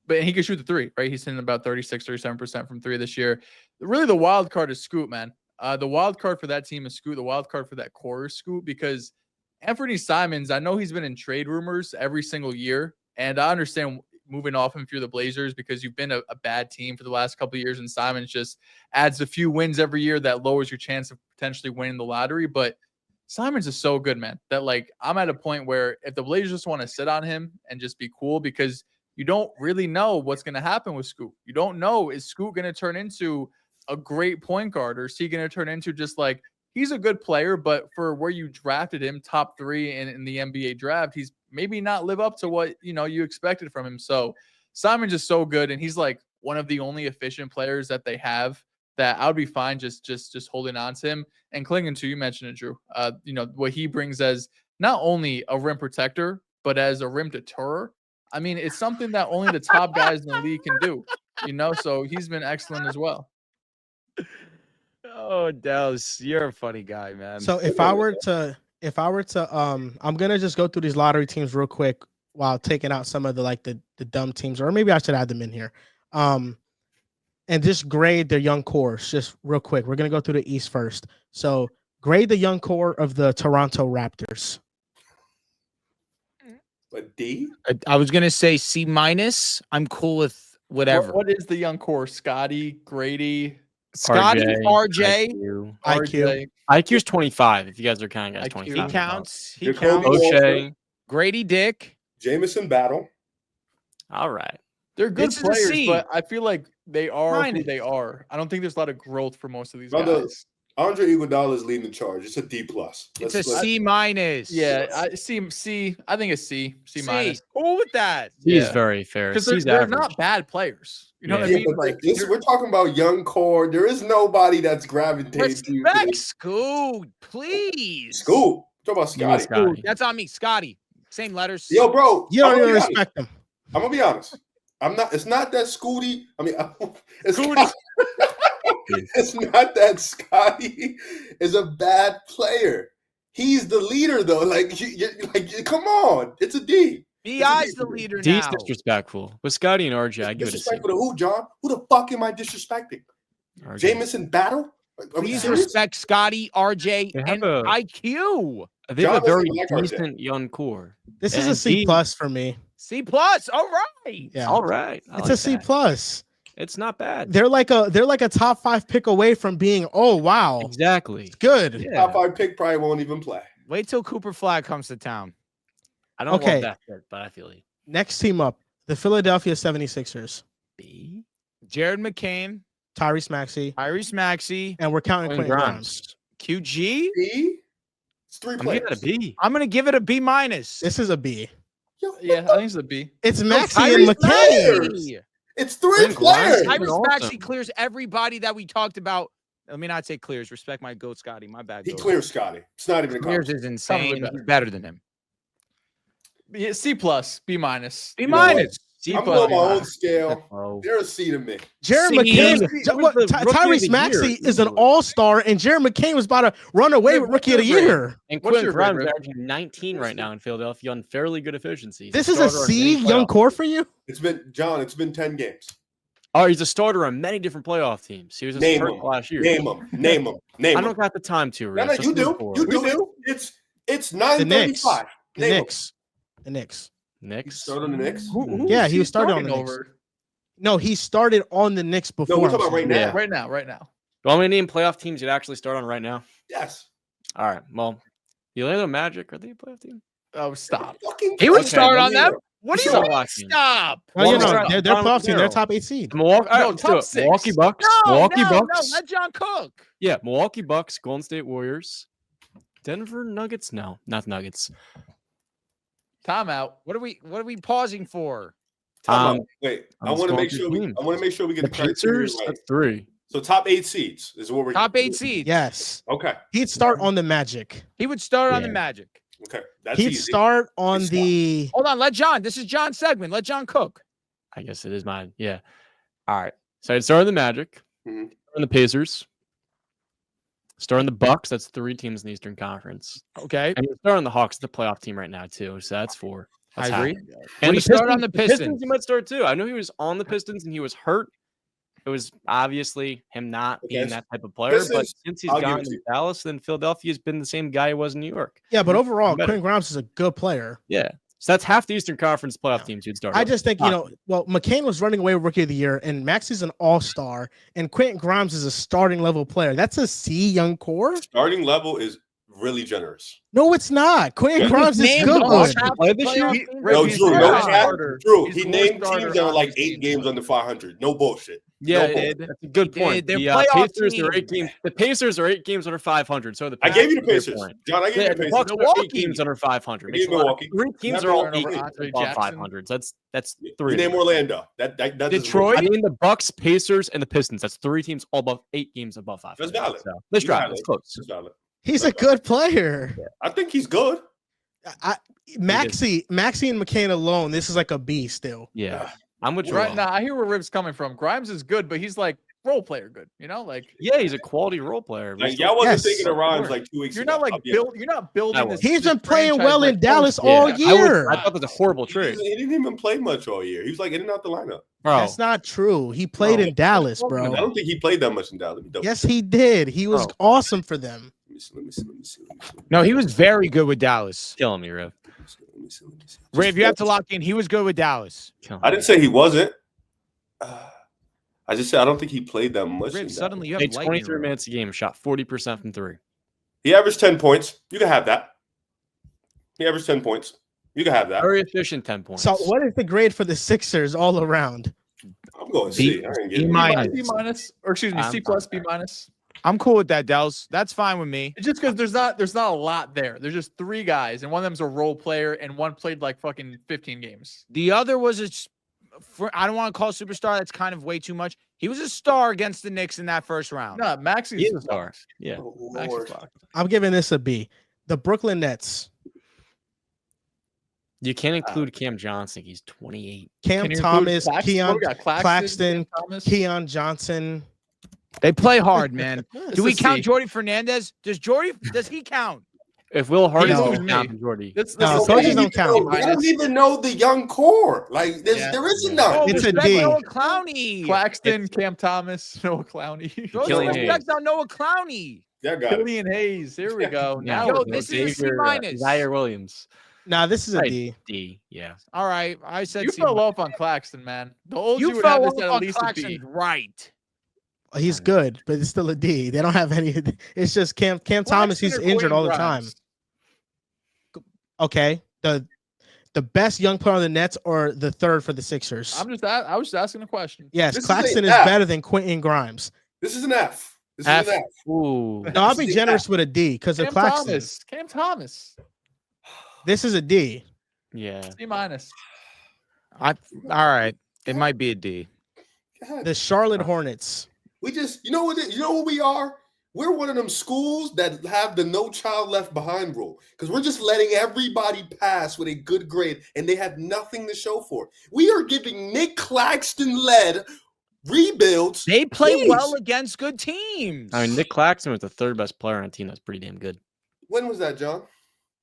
But he can shoot the 3, right? He's hitting about 36, 37% from 3 this year. Really, the wild card is Scoot, man. The wild card for that team is Scoot. The wild card for that core is Scoot, because Anthony Simons, I know he's been in trade rumors every single year, and I understand moving off him if you're the Blazers, because you've been a bad team for the last couple of years, and Simons just adds a few wins every year that lowers your chance of potentially winning the lottery. But Simons is so good, man, that like I'm at a point where if the Blazers just want to sit on him and just be cool, because you don't really know what's going to happen with Scoot. You don't know, is Scoot going to turn into a great point guard, or is he going to turn into just like, he's a good player, but for where you drafted him, top 3 in the NBA draft, he's maybe not live up to what you expected from him. So Simons is so good, and he's like one of the only efficient players that they have, that I would be fine just holding on to him and clinging to. You mentioned it, Drew. What he brings as not only a rim protector, but as a rim deterrer. I mean, it's something that only the top guys in the league can do. So he's been excellent as well. Oh, Dehls, you're a funny guy, man. So if I were to, I'm gonna just go through these lottery teams real quick while taking out some of the dumb teams, or maybe I should add them in here, and just grade their young cores just real quick. We're gonna go through the East first. So grade the young core of the Toronto Raptors. A D? I was gonna say C-. I'm cool with whatever. What is the young core? Scotty, Grady, Scotty, RJ, IQ. IQ's 25. If you guys are counting, guys, 25. He counts. He Jacoby counts. O'Shea. Grady Dick. Jamison Battle. All right. They're good This is a players, C. but I feel like they are who Minus. they are. I don't think there's a lot of growth for most of these Brother, guys. Andre Iguodala is leading the charge. It's a D plus. It's a C minus. Yeah, I C. I think it's C minus. Cool with that. C is very fair. Because they're not bad players. You know what I mean? Like we're talking about young core. There is nobody that's gravitating. Respect Scoot, please. Scoot. Talk about Scotty. Scotty. That's on me, Scotty. Same letters. Yo, bro. You don't even respect him. I'm gonna be honest. I'm not. It's not that Scooty. I mean, it's Scooty. It's not that Scotty is a bad player. He's the leader, though. Like, come on. It's a D. B.I.'s the leader now. D's disrespectful. With Scotty and RJ, I give it a C. Disrespectful to who, John? Who the fuck am I disrespecting? RJ. Jamison Battle? Please respect Scotty, RJ, and IQ. They have a very like decent young core. This is a C plus for me. C plus. All right. Yeah. All right. It's a C plus. It's not bad. They're like a top 5 pick away from being, oh wow. Exactly. It's good. Yeah. Top 5 pick probably won't even play. Wait till Cooper Flag comes to town. I don't love that pick, but I feel it. Next team up, the Philadelphia 76ers. B. Jared McCain, Tyrese Maxey, and we're counting Quentin Grimes. QG. B? It's 3 players. I'm giving it a B. I'm gonna give it a B minus. This is a B. Yeah, I think it's a B. It's Maxey and McCain. It's 3 players. Tyrese Maxey clears everybody that we talked about. Let me not say clears. Respect my goat, Scotty. My bad. He clears Scotty. It's not even a clears is insane. He's better than him. Yeah, C plus, B minus. B minus. C I'm plus. on my own scale. They're a C to me. Jared McCain, Tyrese Maxey is an all-star, and Jared McCain was about to run away with Rookie of the Year. And Quentin Grimes is averaging 19 right now in Philadelphia on fairly good efficiency. This is a C young core for you? It's been 10 games. Oh, he's a starter on many different playoff teams. He was a starter last year. Name him. I don't got the time to. No, you do. You do. It's 9:35. The Knicks. Started on the Knicks? Yeah, he was started on the Knicks. No, he started on the Knicks before. No, we're talking about right now. Yeah. Right now. Do you want me to name playoff teams you'd actually start on right now? Yes. All right. Well, the Orlando Magic, are they a playoff team? Oh, stop. He would start on them. What do you mean? Stop. Well, they're playoff team. They're top 8 seed. Top 6. Milwaukee Bucks. Milwaukee Bucks. No, let John cook. Yeah, Milwaukee Bucks, Golden State Warriors, Denver Nuggets. No, not Nuggets. Timeout. What are we pausing for? Wait, I want to make sure we get the Pacers. Right. That's 3. So top 8 seeds is what we're top 8 seeds. Yes. Okay. He'd start on the Magic. He would start on the Magic. Okay. That's He'd easy. start on the. Hold on. Let John. This is John's segment. Let John cook. I guess it is mine. Yeah. All right. So I'd start on the Magic. Mm-hmm. Start on the Pacers. Start on the Bucks. That's 3 teams in the Eastern Conference. Okay. And start on the Hawks, the playoff team right now too. So that's 4. That's I agree. And he start on the Pistons. He might start too. I know he was on the Pistons and he was hurt. It was obviously him not being that type of player. But since he's gone to Dallas, then Philadelphia's been the same guy he was in New York. Yeah, but overall, Quentin Grimes is a good player. Yeah. So that's half the Eastern Conference playoff teams you'd start. I just think, McCain was running away with Rookie of the Year, and Maxey's an all-star, and Quentin Grimes is a starting level player. That's a C young core. Starting level is really generous. No, it's not. Quentin Grimes is good. Drew, he named teams that are like 8 games under 500. No bullshit. Yeah, that's a good point. The Pacers are 8 games. The Pacers are 8 games under 500. So I gave you the Pacers, John. I gave you the Pacers. Bucks are 8 games under 500. Milwaukee. 3 teams are all 8 games above 500. So that's 3. You name Orlando. That Detroit. I mean the Bucks, Pacers, and the Pistons. That's 3 teams all above 8 games above 500. That's valid. So let's try. That's close. That's valid. He's a good player. Yeah. I think he's good. Maxey and McCain alone, this is like a B still. Yeah. I'm with you. Right now, I hear where Riv's coming from. Grimes is good, but he's like role player good. Yeah, he's a quality role player. Like y'all wasn't thinking of Rhymes like 2 weeks ago. You're not building this. He's been playing well in Dallas all year. I thought that was a horrible trade. He didn't even play much all year. He was like in and out the lineup. Bro. That's not true. He played in Dallas, bro. I don't think he played that much in Dallas. Yes, he did. He was awesome for them. Let me see. No, he was very good with Dallas. Killing me, Riv. Riv, you have to lock in. He was good with Dallas. I didn't say he wasn't. I just said I don't think he played that much. Riv, suddenly you have 23 minutes a game, shot 40% from 3. He averaged 10 points. You can have that. He averaged 10 points. You can have that. Very efficient 10 points. So what is the grade for the Sixers all around? I'm going C. B minus. B minus, or excuse me, C plus, B minus. I'm cool with that, Dehls. That's fine with me. It's just because there's not a lot there. There's just 3 guys, and one of them's a role player, and one played like fucking 15 games. The other was I don't want to call it superstar. That's kind of way too much. He was a star against the Knicks in that first round. No, Maxi's He's a star. Yeah. Oh, Maxi's Lord. fucked. I'm giving this a B. The Brooklyn Nets. You can't include Cam Johnson. He's 28. Cam Can you Thomas, include Keon What we got? Claxton, Cam Thomas? Keon Johnson. They play hard, man. It's Do we a count C. Jordy Fernandez? Does he count? If Will Hardy's No. going down, Jordy. This No, is coaches A. don't count. I don't even know the young core. Like there isn't none. Oh, It's a respect D. Noah Clowney. Claxton, Cam Thomas, Noah Clowney, Throw some Killian respect on Noah Clowney. Yeah, got it. Killian Hayes. Here we go. Now Yo, we're this good. is a C minus. Zaire Williams. Nah, this is a Right. D. D. Yeah. All right, I said You C fell minus. off on Claxton, man. The old You you would have fell this off at on least a Claxton's B. right. He's good, but it's still a D. They don't have any. It's just Cam Thomas. He's Claxton or injured all the Quentin time. Grimes? Okay, the best young player on the Nets or the third for the Sixers. I was just asking a question. Yes, This is Claxton a is F. better than Quentin Grimes. This is an F. This F. is an F. Ooh. No, I'll be This is a generous F. with a D because of Cam Claxton. Thomas. Cam Thomas. This is a D. Yeah. C minus. All right. It might be a D. God. The Charlotte Hornets. We just, you know what we are? We're one of them schools that have the no child left behind rule because we're just letting everybody pass with a good grade and they have nothing to show for it. We are giving Nick Claxton-led rebuilds. They play keys. well against good teams. I mean, Nick Claxton was the 3rd best player on a team that's pretty damn good. When was that, John?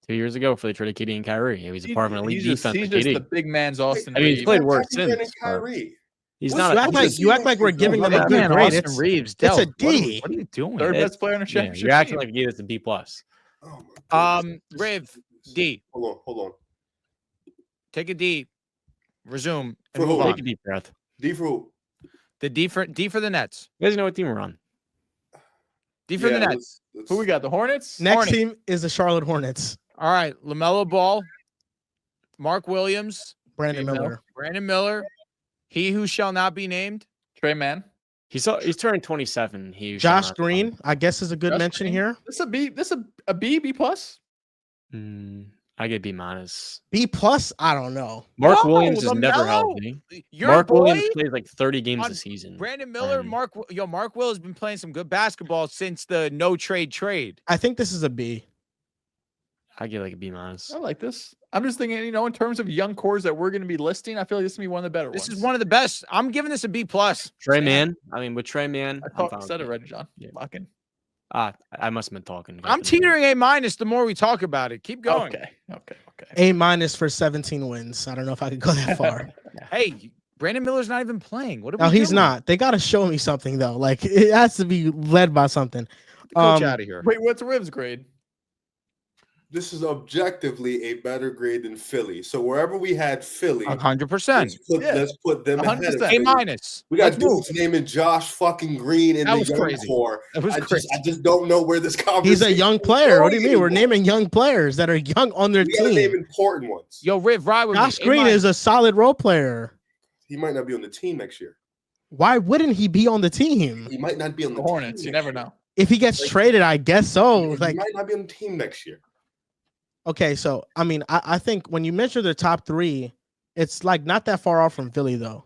2 years ago before they traded KD and Kyrie. He was a part of an elite defense. He's with just KD. the big man's Austin. I mean, he's Reeves. played worse Kyrie since. and Kyrie. He's What's not. You A, act like we're giving them a good Man, grade. Austin It's, Reeves. it's a Dehls, D. What are you doing? Third It's- best player on a yeah, championship. you're acting team. like you gave this a B plus. Oh my goodness. Riv, D. Hold on. Take a D. Resume For and move who? Take on. a deep breath. D for who? The D for the Nets. You guys know what team we're on. D for the Yeah, Nets. let's- Who we got? The Hornets. Next Hornets. team is the Charlotte Hornets. All right, LaMelo Ball, Mark Williams, Brandon Miller. Miller. Brandon Miller, he who shall not be named. Trey Man. He's turning 27. Josh Green, I guess, is a good Josh mention Green. here. This a B. This a B plus. I get B minus. B plus, I don't know. Mark No, Williams is never LaMelo. healthy. Your Mark boy, Williams plays like 30 games on a season. Brandon Miller, And- Mark Will has been playing some good basketball since the no trade. I think this is a B. I get like a B minus. I like this. I'm just thinking, in terms of young cores that we're going to be listing, I feel like this is going to be one of the better This ones. is one of the best. I'm giving this a B plus. Trey Man. I mean, with Trey Man, I said it already, John. Yeah. Fucking. I must have been talking. I'm teetering A minus the more we talk about it. Keep going. Okay. A minus for 17 wins. I don't know if I could go that far. Hey, Brandon Miller's not even playing. What are we No, he's doing? not. They got to show me something though. Like it has to be led by something. Coach out of here. Wait, what's Riv's grade? This is objectively a better grade than Philly. So wherever we had Philly, 100%. let's put them ahead of 100%. Philly. A minus. We got Let's move. dudes naming Josh fucking Green in That the was young crazy. core. That was crazy. I just don't know where this conversation. He's a young is player. What do you going mean? We're anymore. naming young players that are young on their We gotta name team. important ones. Yo, Riv, ride with Josh me. Green is a solid role player. He might not be on the team next year. Why wouldn't he be on the team? He might not be on The the Hornets. team You next never year. know. If he gets traded, I guess so. He Like, might not be on the team next year. okay, so I mean, I think when you measure their top three, it's like not that far off from Philly though.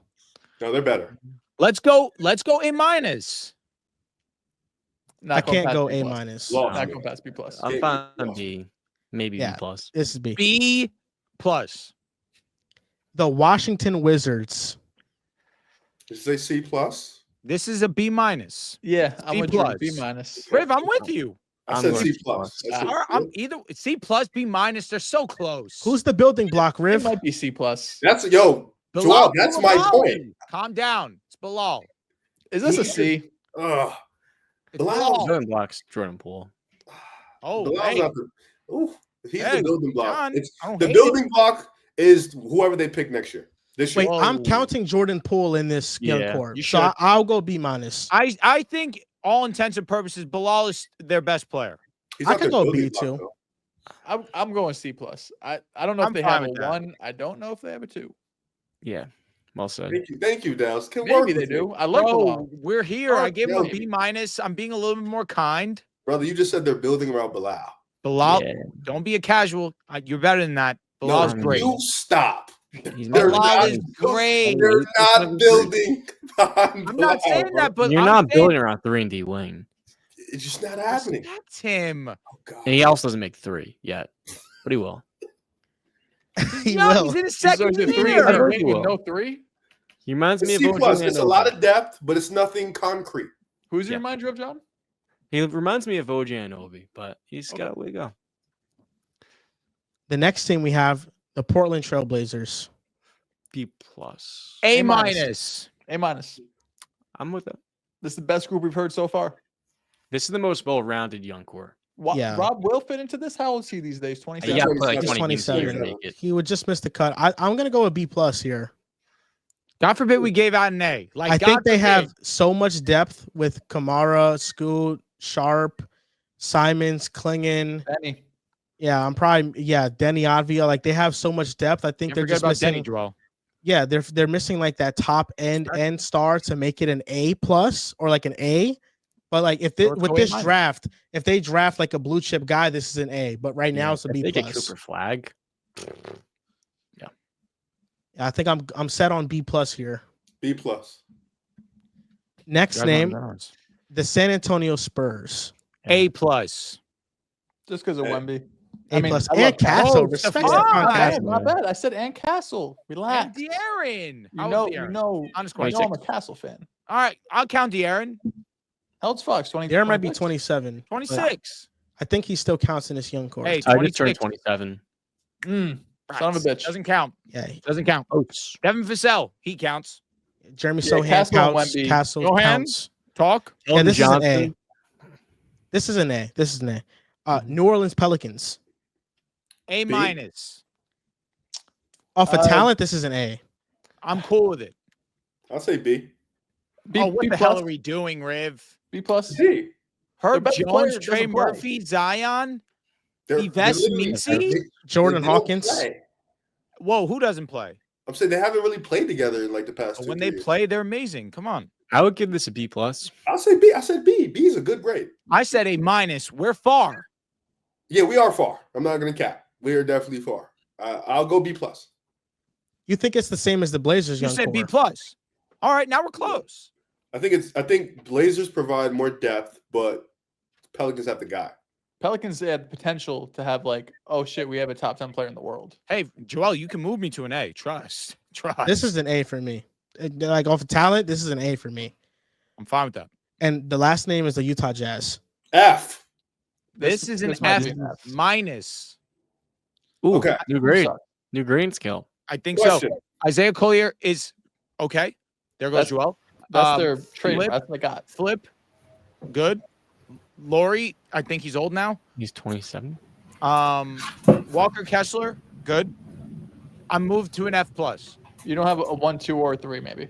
No, they're better. Let's go A minus. Not I going can't past go B A plus. minus. Lost. Not going past B plus. I'm Okay, fine well. B, maybe Yeah. B plus. This is B. B plus. The Washington Wizards. Did you say C plus? This is a B minus. Yeah, I'm B with you. plus. B minus. Riv, I'm with you. I I'm said going C C plus. plus. I said- All right, I'm either C plus, B minus. They're so close. Who's the building block, It Riv? might be C plus. That's Joel. That's my point. Calm down. It's Bilal. Is this a C? Ugh. It's Bilal. Bilal. Jordan blocks Jordan Poole. Oh, Bilal's hey. not the- ooh, he's Hey, the building block. John, It's I don't the hate building block is whoever they pick next year. This year. Wait, I'm Whoa. counting Jordan Poole in this young Yeah, core. you So should. I'll go B minus. I think all intents and purposes, Bilal is their best player. He's I not could their go building B block, too. though. I'm going C plus. I don't know I'm if they fine have a with that. 1. I don't know if they have a 2. Yeah. Well said. Thank you, Dehls. Can work Maybe they with me. do. I like Bro, Bilal. we're here. I gave him a yeah. B-. I'm being a little bit more kind. Brother, you just said they're building around Bilal. Bilal, Yeah. don't be a casual. You're better than that. Bilal's No, great. you stop. He's They're Bilal not- is great. They're not building. I'm not saying that, but You're I'm not saying building around 3 and D wing. It's just not happening. That's him. Oh, God. And he also doesn't make 3 yet, but he will. He No, will. he's in his So second is it 3 year. I and think with he no will. 3? He reminds me of C+. OG It's a lot Anunoby. of depth, but it's nothing concrete. Who's he Yeah. remind you of, John? He reminds me of OG Anunoby, but he's got a way to go. The next team we have the Portland Trailblazers. B plus. A A-. minus. A-. I'm with it. This is the best group we've heard so far. This is the most well-rounded young core. Yeah. Rob will fit into this. How old is he these days? 27. Yeah, Yeah, play like he's 20 games a year to 27. make it. He would just miss the cut. I'm gonna go with B plus here. God forbid we gave out an A. Like I think God they forbid. have so much depth with Kamara, Scoot, Sharp, Simons, Klingon. Benny. Yeah, Denny Advia. Like they have so much depth. I think Can't they're forget just about missing. Denny, Joel. Yeah, they're missing like that top end star to make it an A plus or like an A. But like if Or with go this A minus. draft, if they draft like a blue chip guy, this is an A. But right now it's a If B they get plus. Cooper Flag. I think I'm set on B plus here. B+. Next name, the San Antonio Spurs. A plus. Just because of Hey. Wemby. A plus. I And love Castle. Oh, Respect Stephon. Stephon Not bad, Castle. not bad. I said and Castle. Relax. And De'Aaron. You How know, old is you De'Aaron? know, Honest you know question. I'm a Castle fan. All right, I'll count De'Aaron. Helps Fox 20. There might be 26. 27. but 26. I think he still counts in this young core. Hey, I just turned 26. 27. Son of a bitch. Doesn't count. Yeah, Doesn't count. Oats. Devin Vassell, he counts. Jeremy Yeah, Sohan Castle and counts. Wemby. Castle Sohan? counts. Talk. Yeah, this is an A. Johnson. This is an A. This is an A. New Orleans Pelicans. A B. minus. Off of talent, this is an A. I'm cool with it. I'll say B. B, Oh, what B the plus, hell are we doing, Riv? B plus. C. Herb best Jones, player Trey doesn't play. Murphy, Zion. They're Yves literally- Mincy? Jordan they don't Hawkins. play. Whoa, who doesn't play? I'm saying they haven't really played together in like the past But 2 when they years. play, they're amazing. Come on. I would give this a B plus. I'll say B. I said B. B is a good grade. I said A minus. We're far. Yeah, we are far. I'm not gonna cap. We are definitely far. I'll go B plus. You think it's the same as the Blazers You young said core? B plus. All right, now we're close. I think Blazers provide more depth, but Pelicans have the guy. Pelicans had potential to have like, oh shit, we have a top 10 player in the world. Hey, Joel, you can move me to an A. Trust. This is an A for me. Like off of talent, this is an A for me. I'm fine with that. And the last name is the Utah Jazz. F. This is an this might F be an F. minus. Ooh, Okay. new grade. Suck. New grade skill. I think Question. so. Isaiah Collier is okay. There goes That's- Joel. That's their trade. Flip. That's what they got. Flip. Good. Laurie, I think he's old now. He's 27. Walker Kessler, good. I'm moved to an F plus. You don't have a 1, 2, or a 3, maybe.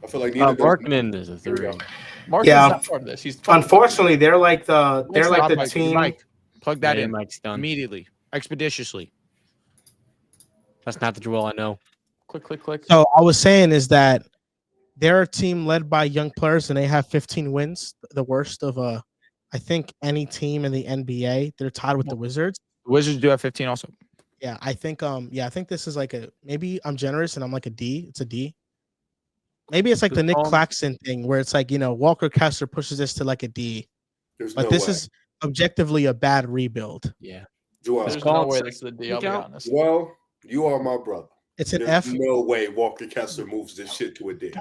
I feel like neither does- Markkanen is a Here we 3. go. Mark Yeah. is not part of this. He's fucking- Unfortunately, they're like the Mike, team. Mike, plug that in Mike's done. immediately, expeditiously. That's not the Joel I know. Click, click, click. So I was saying is that they're a team led by young players and they have 15 wins, the worst of I think any team in the NBA. They're tied with the Wizards. The Wizards do have 15 also. Yeah, I think I think this is like a maybe I'm generous and I'm like a D. It's a D. Maybe it's like the Nick Claxton thing where it's like, Walker Kessler pushes this to like a D. There's But no this way. is objectively a bad rebuild. Yeah. Joel. There's call no it way six. this is a D, You I'll be count? honest. Well, you are my brother. It's an There's F. no way Walker Kessler moves this shit to a D.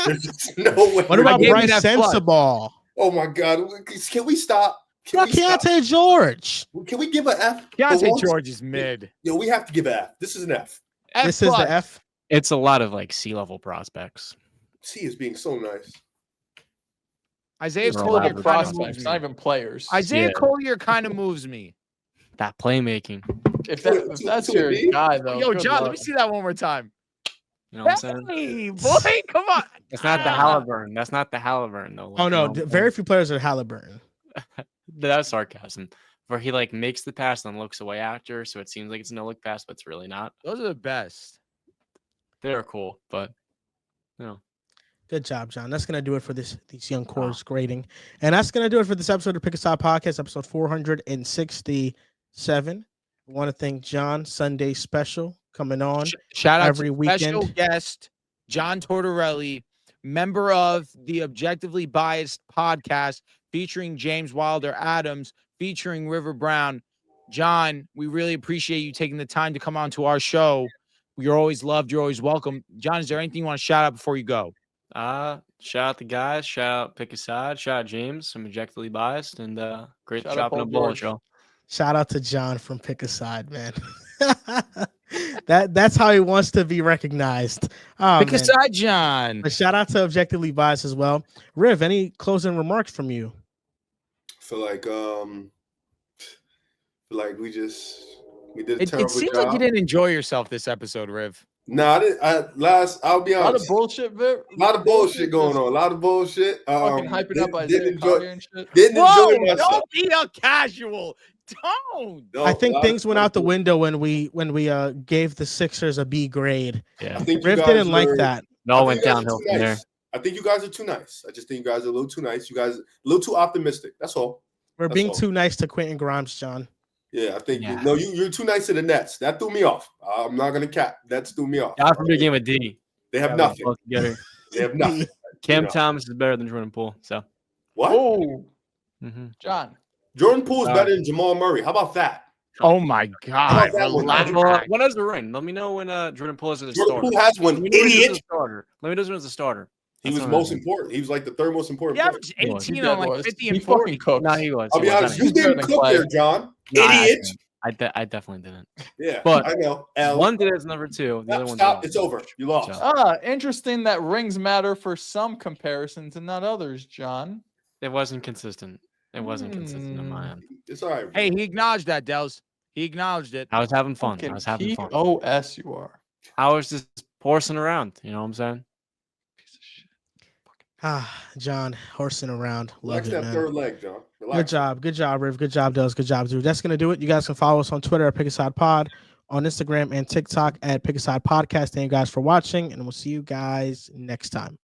There's just no way. What about gave you Bryce that plus. Sensabaugh? Oh my God! Can we stop? Can What we stop? Keontae George? Can we give an F? for Keontae once? George is mid. Yo, we have to give an F. This is an F. F This is plus. the F. It's a lot of like C-level prospects. C is being so nice. Isaiah It's They're full of Collier allowed kind of prospects, moves not me. even players. Isaiah Yeah. Collier kind of moves me. That playmaking. If To that's a your B? guy, though. Yo, good John, let luck. me see that one more time. You know what I'm saying? Hey, boy, come on. That's not the Halliburton. That's not the Halliburton though. Oh no, You know? very few players are Halliburton. That's sarcasm. Where he like makes the pass and looks away after, so it seems like it's a no look pass, but it's really not. Those are the best. They're cool, but you know. Good job, John. That's gonna do it for these young cores grading, and that's gonna do it for this episode of Pick a Side Podcast, episode 467. I want to thank John. Sunday special coming on. Shout out every to weekend. Special guest John Tortorelli, member of the Objectively Biased podcast, featuring James Wilder Adams, featuring River Brown. John, we really appreciate you taking the time to come on to our show. You're always loved. You're always welcome. John, is there anything you want to shout out before you go? Shout out the guys. Shout out Pick a Side. Shout out James. I'm Objectively Biased, and great Shout out chopping Paul a bullet, George. y'all. Shout out to John from Pick a Side, man. That's how he wants to be recognized. Pick a Side, John. But shout out to Objectively Biased as well. Riv, any closing remarks from you? I feel like we did a terrible It seems job. like you didn't enjoy yourself this episode, Riv. Nah, I'll be A lot of honest. bullshit, Viv. A lot of bullshit going on. A lot of bullshit. Fucking hyping up Isaiah Collier and shit. Didn't enjoy myself. Don't be a casual. Don't. No, I think a lot things of went out the bullshit. window when we gave the Sixers a B grade. Yeah, I think you Riv guys didn't like are- that. it all I went think you guys are downhill too from there. nice. I think you guys are too nice. I just think you guys are a little too nice. You guys a little too optimistic. That's all. We're That's being all. too nice to Quentin Grimes, John. Yeah, I think Yeah. you're too nice to the Nets. That threw me off. I'm not gonna cap. That's threw me off. God forbid game with D. They have Yeah, nothing. both together. They have nothing. Cam You know. Thomas is better than Jordan Poole. So, What? Oh, mhm. John. Jordan Poole is Uh, better than Jamal Murray. How about that? Oh my God. That one? Relax. Well, when has the ring? Let me know when Jordan Poole is as a Jordan starter. Poole has one. Let me know when he's Idiot. as a starter. Let me know when he's a starter. He That's was what I'm most saying. important. He was like the third most important. He player. averaged He was. 18 He on dead like was. 50 He and fucking 40. cooked. No, he was. I'll He be was. honest. I You mean, didn't better cook than there, John. No, I Idiot. I definitely didn't. Yeah, But I know. L. One did as number two. The other one. Stop. It's over. You lost. So, Interesting that rings matter for some comparisons and not others, John. it wasn't consistent. It wasn't consistent on my end. It's all right. Hey, he acknowledged that, Dehls. He acknowledged it. I was having fun. I Fucking was having fun. POS you are. I was just horsing around. You know what I'm saying? Piece of shit. John, horsing around. Love Relax it, that man. third leg, John. Relax. Good job, Riv. Good job, Dehls. Good job, dude. That's gonna do it. You guys can follow us on Twitter at Pick a Side Pod, on Instagram and TikTok at Pick a Side Podcast. Thank you guys for watching, and we'll see you guys next time.